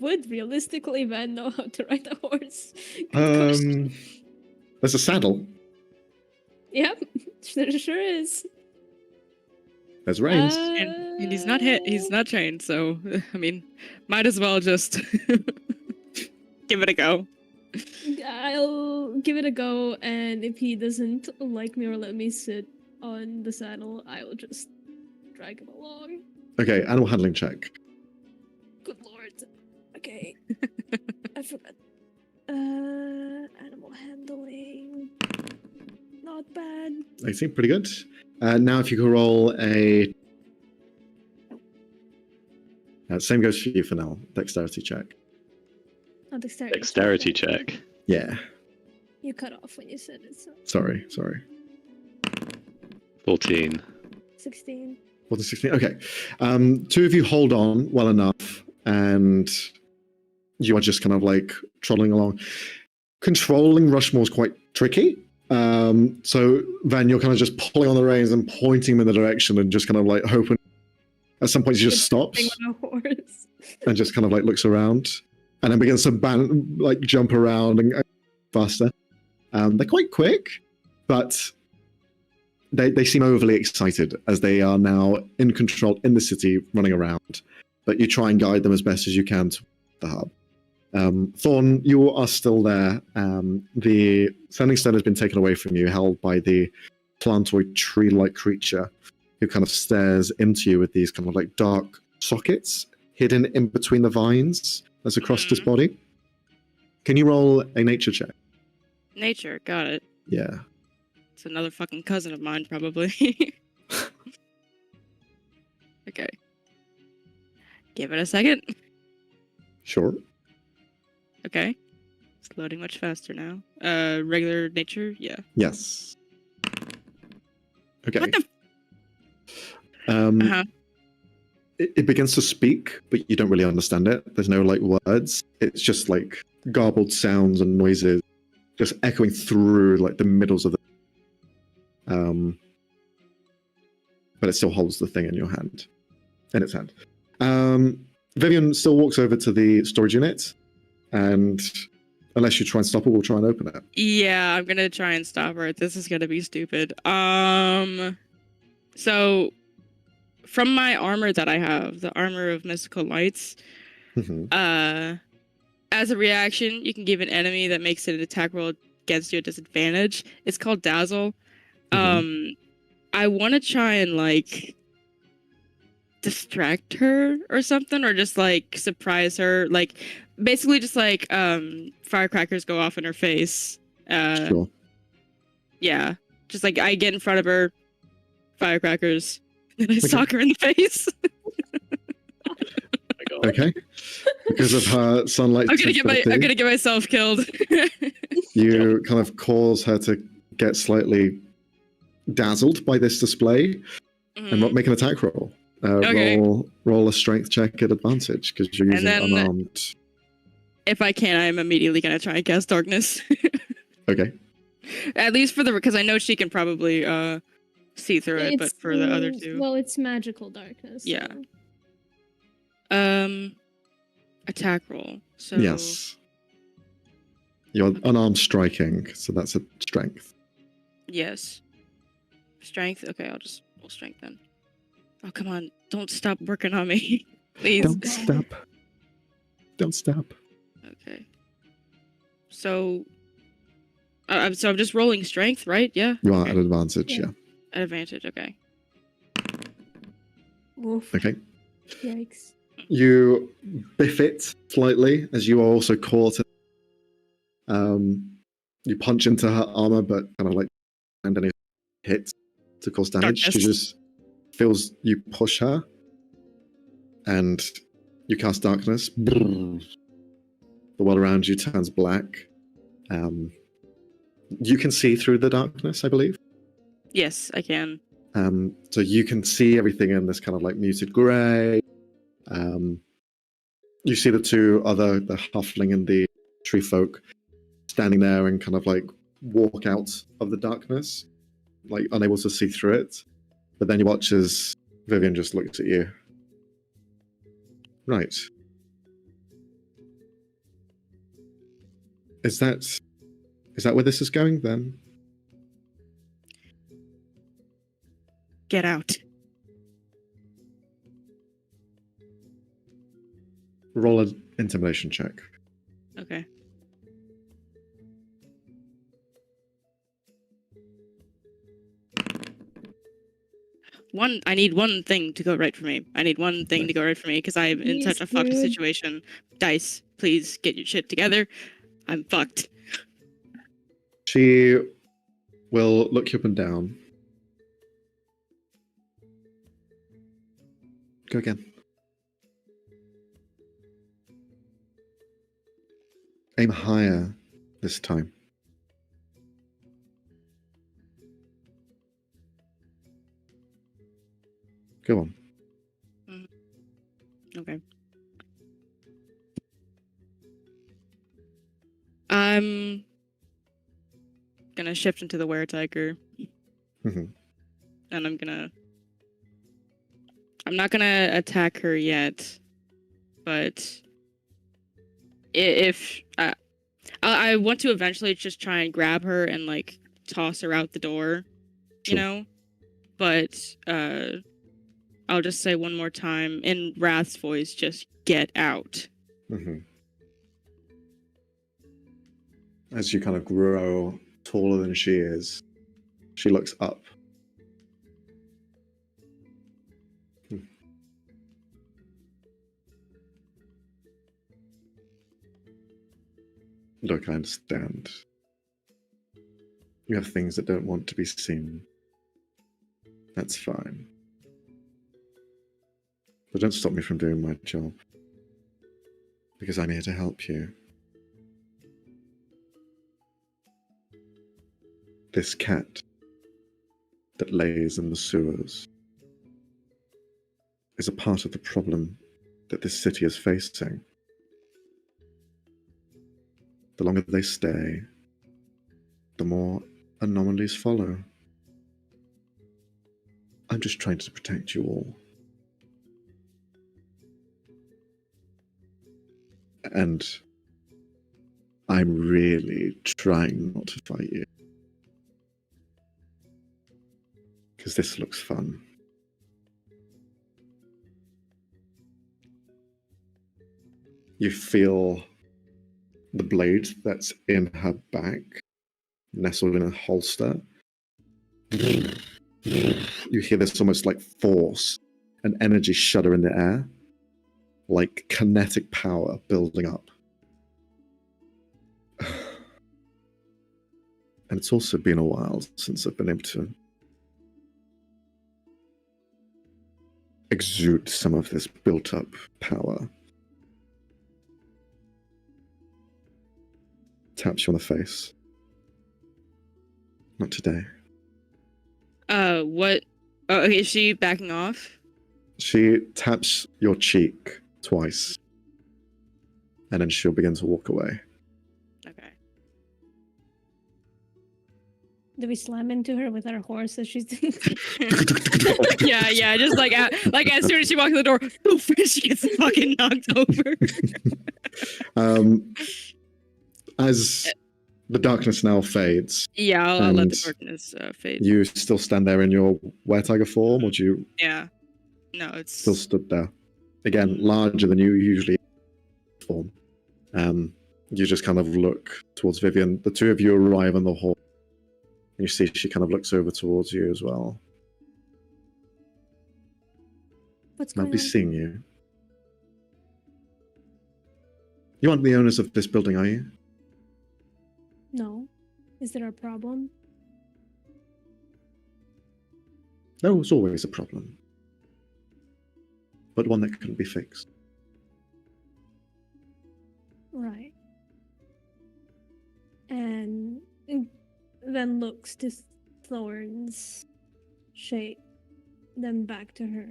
Would realistically Van know how to ride a horse? There's a saddle. Yep, There sure is. There's Reigns. And he's not hit. He's not chained. So I mean, might as well just give it a go. I'll give it a go, and if he doesn't like me or let me sit on the saddle, I will just drag him along. Okay, animal handling check. Good lord. Okay. I forgot. Animal handling. Not bad. They seem pretty good. Now, if you could roll a. Same goes for you for now. Dexterity check. Not dexterity. Dexterity check. Yeah. You cut off when you said it, so. Sorry. 14. 16. 14, 16. Okay. Two of you hold on well enough, and you are just kind of like trotting along. Controlling Rushmore is quite tricky. So Van, you're kind of just pulling on the reins and pointing him in the direction, and just kind of like hoping. At some point, he just stops On a horse. and just kind of like looks around, and then begins to like jump around and faster. They're quite quick, but they seem overly excited as they are now in control in the city, running around. But you try and guide them as best as you can to the hub. Thorn, you are still there. The Sending Stone has been taken away from you, held by the plantoid tree-like creature who kind of stares into you with these kind of like dark sockets hidden in between the vines that's across his body. Can you roll a nature check? Nature, got it. Yeah. It's another fucking cousin of mine, probably. Okay. Give it a second. Sure. Okay. It's loading much faster now. Regular nature? Yeah. Yes. Okay. What the? Uh-huh. It begins to speak, but you don't really understand it. There's no like words. It's just like garbled sounds and noises, just echoing through like the middles of the. But it still holds the thing in your hand, in its hand. Vivian still walks over to the storage unit, and unless you try and stop her, we'll try and open it. Yeah, I'm gonna try and stop her. This is gonna be stupid. So from my armor that I have, the armor of mystical lights, as a reaction, you can give an enemy that makes an attack roll against you a disadvantage. It's called Dazzle. I want to try and like distract her or something, or just like surprise her, like basically just like firecrackers go off in her face. Sure. Yeah, just like I get in front of her, firecrackers, and I sock her in the face. Okay. Because of her sunlight. I'm gonna get myself killed. You kind of cause her to get slightly dazzled by this display, and make an attack roll. Okay. Roll a strength check at advantage because you're using unarmed. If I can, I'm immediately gonna try and cast darkness. Okay. At least for because I know she can probably see through it, but for the other two. Well, it's magical darkness. Yeah. So. Attack roll. So Yes. You're unarmed striking, so that's a strength. Yes. Strength. Okay, I'll just roll strength then. Oh come on! Don't stop working on me, please. Don't stop. Don't stop. Okay. So. I'm just rolling strength, right? Yeah. You are at advantage, yeah. At advantage. Okay. Oof. Okay. Yikes. You biff it slightly as you are also caught. You punch into her armor, but kind of like and any hit to cause damage. Darkness. She just feels you push her, and you cast darkness. The world around you turns black. You can see through the darkness, I believe. Yes, I can. So you can see everything in this kind of like muted grey. You see the halfling and the tree folk standing there and kind of like walk out of the darkness, like unable to see through it. But then you watch as Vivian just looks at you. Right. Is that where this is going then? get out. Roll an intimidation check. Okay. I need one thing to go right for me. I need one thing to go right for me because I'm in such a fucked Dude. situation. Dice, please get your shit together. I'm fucked. She will look you up and down. Go again. Aim higher this time. Go on. Okay. I'm gonna shift into the were-tiger. Mhm. And I'm not gonna attack her yet, but if I want to eventually just try and grab her and like toss her out the door, Sure. you know, but I'll just say one more time in Wrath's voice, just get out. Mhm. As you kind of grow taller than she is, she looks up. Look, I understand. You have things that don't want to be seen. That's fine. But don't stop me from doing my job. Because I'm here to help you. This cat that lays in the sewers is a part of the problem that this city is facing. The longer they stay, the more anomalies follow. I'm just trying to protect you all. And I'm really trying not to fight you. Because this looks fun. You feel the blade that's in her back, nestled in a holster. You hear this almost like force and energy shudder in the air, like kinetic power building up. And it's also been a while since I've been able to exude some of this built up power. Taps you on the face. Not today. What? Oh, okay, is she backing off? She taps your cheek twice. And then she'll begin to walk away. Okay. Do we slam into her with our horse as she's yeah, just like as soon as she walks in the door, poof, she gets fucking knocked over. As the darkness now fades, Yeah, I'll let And the darkness fade. you still stand there in your were-tiger form, or do you Yeah. No, it's still stood there? Again, larger than you usually form. You just kind of look towards Vivian. The two of you arrive on the hall. And you see she kind of looks over towards you as well. What's I'll going be on? seeing you. You aren't the owners of this building, are you? No. Is there a problem? There was always a problem. But one that couldn't be fixed. Right. And then looks to Thorns, shake, then back to her.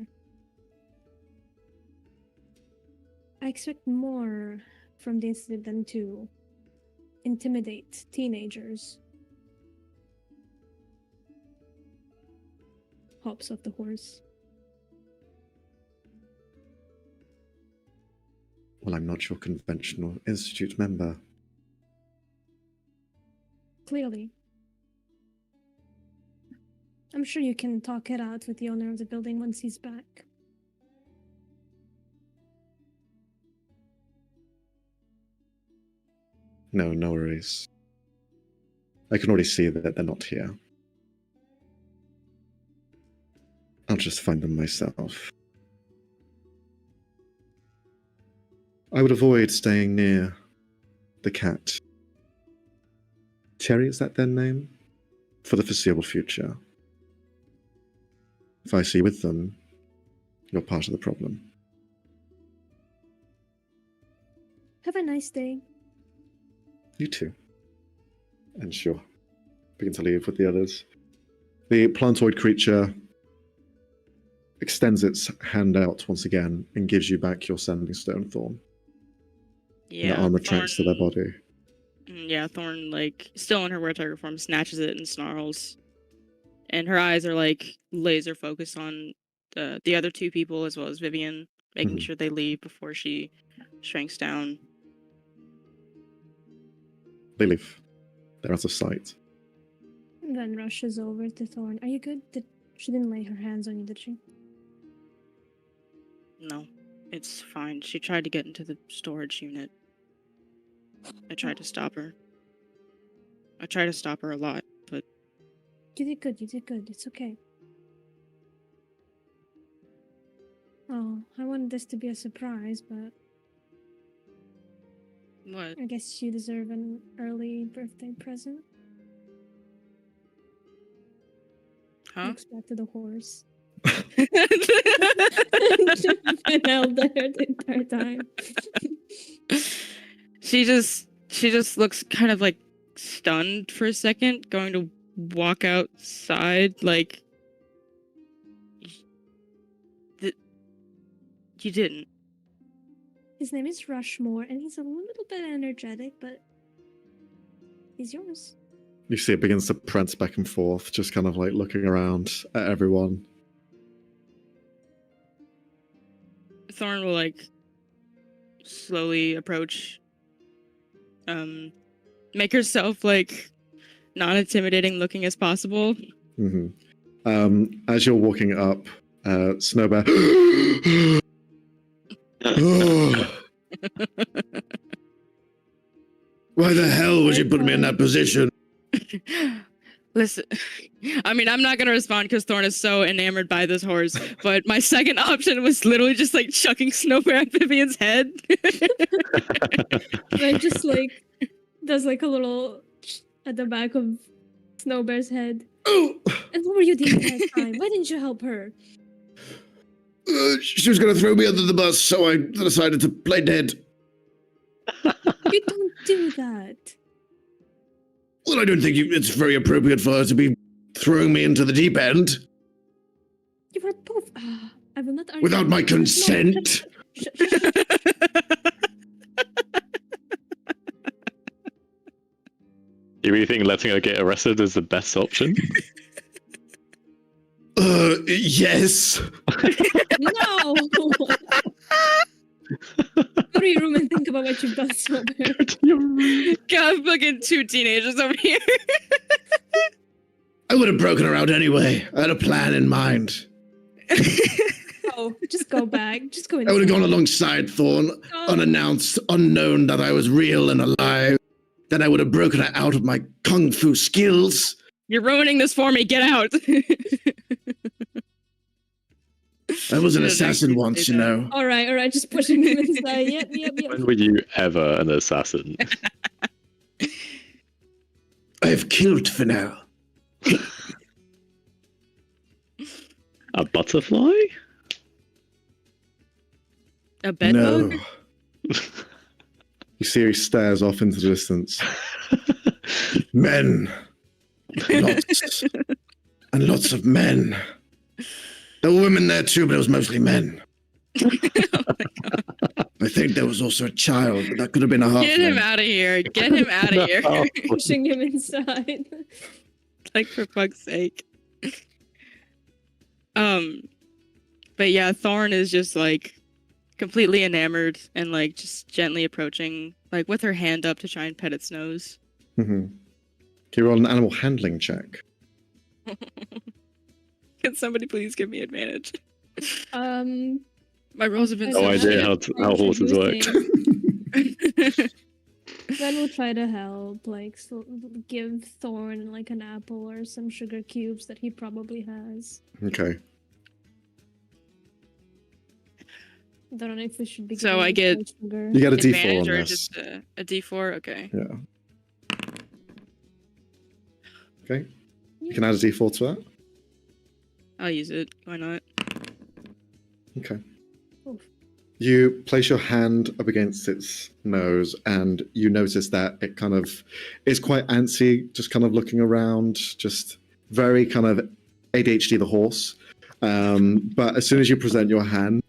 I expect more from the incident than to intimidate teenagers. Hops off the horse. Well, I'm not your conventional institute member. Clearly. I'm sure you can talk it out with the owner of the building once he's back. No, no worries. I can already see that they're not here. I'll just find them myself. I would avoid staying near the cat. Cherry, is that their name? For the foreseeable future. If I see you with them, you're part of the problem. Have a nice day. You too. And she'll begin to leave with the others. The plantoid creature extends its hand out once again and gives you back your sanding stone, Thorn. Yeah. The arm retracts to their body. Yeah, Thorn, like, still in her Weretiger form, snatches it and snarls. And her eyes are, like, laser focused on the other two people as well as Vivian, making sure they leave before she shrinks down. They leave. They're out of sight. And then rushes over to Thorn. Are you good? She didn't lay her hands on you, did she? No, it's fine. She tried to get into the storage unit. I tried to stop her. I tried to stop her a lot, but... You did good, It's okay. Oh, I wanted this to be a surprise, but What? I guess you deserve an early birthday present. Huh? Looks back to the horse. Been held there the entire time. She just looks kind of like stunned for a second, going to walk outside, like... You didn't. His name is Rushmore, and he's a little bit energetic, but he's yours. You see it begins to prance back and forth, just kind of like looking around at everyone. Thorn will, like, slowly approach, make herself, like, non-intimidating looking as possible. As you're walking up, Snowbear... Why the hell would you put me in that position? Listen, I mean, I'm not gonna respond because Thorn is so enamored by this horse, but my second option was literally just, like, chucking Snowbear at Vivian's head. Like, just, like, does, like, a little at the back of Snowbear's head. Oh! And what were you doing that time? Why didn't you help her? She was going to throw me under the bus, so I decided to play dead. You don't do that. Well, I don't think it's very appropriate for her to be throwing me into the deep end. You were both... I will not argue. Without my No, consent. You really think letting her get arrested is the best option? Yes. No! Go to your room and think about what you've done, Snowbear. God, fucking two teenagers over here. I would have broken her out anyway. I had a plan in mind. Oh, just go back. Just go I would have inside. gone alongside Thorn, unannounced, unknown that I was real and alive. Then I would have broken her out of my kung fu skills. You're ruining this for me. Get out. I was an Yeah, assassin thank you. once, you know. All right. Just pushing him inside. Yep. When were you ever an assassin? I have killed Fennel. A butterfly? A bed No. bug? You see he stares off into the distance. Men. Lots. And lots of men. There were women there too, but it was mostly men. I think there was also a child, but that could have been a half. Get him out of here. Get him out of here. Pushing him inside. Like, for fuck's sake. But yeah, Thorn is just, like, completely enamored and, like, just gently approaching, like, with her hand up to try and pet its nose. Can you roll an animal handling check? Can somebody please give me advantage? Um, My rolls have been No No so idea shit. how horses work. Then we'll try to help, like give Thorn like an apple or some sugar cubes that he probably has. Okay. Don't know if we should be. So giving I him get- more sugar. You get a D4 Advantage on or this. just a D4? Okay. Yeah. Okay. You can add a D4 to that. I'll use it. Why not? Okay. Oof. You place your hand up against its nose, and you notice that it kind of is quite antsy, just kind of looking around, just very kind of ADHD the horse. But as soon as you present your hand,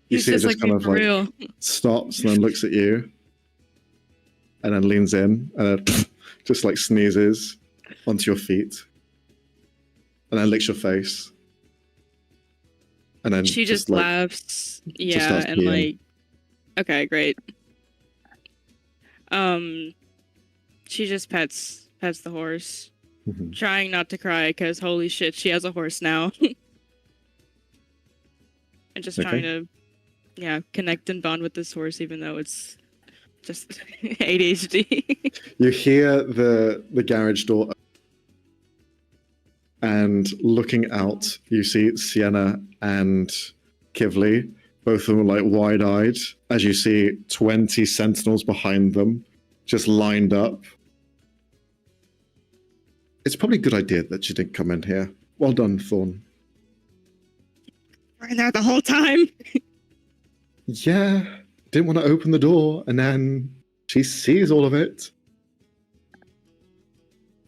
you He's see it just just like kind me of for like real. stops and then looks at you, and then leans in and then just like sneezes onto your feet, and then licks your face. And then She just like, laughs. starts Yeah, and peeing. like, okay, great. She just pets the horse, Mhm. trying not to cry because holy shit, she has a horse now. And just Okay. trying to, yeah, connect and bond with this horse, even though it's just ADHD. You hear the garage door, and looking out, you see Sienna and Kivli, both of them like wide-eyed, as you see 20 sentinels behind them, just lined up. It's probably a good idea that you didn't come in here. Well done, Thorn. Right there the whole time. Yeah, didn't want to open the door, and then she sees all of it.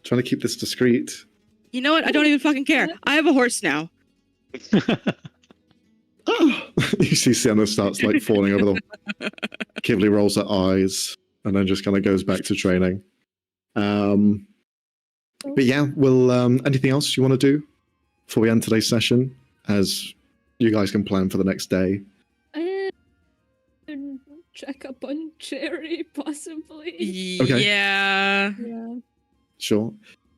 Trying to keep this discreet. You know what? I don't even fucking care. I have a horse now. Oh! You see Sienna starts like falling over the. Kivli rolls her eyes and then just kind of goes back to training. But yeah, well, anything else you want to do before we end today's session? As you guys can plan for the next day. Check up on Cherry, possibly. Okay. Yeah. Yeah. Sure.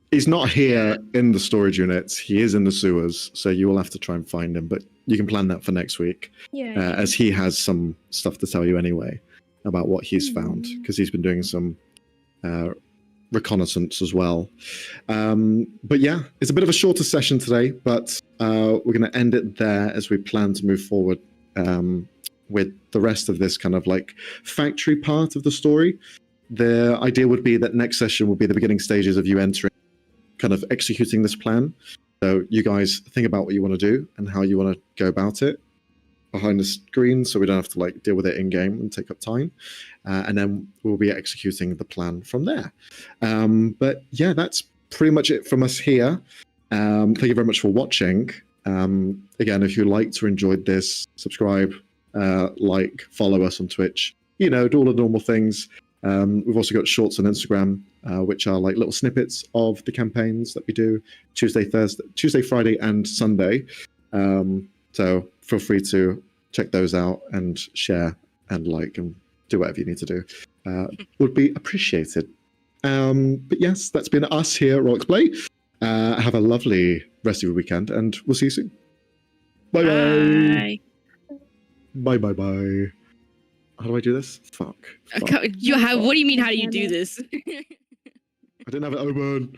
He's not here in the storage units. He is in the sewers, so you will have to try and find him. But you can plan that for next week, Yeah. as he has some stuff to tell you anyway about what he's found, because he's been doing some reconnaissance as well. But yeah, it's a bit of a shorter session today, but we're going to end it there as we plan to move forward with the rest of this kind of like factory part of the story. The idea would be that next session will be the beginning stages of you entering, kind of executing this plan. So you guys think about what you want to do and how you want to go about it behind the screen, so we don't have to like deal with it in game and take up time. And then we'll be executing the plan from there. But yeah, that's pretty much it from us here. Thank you very much for watching. Again, if you liked or enjoyed this, subscribe, like, follow us on Twitch. You know, do all the normal things. We've also got shorts on Instagram, which are like little snippets of the campaigns that we do Tuesday, Friday, and Sunday. So feel free to check those out and share and like and do whatever you need to do. Would be appreciated. But yes, that's been us here at Rolex Play. Have a lovely rest of your weekend, and we'll see you soon. Bye bye. Bye bye bye. How do I do this? Fuck. What do you mean? How do you do this? I didn't have it open.